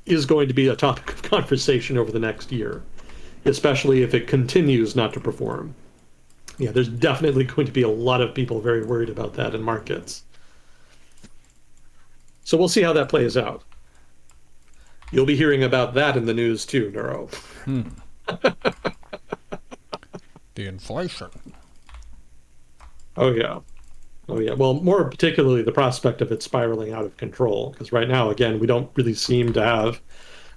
is going to be a topic of conversation over the next year, especially if it continues not to perform. Yeah, there's definitely going to be a lot of people very worried about that in markets. So we'll see how that plays out. You'll be hearing about that in the news too, Neuro. The inflation. Oh, yeah. Oh, yeah. Well, more particularly the prospect of it spiraling out of control. Because right now, again, we don't really seem to have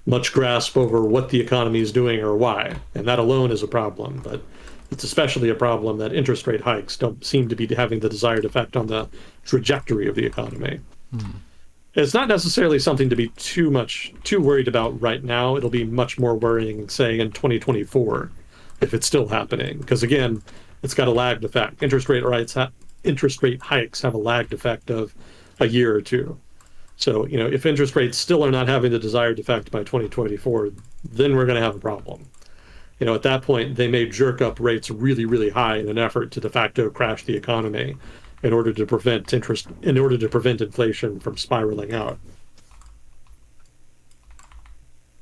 much grasp over what the economy is doing or why. And that alone is a problem. But it's especially a problem that interest rate hikes don't seem to be having the desired effect on the trajectory of the economy. It's not necessarily something to be too worried about right now. It'll be much more worrying, say, in 2024, if it's still happening. Because again, it's got a lagged effect. Interest rate hikes have a lagged effect of a year or two. So, if interest rates still are not having the desired effect by 2024, then we're going to have a problem. At that point, they may jerk up rates really, really high in an effort to de facto crash the economy in order to prevent inflation from spiraling out.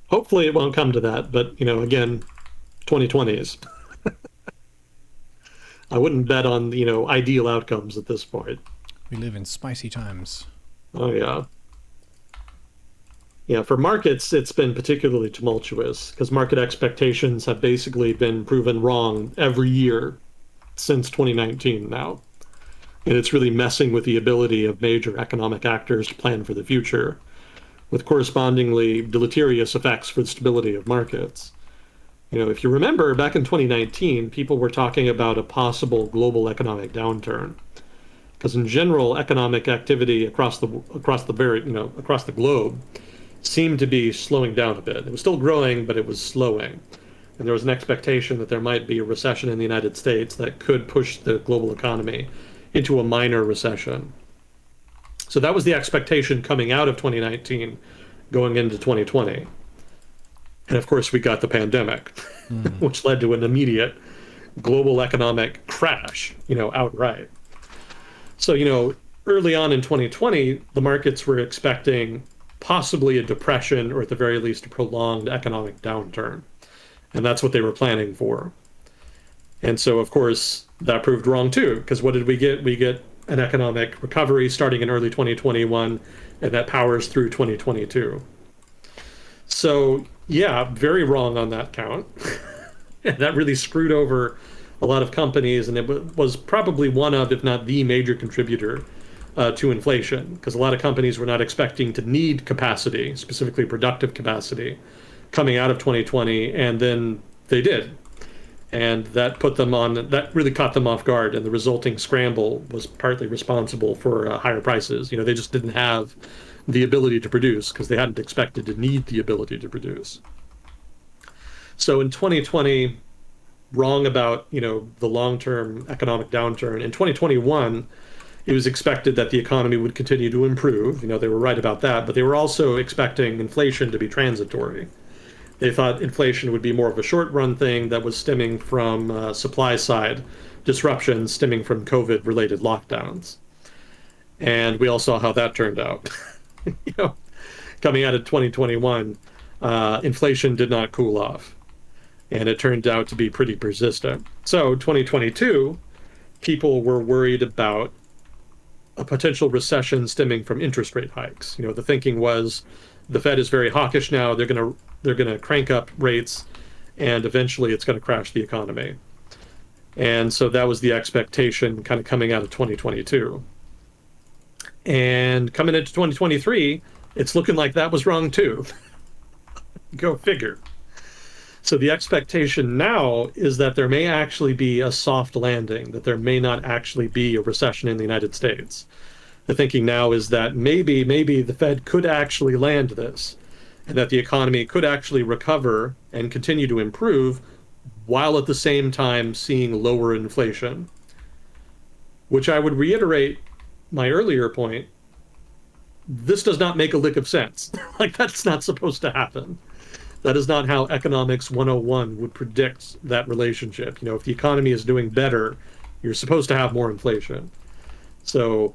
Hopefully it won't come to that, but again, 2020s. I wouldn't bet on, ideal outcomes at this point. We live in spicy times. Oh, yeah. Yeah, for markets, it's been particularly tumultuous because market expectations have basically been proven wrong every year since 2019 now. And it's really messing with the ability of major economic actors to plan for the future, with correspondingly deleterious effects for the stability of markets. If you remember, back in 2019, people were talking about a possible global economic downturn. Because in general, economic activity across the globe seemed to be slowing down a bit. It was still growing, but it was slowing. And there was an expectation that there might be a recession in the United States that could push the global economy into a minor recession. So that was the expectation coming out of 2019, going into 2020. And of course, we got the pandemic, which led to an immediate global economic crash, outright. So, early on in 2020, the markets were expecting possibly a depression or at the very least a prolonged economic downturn. And that's what they were planning for. And so, of course, that proved wrong too, because what did we get? We get an economic recovery starting in early 2021, and that powers through 2022. So, yeah, very wrong on that count. And that really screwed over a lot of companies, and it was probably one of, if not the major contributor to inflation, because a lot of companies were not expecting to need capacity, specifically productive capacity, coming out of 2020, and then they did. And that really caught them off guard, and the resulting scramble was partly responsible for higher prices. You know, they just didn't have the ability to produce because they hadn't expected to need the ability to produce. So in 2020, wrong about, the long-term economic downturn. In 2021, it was expected that the economy would continue to improve. You know, they were right about that, but they were also expecting inflation to be transitory. They thought inflation would be more of a short-run thing that was stemming from supply side disruptions stemming from COVID-related lockdowns. And we all saw how that turned out. you know, Coming out of 2021, inflation did not cool off, and it turned out to be pretty persistent. So 2022, people were worried about a potential recession stemming from interest rate hikes. The thinking was the Fed is very hawkish now. They're gonna crank up rates, and eventually it's going to crash the economy. And so that was the expectation kind of coming out of 2022. And coming into 2023, it's looking like that was wrong too. Go figure. So the expectation now is that there may actually be a soft landing, that there may not actually be a recession in the United States. The thinking now is that maybe the Fed could actually land this, and that the economy could actually recover and continue to improve while at the same time seeing lower inflation. Which I would reiterate my earlier point, this does not make a lick of sense. Like, that's not supposed to happen. That is not how economics 101 would predict that relationship. If the economy is doing better, you're supposed to have more inflation. So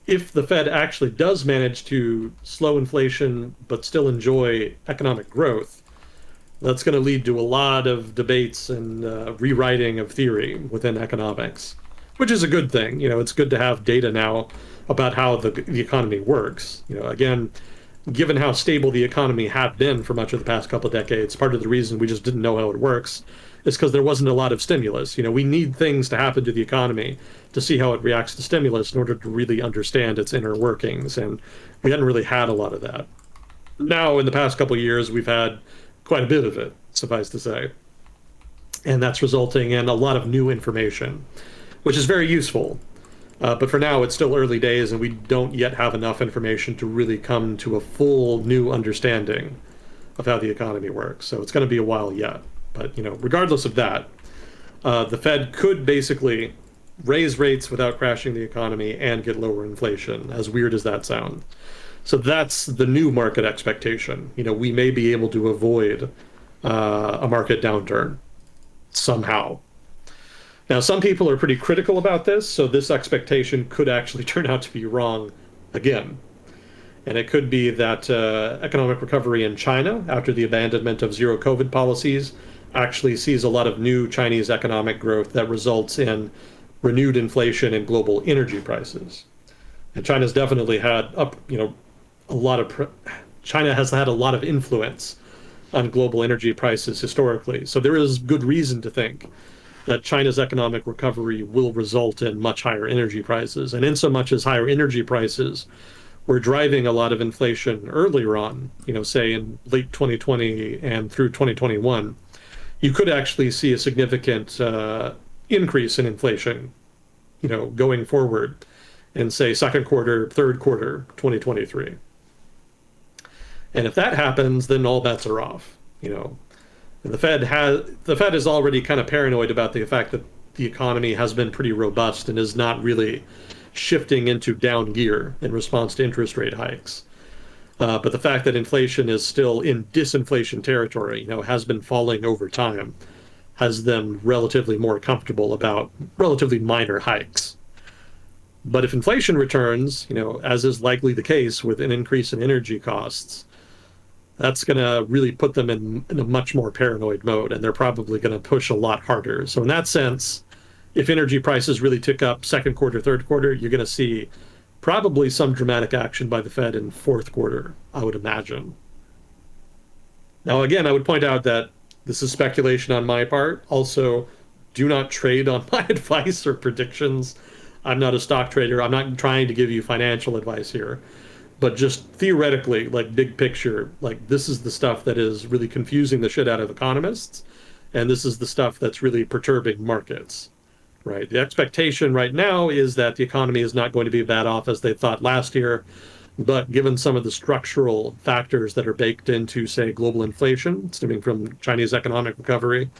if the Fed actually does manage to slow inflation but still enjoy economic growth, that's going to lead to a lot of debates and rewriting of theory within economics, which is a good thing. It's good to have data now about how the economy works. Again, given how stable the economy had been for much of the past couple of decades, part of the reason we just didn't know how it works is because there wasn't a lot of stimulus. We need things to happen to the economy to see how it reacts to stimulus in order to really understand its inner workings, and we hadn't really had a lot of that. Now, in the past couple of years, we've had quite a bit of it, suffice to say, and that's resulting in a lot of new information, which is very useful. But for now, it's still early days, and we don't yet have enough information to really come to a full new understanding of how the economy works. So it's going to be a while yet. But regardless of that, the Fed could basically raise rates without crashing the economy and get lower inflation, as weird as that sounds. So that's the new market expectation. We may be able to avoid a market downturn somehow. Now, some people are pretty critical about this, so this expectation could actually turn out to be wrong again. And it could be that economic recovery in China, after the abandonment of zero COVID policies, actually sees a lot of new Chinese economic growth that results in renewed inflation and global energy prices. And China's definitely had China has had a lot of influence on global energy prices historically. So there is good reason to think that China's economic recovery will result in much higher energy prices. And in so much as higher energy prices were driving a lot of inflation earlier on, say in late 2020 and through 2021, you could actually see a significant increase in inflation, going forward in, say, second quarter, third quarter, 2023. And if that happens, then all bets are off. And the Fed is already kind of paranoid about the fact that the economy has been pretty robust and is not really shifting into down gear in response to interest rate hikes. But the fact that inflation is still in disinflation territory, has been falling over time, has them relatively more comfortable about relatively minor hikes. But if inflation returns, as is likely the case with an increase in energy costs, that's going to really put them in a much more paranoid mode, and they're probably going to push a lot harder. So in that sense, if energy prices really tick up second quarter, third quarter, you're going to see probably some dramatic action by the Fed in fourth quarter, I would imagine. Now, again, I would point out that this is speculation on my part. Also, do not trade on my advice or predictions. I'm not a stock trader. I'm not trying to give you financial advice here, but just theoretically, like big picture, like this is the stuff that is really confusing the shit out of economists. And this is the stuff that's really perturbing markets, right? The expectation right now is that the economy is not going to be bad off as they thought last year. But given some of the structural factors that are baked into, say, global inflation stemming from Chinese economic recovery,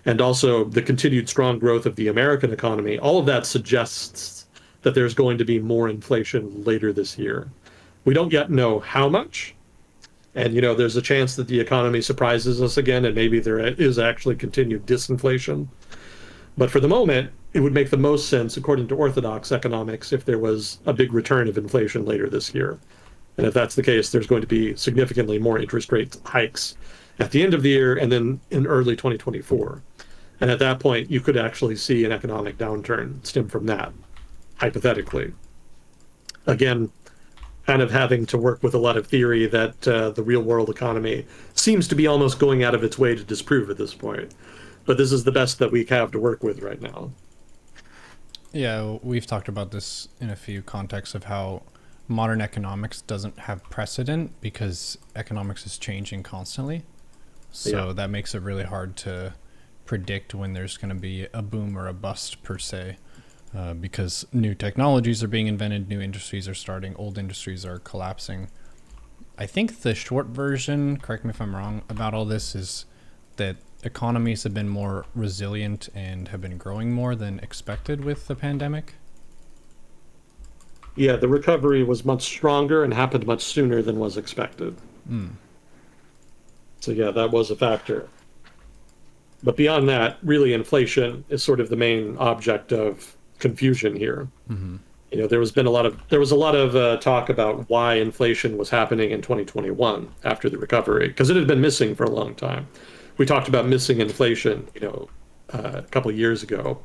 and also the continued strong growth of the American economy, all of that suggests that there's going to be more inflation later this year. We don't yet know how much. And, there's a chance that the economy surprises us again, and maybe there is actually continued disinflation. But for the moment, it would make the most sense, according to orthodox economics, if there was a big return of inflation later this year. And if that's the case, there's going to be significantly more interest rate hikes at the end of the year and then in early 2024. And at that point, you could actually see an economic downturn stem from that, hypothetically. Again, kind of having to work with a lot of theory that the real world economy seems to be almost going out of its way to disprove at this point. But this is the best that we have to work with right now. Yeah, we've talked about this in a few contexts of how modern economics doesn't have precedent because economics is changing constantly. So that makes it really hard to predict when there's going to be a boom or a bust per se, because new technologies are being invented, new industries are starting, old industries are collapsing. I think the short version, correct me if I'm wrong, about all this is that economies have been more resilient and have been growing more than expected with the pandemic. Yeah, the recovery was much stronger and happened much sooner than was expected. So yeah, that was a factor. But beyond that, really inflation is sort of the main object of confusion here. There was a lot of talk about why inflation was happening in 2021 after the recovery, because it had been missing for a long time. We talked about missing inflation, a couple of years ago,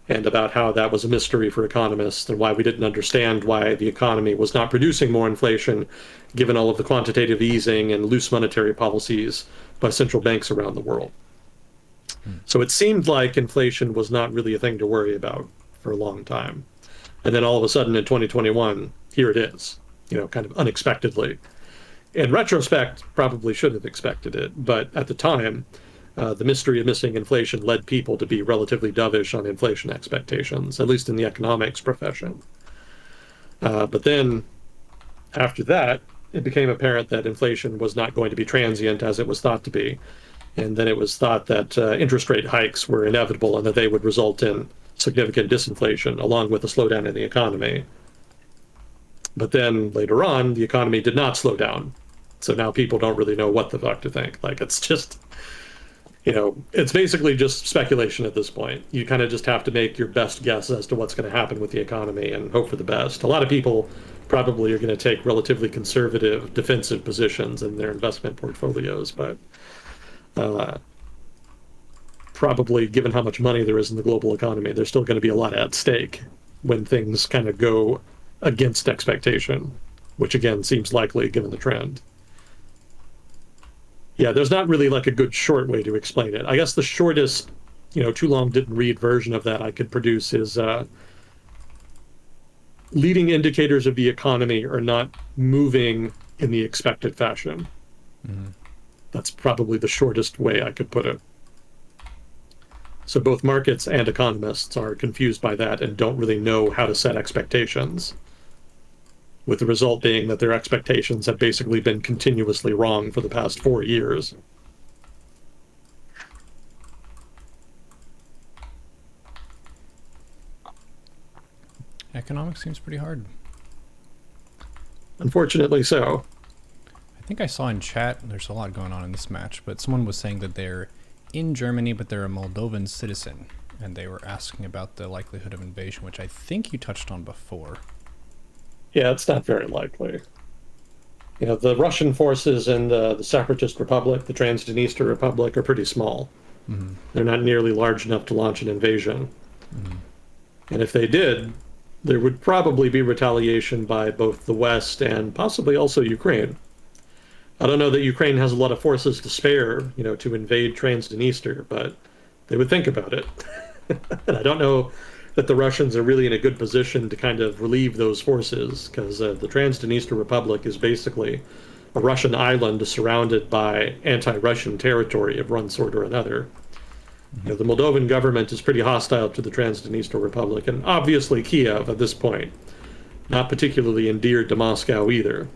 and about how that was a mystery for economists and why we didn't understand why the economy was not producing more inflation, given all of the quantitative easing and loose monetary policies by central banks around the world. So it seemed like inflation was not really a thing to worry about for a long time. And then all of a sudden in 2021, here it is, kind of unexpectedly. In retrospect, probably should have expected it, but at the time, the mystery of missing inflation led people to be relatively dovish on inflation expectations, at least in the economics profession. But then, after that, it became apparent that inflation was not going to be transient as it was thought to be. And then it was thought that interest rate hikes were inevitable and that they would result in significant disinflation along with a slowdown in the economy. But then later on, the economy did not slow down. So now people don't really know what the fuck to think. Like, it's just, it's basically just speculation at this point. You kind of just have to make your best guess as to what's going to happen with the economy and hope for the best. A lot of people probably are going to take relatively conservative defensive positions in their investment portfolios, but probably given how much money there is in the global economy, there's still going to be a lot at stake when things kind of go against expectation, which again seems likely given the trend. Yeah, there's not really like a good short way to explain it. I guess the shortest, too long didn't read version of that I could produce is leading indicators of the economy are not moving in the expected fashion. That's probably the shortest way I could put it. So both markets and economists are confused by that and don't really know how to set expectations, with the result being that their expectations have basically been continuously wrong for the past 4 years. Economics seems pretty hard. Unfortunately so. I think I saw in chat, there's a lot going on in this match, but someone was saying that they're in Germany, but they're a Moldovan citizen. And they were asking about the likelihood of invasion, which I think you touched on before. Yeah, it's not very likely. The Russian forces in the Separatist Republic, the Transnistria Republic, are pretty small. Mm-hmm. They're not nearly large enough to launch an invasion. Mm-hmm. And if they did, there would probably be retaliation by both the West and possibly also Ukraine. I don't know that Ukraine has a lot of forces to spare, to invade Transnistria, but they would think about it. And I don't know that the Russians are really in a good position to kind of relieve those forces, because the Transnistria Republic is basically a Russian island surrounded by anti-Russian territory of one sort or another. Mm-hmm. The Moldovan government is pretty hostile to the Transnistria Republic, and obviously Kiev at this point, not particularly endeared to Moscow either.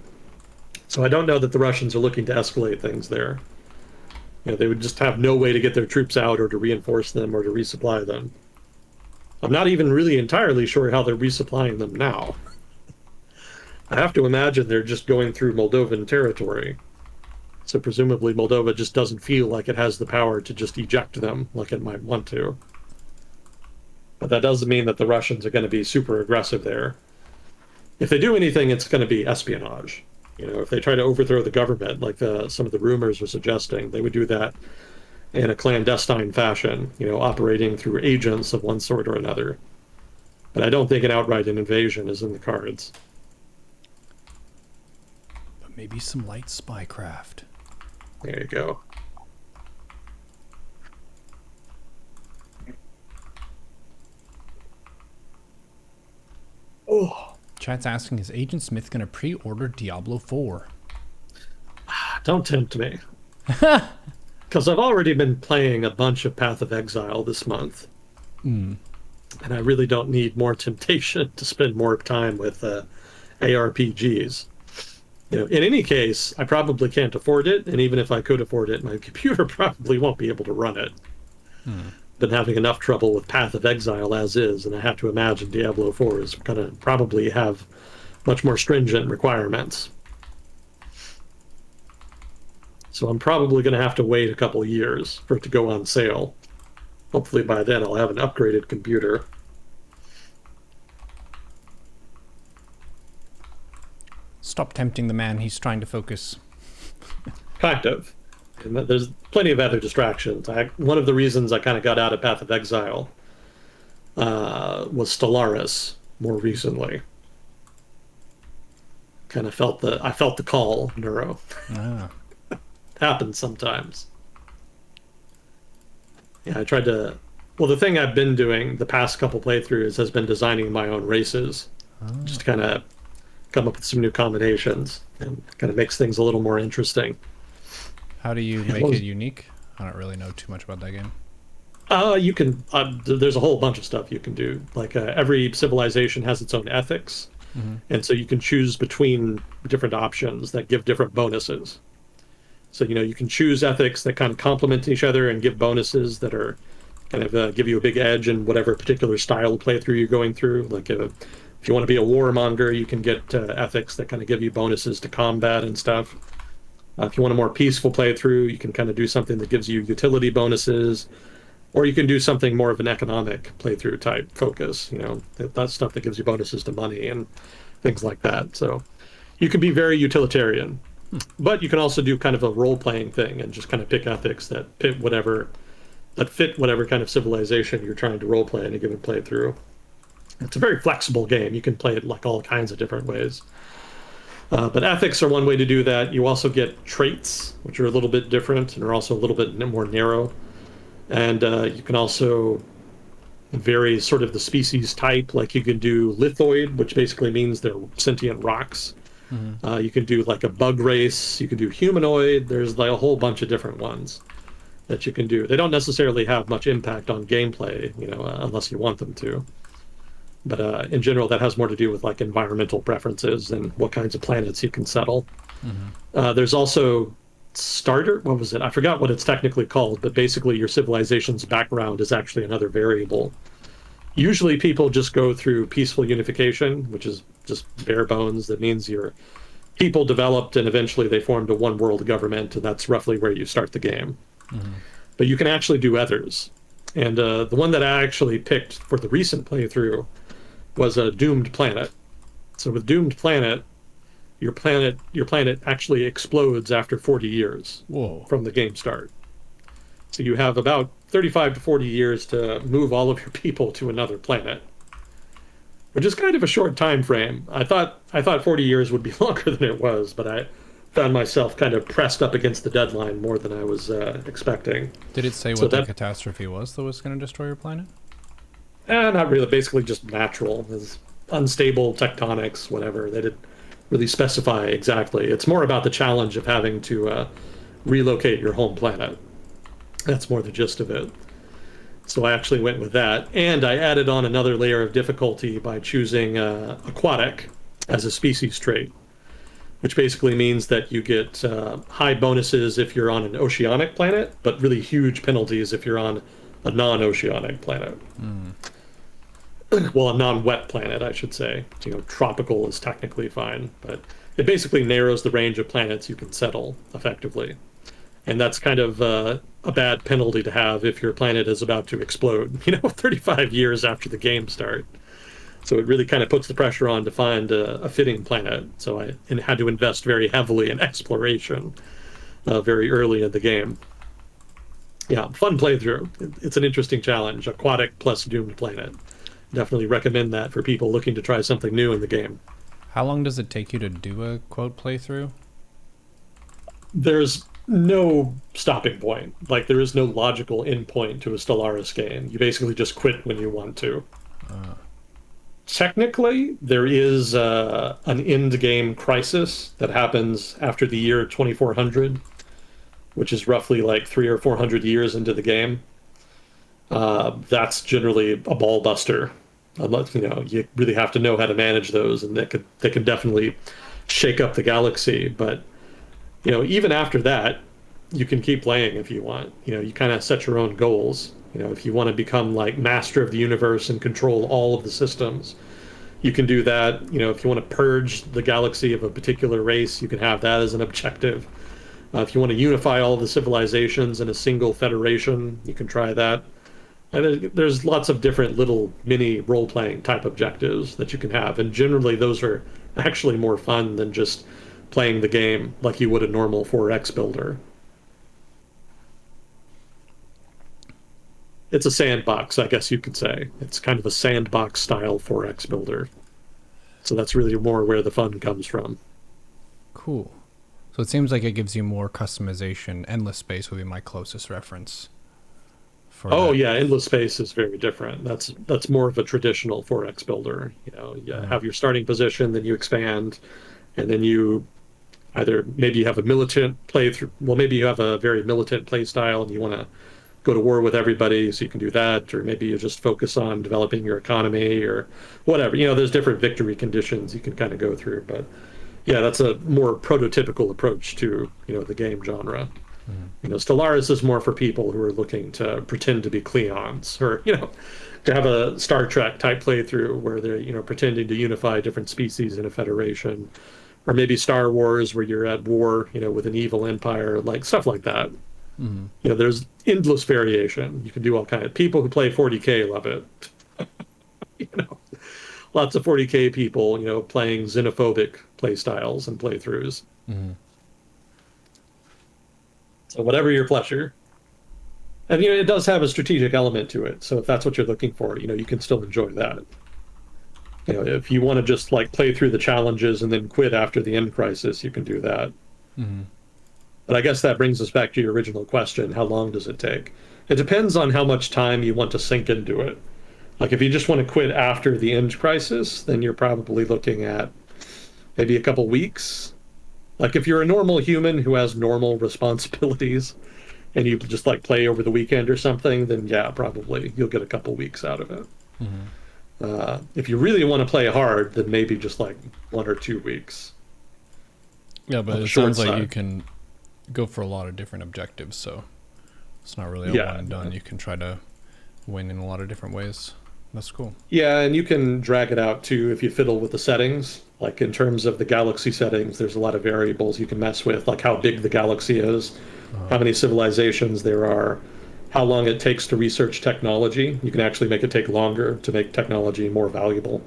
So I don't know that the Russians are looking to escalate things there. They would just have no way to get their troops out or to reinforce them or to resupply them. I'm not even really entirely sure how they're resupplying them now. I have to imagine they're just going through Moldovan territory. So presumably Moldova just doesn't feel like it has the power to just eject them like it might want to. But that doesn't mean that the Russians are going to be super aggressive there. If they do anything, it's going to be espionage. If they try to overthrow the government, like some of the rumors are suggesting, they would do that in a clandestine fashion, operating through agents of one sort or another. But I don't think an outright invasion is in the cards. But maybe some light spycraft. There you go. Oh, Chat's asking, is Agent Smith going to pre-order Diablo 4? don't tempt me. Because I've already been playing a bunch of Path of Exile this month. Mm. And I really don't need more temptation to spend more time with ARPGs. In any case, I probably can't afford it, and even if I could afford it, my computer probably won't be able to run it. Been having enough trouble with Path of Exile as is, and I have to imagine Diablo 4 is going to probably have much more stringent requirements. So I'm probably going to have to wait a couple of years for it to go on sale. Hopefully by then I'll have an upgraded computer. Stop tempting the man. He's trying to focus. Kind of. And there's plenty of other distractions. One of the reasons I kind of got out of Path of Exile was Stellaris more recently. I felt the call, Neuro. Ah. Happens sometimes. Yeah, I tried to. Well, the thing I've been doing the past couple playthroughs has been designing my own races, just to kind of come up with some new combinations and kind of makes things a little more interesting. How do you make it unique? I don't really know too much about that game. You can. There's a whole bunch of stuff you can do. Like every civilization has its own ethics, and so you can choose between different options that give different bonuses. So you can choose ethics that kind of complement each other and give bonuses that are kind of give you a big edge in whatever particular style of playthrough you're going through. Like if you want to be a warmonger, you can get ethics that kind of give you bonuses to combat and stuff. If you want a more peaceful playthrough, you can kind of do something that gives you utility bonuses, or you can do something more of an economic playthrough type focus. That's stuff that gives you bonuses to money and things like that. So you can be very utilitarian, but you can also do kind of a role-playing thing and just kind of pick ethics that fit whatever kind of civilization you're trying to role-play in a given playthrough. It's a very flexible game. You can play it like all kinds of different ways. But ethics are one way to do that. You also get traits, which are a little bit different and are also a little bit more narrow. And you can also vary sort of the species type. Like you can do lithoid, which basically means they're sentient rocks. You can do like a bug race. You can do humanoid. There's like a whole bunch of different ones that you can do. They don't necessarily have much impact on gameplay, unless you want them to. But in general, that has more to do with like environmental preferences and what kinds of planets you can settle. There's also starter. What was it? I forgot what it's technically called, but basically your civilization's background is actually another variable. Usually people just go through peaceful unification, which is just bare bones. That means your people developed and eventually they formed a one world government, and that's roughly where you start the game. But you can actually do others. And the one that I actually picked for the recent playthrough was a doomed planet. So with doomed planet, your planet actually explodes after 40 years Whoa. from the game start. So you have about 35 to 40 years to move all of your people to another planet, which is kind of a short time frame. I thought 40 years would be longer than it was, but I found myself kind of pressed up against the deadline more than I was expecting. Did it say So what the that, catastrophe was that was going to destroy your planet? not really, basically just natural, is unstable tectonics, whatever. They didn't really specify exactly. It's more about the challenge of having to relocate your home planet. That's more the gist of it. So I actually went with that. And I added on another layer of difficulty by choosing aquatic as a species trait, which basically means that you get high bonuses if you're on an oceanic planet, but really huge penalties if you're on a non-oceanic planet. Well, a non-wet planet, I should say. You know, tropical is technically fine, but it basically narrows the range of planets you can settle effectively. And that's kind of a bad penalty to have if your planet is about to explode, 35 years after the game start. So it really kind of puts the pressure on to find a fitting planet. So I had to invest very heavily in exploration very early in the game. Yeah, fun playthrough. It's an interesting challenge. Aquatic plus doomed planet. Definitely recommend that for people looking to try something new in the game. How long does it take you to do a quote playthrough? There's no stopping point. Like there is no logical endpoint to a Stellaris game. You basically just quit when you want to. Technically, there is an end game crisis that happens after the year 2400, which is roughly like 300 or 400 years into the game. That's generally a ball buster. Unless you really have to know how to manage those, and they can definitely shake up the galaxy. But even after that, you can keep playing if you want. You kind of set your own goals. If you want to become like master of the universe and control all of the systems, you can do that. If you want to purge the galaxy of a particular race, you can have that as an objective. If you want to unify all the civilizations in a single federation, you can try that. And there's lots of different little mini role-playing type objectives that you can have. And generally, those are actually more fun than just playing the game like you would a normal 4X builder. It's a sandbox, I guess you could say. It's kind of a sandbox style 4X builder. So that's really more where the fun comes from. Cool. So it seems like it gives you more customization. Endless Space would be my closest reference for Oh that. yeah, Endless Space is very different. That's more of a traditional 4X builder. You have your starting position, then you expand, and then you either maybe you have a militant playthrough. Well, maybe you have a very militant play style and you want to go to war with everybody, so you can do that, or maybe you just focus on developing your economy or whatever. There's different victory conditions you can kind of go through, but yeah, that's a more prototypical approach to the game genre. Stellaris is more for people who are looking to pretend to be Cleons, or to have a Star Trek type playthrough where they're pretending to unify different species in a federation, or maybe Star Wars where you're at war with an evil empire, like stuff like that. There's endless variation. You can do all kind of people who play 40K love it. you know Lots of 40K people playing xenophobic play styles and playthroughs. So whatever your pleasure. And it does have a strategic element to it. So if that's what you're looking for, you can still enjoy that. If you want to just like play through the challenges and then quit after the end crisis, you can do that. But I guess that brings us back to your original question: how long does it take? It depends on how much time you want to sink into it. Like if you just want to quit after the end crisis, then you're probably looking at maybe a couple weeks. Like if you're a normal human who has normal responsibilities and you just like play over the weekend or something, then yeah, probably you'll get a couple weeks out of it. If you really want to play hard, then maybe just like 1 or 2 weeks Yeah, on but the it short sounds like you side. can go for a lot of different objectives, so it's not really a Yeah, one and done. You can try to win in a lot of different ways. That's cool. yeah, and you can drag it out too if you fiddle with the settings. Like in terms of the galaxy settings, there's a lot of variables you can mess with, like how big the galaxy is, how many civilizations there are, how long it takes to research technology. You can actually make it take longer to make technology more valuable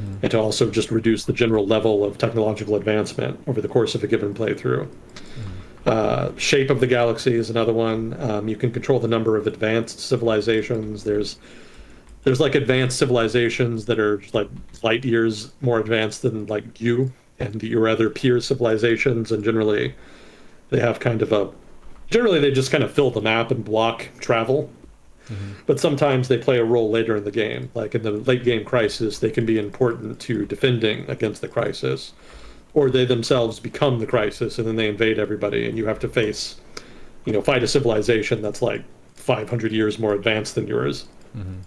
Mm. and to also just reduce the general level of technological advancement over the course of a given playthrough. Mm. Shape of the galaxy is another one. You can control the number of advanced civilizations. There's like advanced civilizations that are like light years more advanced than like you and your other peer civilizations, and generally they just kind of fill the map and block travel. Mm. But sometimes they play a role later in the game. Like in the late game crisis, they can be important to defending against the crisis, or they themselves become the crisis and then they invade everybody, and you have to fight a civilization that's like 500 years more advanced than yours. Mm.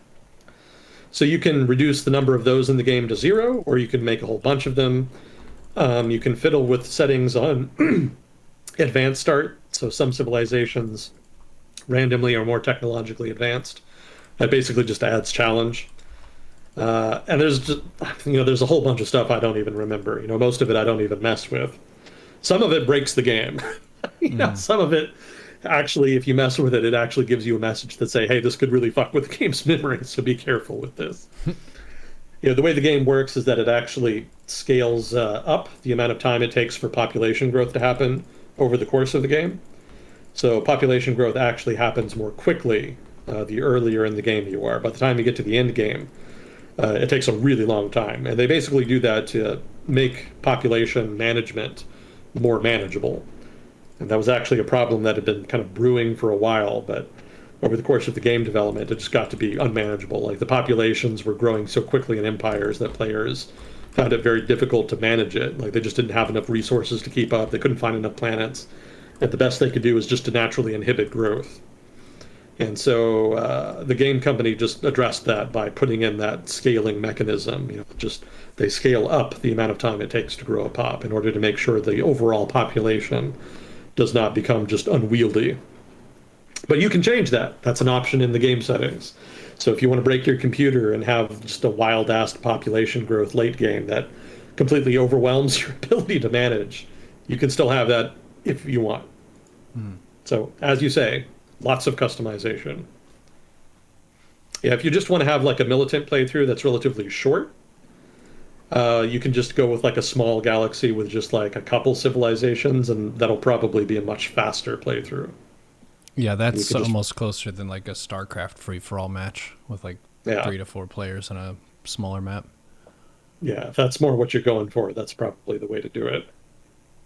So you can reduce the number of those in the game to zero, or you can make a whole bunch of them. You can fiddle with settings on advanced start. So some civilizations randomly are more technologically advanced. That basically just adds challenge. And there's a whole bunch of stuff I don't even remember. Most of it I don't even mess with. Some of it breaks the game. Mm. Some of it actually, if you mess with it, it actually gives you a message that say, "Hey, this could really fuck with the game's memory, so be careful with this." The way the game works is that it actually scales up the amount of time it takes for population growth to happen over the course of the game. So population growth actually happens more quickly the earlier in the game you are. By the time you get to the end game, it takes a really long time. And they basically do that to make population management more manageable. And that was actually a problem that had been kind of brewing for a while, but over the course of the game development, it just got to be unmanageable. Like the populations were growing so quickly in empires that players found it very difficult to manage it. Like they just didn't have enough resources to keep up. They couldn't find enough planets. And the best they could do was just to naturally inhibit growth. And so the game company just addressed that by putting in that scaling mechanism. Just they scale up the amount of time it takes to grow a pop in order to make sure the overall population does not become just unwieldy. But you can change that. That's an option in the game settings. So if you want to break your computer and have just a wild ass population growth late game that completely overwhelms your ability to manage, you can still have that if you want. Mm. So as you say, lots of customization. Yeah, if you just want to have like a militant playthrough that's relatively short, you can just go with like a small galaxy with just like a couple civilizations, and that'll probably be a much faster playthrough. Yeah, And you that's can just, almost closer than like a StarCraft free for all match with like yeah, 3 to 4 players on a smaller map. yeah, if that's more what you're going for, that's probably the way to do it.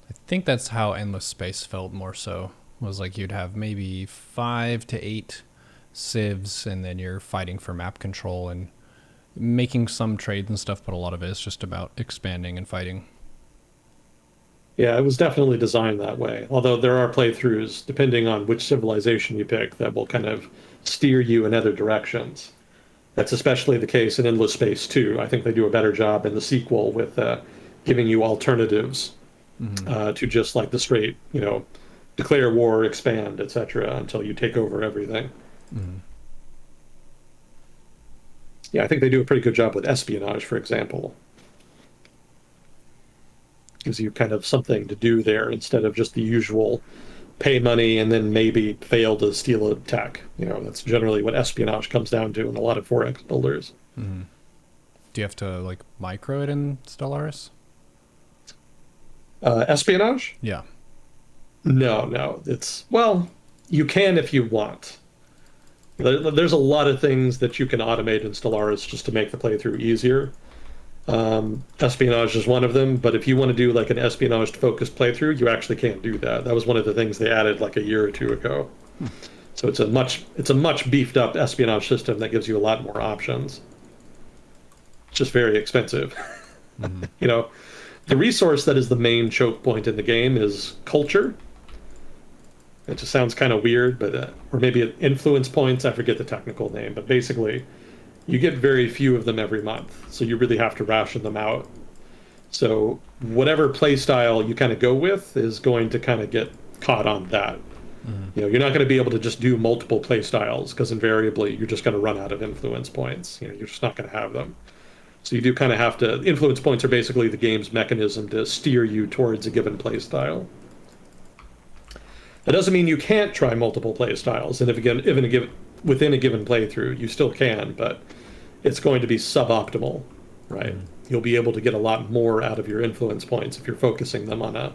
I think that's how Endless Space felt more so. Was like you'd have maybe 5 to 8 civs, and then you're fighting for map control and making some trades and stuff, but a lot of it is just about expanding and fighting. Yeah, it was definitely designed that way. Although there are playthroughs, depending on which civilization you pick, that will kind of steer you in other directions. That's especially the case in Endless Space 2. I think they do a better job in the sequel with giving you alternatives Mm-hmm. to just like the straight, declare war, expand, etc., until you take over everything. Mm-hmm. Yeah, I think they do a pretty good job with espionage, for example. Gives you kind of something to do there instead of just the usual pay money and then maybe fail to steal a tech. That's generally what espionage comes down to in a lot of 4X builders. Mm-hmm. Do you have to like micro it in Stellaris? Espionage? Yeah. No, no. Well, you can if you want. There's a lot of things that you can automate in Stellaris just to make the playthrough easier. Espionage is one of them, but if you want to do like an espionage focused playthrough, you actually can't do that. That was one of the things they added like a year or two ago. So it's a much beefed up espionage system that gives you a lot more options. It's just very expensive. Mm-hmm. You know, the resource that is the main choke point in the game is culture. It just sounds kind of weird, but or maybe influence points. I forget the technical name, but basically, you get very few of them every month, so you really have to ration them out. So whatever play style you kind of go with is going to kind of get caught on that. Mm-hmm. You're not going to be able to just do multiple play styles because invariably you're just going to run out of influence points. You're just not going to have them. So you do kind of have to. Influence points are basically the game's mechanism to steer you towards a given play style. That doesn't mean you can't try multiple play styles, and if again, even a given within a given playthrough, you still can, but it's going to be suboptimal, right? Mm. You'll be able to get a lot more out of your influence points if you're focusing them on a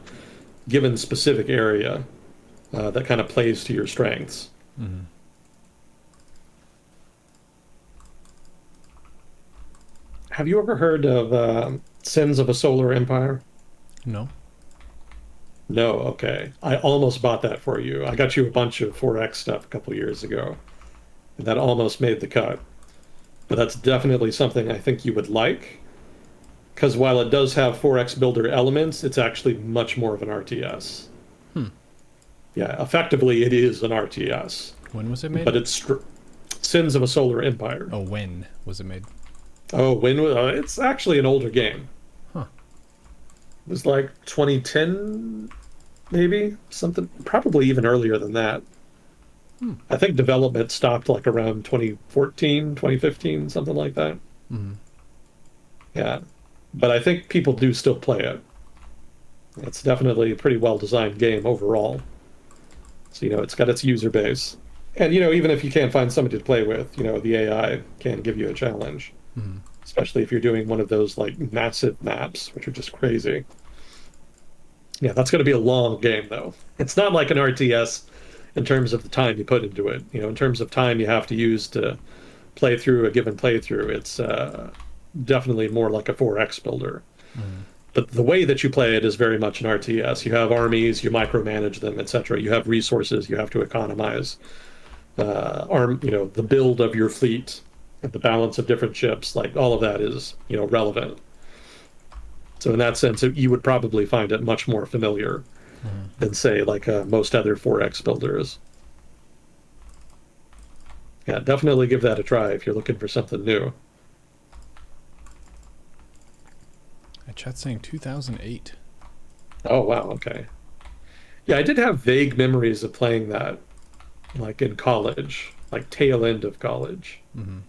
given specific area that kind of plays to your strengths. Mm. Have you ever heard of Sins of a Solar Empire? No. No, okay. I almost bought that for you. I got you a bunch of 4X stuff a couple years ago, and that almost made the cut. But that's definitely something I think you would like, because while it does have 4X builder elements, it's actually much more of an RTS. Hmm. Yeah, effectively it is an RTS, When was it made? but it's Sins of a Solar Empire. Oh, when was it made? Oh, it's actually an older game. Huh. It was like 2010, maybe something, probably even earlier than that. Hmm. I think development stopped like around 2014, 2015, something like that. Mm. Yeah, but I think people do still play it. It's definitely a pretty well designed game overall. So, it's got its user base. And, even if you can't find somebody to play with, the AI can give you a challenge, Mm. especially if you're doing one of those like massive maps, which are just crazy. Yeah, that's going to be a long game, though. It's not like an RTS in terms of the time you put into it. In terms of time you have to use to play through a given playthrough, it's definitely more like a 4X builder. Mm. But the way that you play it is very much an RTS. You have armies, you micromanage them, etc. You have resources you have to economize. The build of your fleet, the balance of different ships, like all of that is, relevant. So in that sense, you would probably find it much more familiar Mm. than say like most other 4X builders. Yeah, definitely give that a try if you're looking for something new. Chat's saying 2008. Oh wow, okay. Yeah, I did have vague memories of playing that like in college, like tail end of college. Mm-hmm.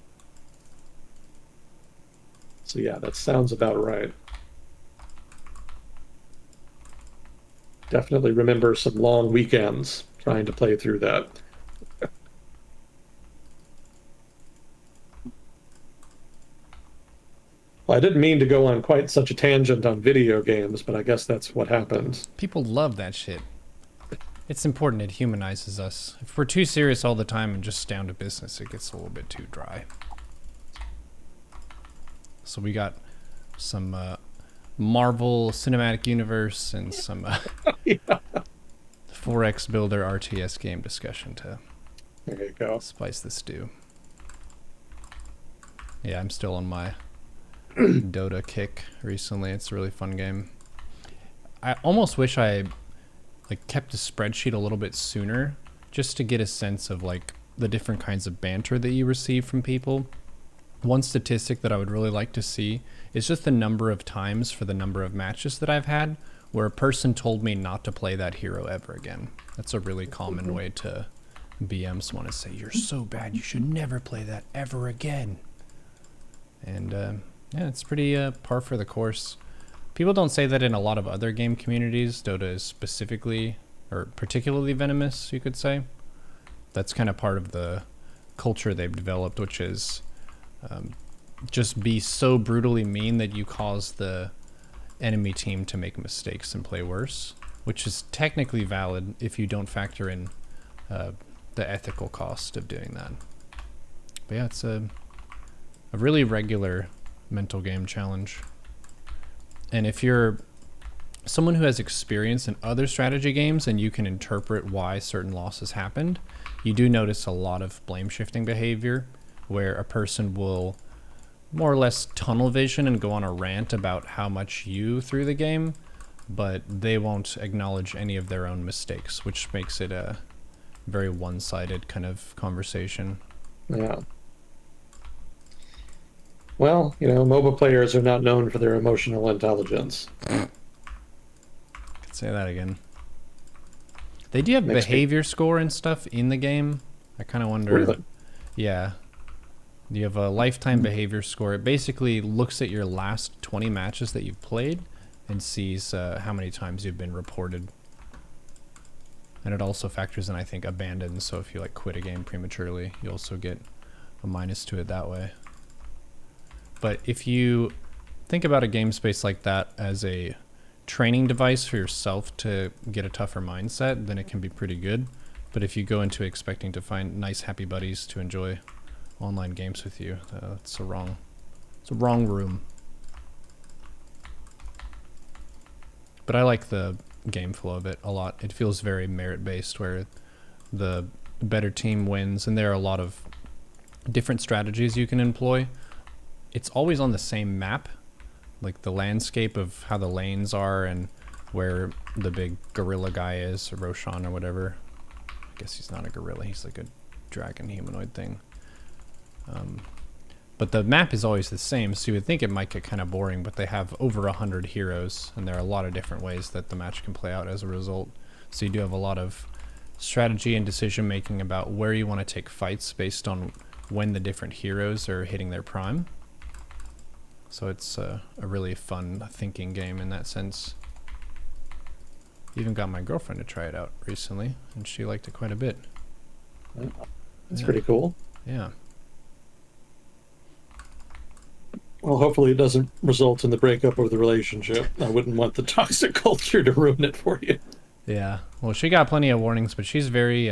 So yeah, that sounds about right. Definitely remember some long weekends trying to play through that. Well, I didn't mean to go on quite such a tangent on video games, but I guess that's what happens. People love that shit. It's important. It humanizes us. If we're too serious all the time and just down to business, it gets a little bit too dry. So we got some Marvel Cinematic Universe and some Yeah. 4X Builder RTS game discussion to There you go. spice the stew. Yeah, I'm still on my Dota kick recently. It's a really fun game. I almost wish I kept a spreadsheet a little bit sooner just to get a sense of the different kinds of banter that you receive from people. One statistic that I would really like to see is just the number of times for the number of matches that I've had where a person told me not to play that hero ever again. That's a really common way to BMs want to say, "You're so bad, you should never play that ever again." And yeah, it's pretty par for the course. People don't say that in a lot of other game communities. Dota is specifically or particularly venomous, you could say. That's kind of part of the culture they've developed, which is just be so brutally mean that you cause the enemy team to make mistakes and play worse, which is technically valid if you don't factor in the ethical cost of doing that. But yeah, it's a really regular mental game challenge. And if you're someone who has experience in other strategy games and you can interpret why certain losses happened, you do notice a lot of blame shifting behavior where a person will more or less tunnel vision and go on a rant about how much you threw the game, but they won't acknowledge any of their own mistakes, which makes it a very one-sided kind of conversation. Yeah. Well, MOBA players are not known for their emotional intelligence. Could say that again. They do have Makes me- behavior score and stuff in the game. I kind of wonder. Really? Yeah. You have a lifetime behavior score. It basically looks at your last 20 matches that you've played and sees how many times you've been reported. And it also factors in, I think, abandon. So if you like quit a game prematurely, you also get a minus to it that way. But if you think about a game space like that as a training device for yourself to get a tougher mindset, then it can be pretty good. But if you go into expecting to find nice, happy buddies to enjoy online games with you, it's a wrong room. But I like the game flow of it a lot. It feels very merit-based, where the better team wins, and there are a lot of different strategies you can employ. It's always on the same map, like the landscape of how the lanes are and where the big gorilla guy is, or Roshan or whatever. I guess he's not a gorilla, he's like a dragon humanoid thing. But the map is always the same, so you would think it might get kind of boring, but they have over 100 heroes, and there are a lot of different ways that the match can play out as a result. So you do have a lot of strategy and decision making about where you want to take fights based on when the different heroes are hitting their prime. So it's a really fun thinking game in that sense. Even got my girlfriend to try it out recently, and she liked it quite a bit. That's pretty cool. Yeah. Well, hopefully it doesn't result in the breakup of the relationship. I wouldn't want the toxic culture to ruin it for you. Yeah. Well, she got plenty of warnings, but she's very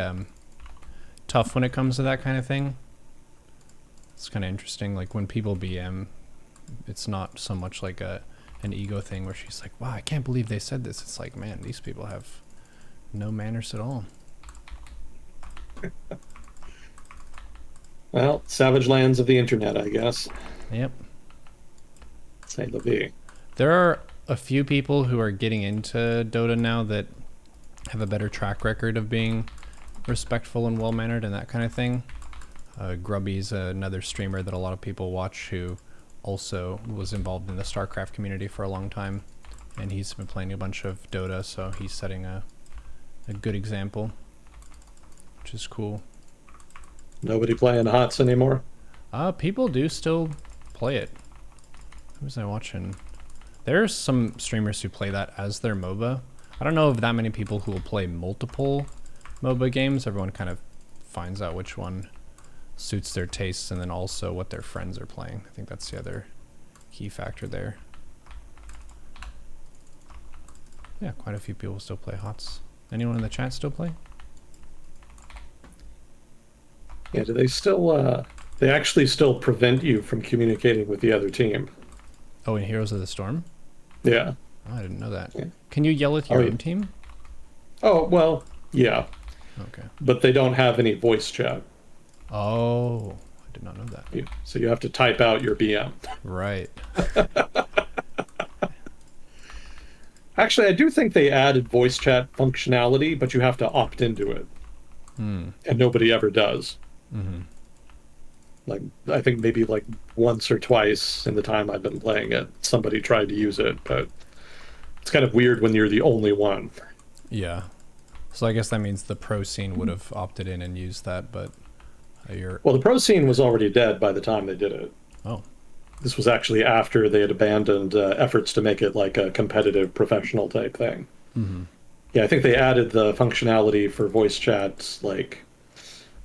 tough when it comes to that kind of thing. It's kind of interesting. Like when people BM, it's not so much like an ego thing where she's like, wow, I can't believe they said this. It's like, man, these people have no manners at all. Well, savage lands of the internet, I guess. Yep. Say the V. There are a few people who are getting into Dota now that have a better track record of being respectful and well-mannered and that kind of thing. Grubby's another streamer that a lot of people watch who also was involved in the StarCraft community for a long time, and he's been playing a bunch of Dota, so he's setting a good example, which is cool. Nobody playing HOTS anymore? People do still play it. Who was I watching? There's some streamers who play that as their MOBA. I don't know of that many people who will play multiple MOBA games. Everyone kind of finds out which one suits their tastes and then also what their friends are playing. I think that's the other key factor there. Yeah, quite a few people still play HOTS. Anyone in the chat still play? Yeah, do they still, they actually still prevent you from communicating with the other team? Oh, in Heroes of the Storm? Yeah. Oh, I didn't know that. Yeah. Can you yell at your own team? Oh, well, yeah. Okay. But they don't have any voice chat. Oh, I did not know that. So you have to type out your BM. Right. Actually, I do think they added voice chat functionality, but you have to opt into it. And nobody ever does. Mm-hmm. Like, I think maybe like once or twice in the time I've been playing it, somebody tried to use it, but it's kind of weird when you're the only one. Yeah. So I guess that means the pro scene would have opted in and used that, but Well, the pro scene was already dead by the time they did it. Oh. This was actually after they had abandoned efforts to make it like a competitive professional type thing. Mm-hmm. Yeah, I think they added the functionality for voice chats like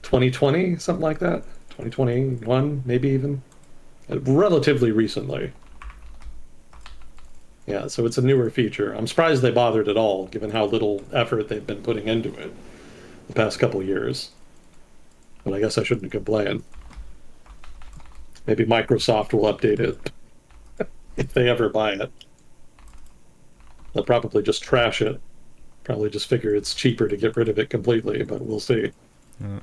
2020, something like that. 2021, maybe even. Relatively recently. Yeah, so it's a newer feature. I'm surprised they bothered at all, given how little effort they've been putting into it the past couple years. But I guess I shouldn't complain. Maybe Microsoft will update it if they ever buy it. They'll probably just trash it. Probably just figure it's cheaper to get rid of it completely, but we'll see. Mm.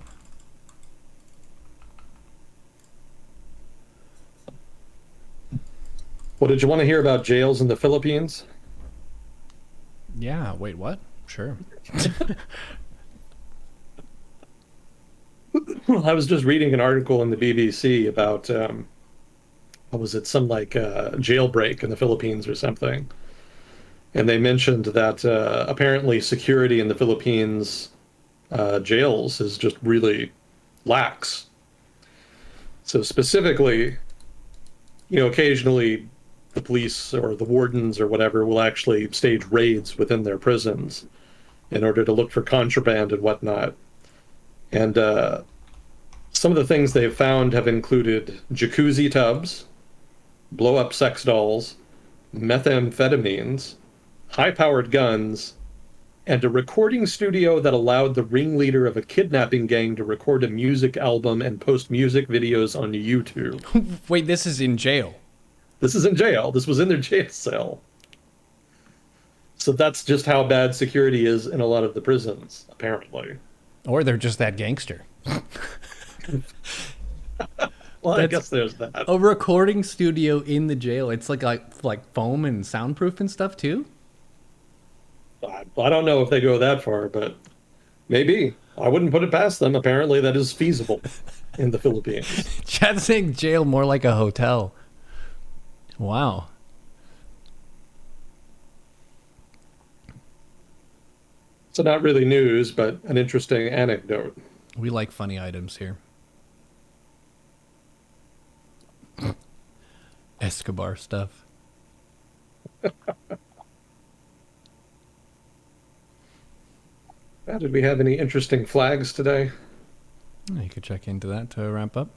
Well, did you want to hear about jails in the Philippines? Yeah, wait, what? Sure. Well, I was just reading an article in the BBC about, what was it, some like jailbreak in the Philippines or something. And they mentioned that apparently security in the Philippines jails is just really lax. So specifically, occasionally the police or the wardens or whatever will actually stage raids within their prisons in order to look for contraband and whatnot. And some of the things they've found have included jacuzzi tubs, blow up sex dolls, methamphetamines, high powered guns, and a recording studio that allowed the ringleader of a kidnapping gang to record a music album and post music videos on YouTube. Wait, this is in jail. This is in jail. This was in their jail cell. So that's just how bad security is in a lot of the prisons, apparently. Or they're just that gangster. Well, I guess there's that. A recording studio in the jail. It's like foam and soundproof and stuff too? I don't know if they go that far, but maybe. I wouldn't put it past them. Apparently, that is feasible in the Philippines. Chad's saying jail more like a hotel. Wow. So not really news, but an interesting anecdote. We like funny items here. Escobar stuff. Did we have any interesting flags today? You could check into that to wrap up.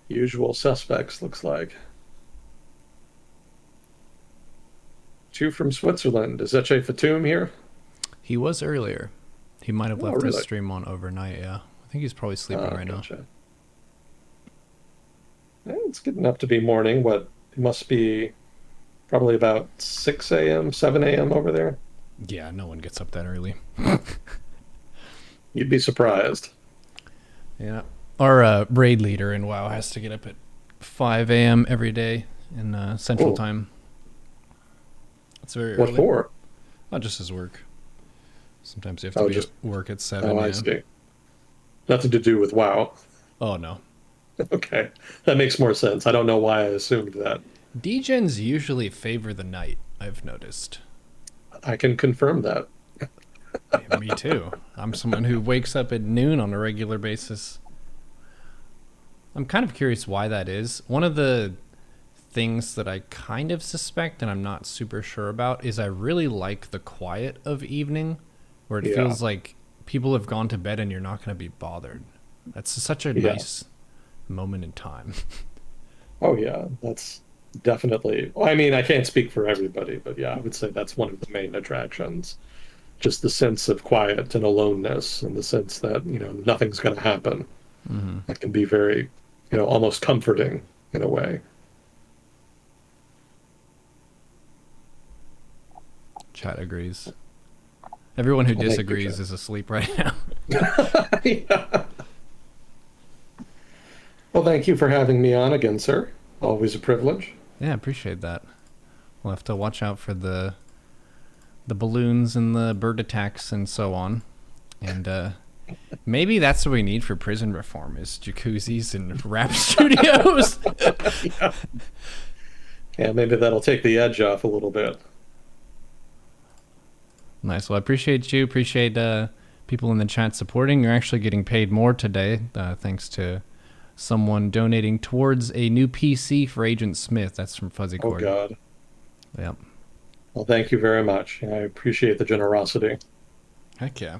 Usual suspects, looks like. Two from Switzerland. Is Eche Fatum here? He was earlier. He might have left really? his stream on overnight, yeah. I think he's probably sleeping right now. It's getting up to be morning. What? It must be probably about 6 a.m., 7 a.m. over there. Yeah, no one gets up that early. You'd be surprised. Yeah. Our raid leader in WoW has to get up at 5 a.m. every day in Central Time. It's very early. What for? Oh, just his work. Sometimes you have to just work at 7. Oh, I see. Nothing to do with WoW. Oh, no. Okay. That makes more sense. I don't know why I assumed that. Degens usually favor the night, I've noticed. I can confirm that. Yeah, me too. I'm someone who wakes up at noon on a regular basis. I'm kind of curious why that is. One of the things that I kind of suspect and I'm not super sure about is I really like the quiet of evening where it feels like people have gone to bed and you're not going to be bothered. That's such a nice moment in time. Oh, yeah. That's definitely... Well, I mean, I can't speak for everybody, but yeah, I would say that's one of the main attractions. Just the sense of quiet and aloneness and the sense that, nothing's going to happen. Mm-hmm. That can be very, almost comforting in a way. Chat agrees. Everyone who disagrees is asleep right now. Yeah. Well, thank you for having me on again, sir. Always a privilege. Yeah, appreciate that. We'll have to watch out for the balloons and the bird attacks and so on. And maybe that's what we need for prison reform is jacuzzis and rap studios. Yeah, maybe that'll take the edge off a little bit. Nice. Well, I appreciate you. Appreciate people in the chat supporting. You're actually getting paid more today thanks to someone donating towards a new PC for Agent Smith. That's from Fuzzy Cord. Oh, God. Yep. Well, thank you very much. I appreciate the generosity. Heck yeah.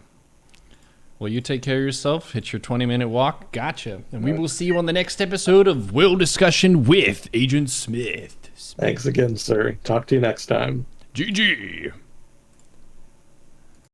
Well, you take care of yourself. Hit your 20-minute walk. Gotcha. And we will see you on the next episode of Will Discussion with Agent Smith. Thanks again, sir. Talk to you next time. GG.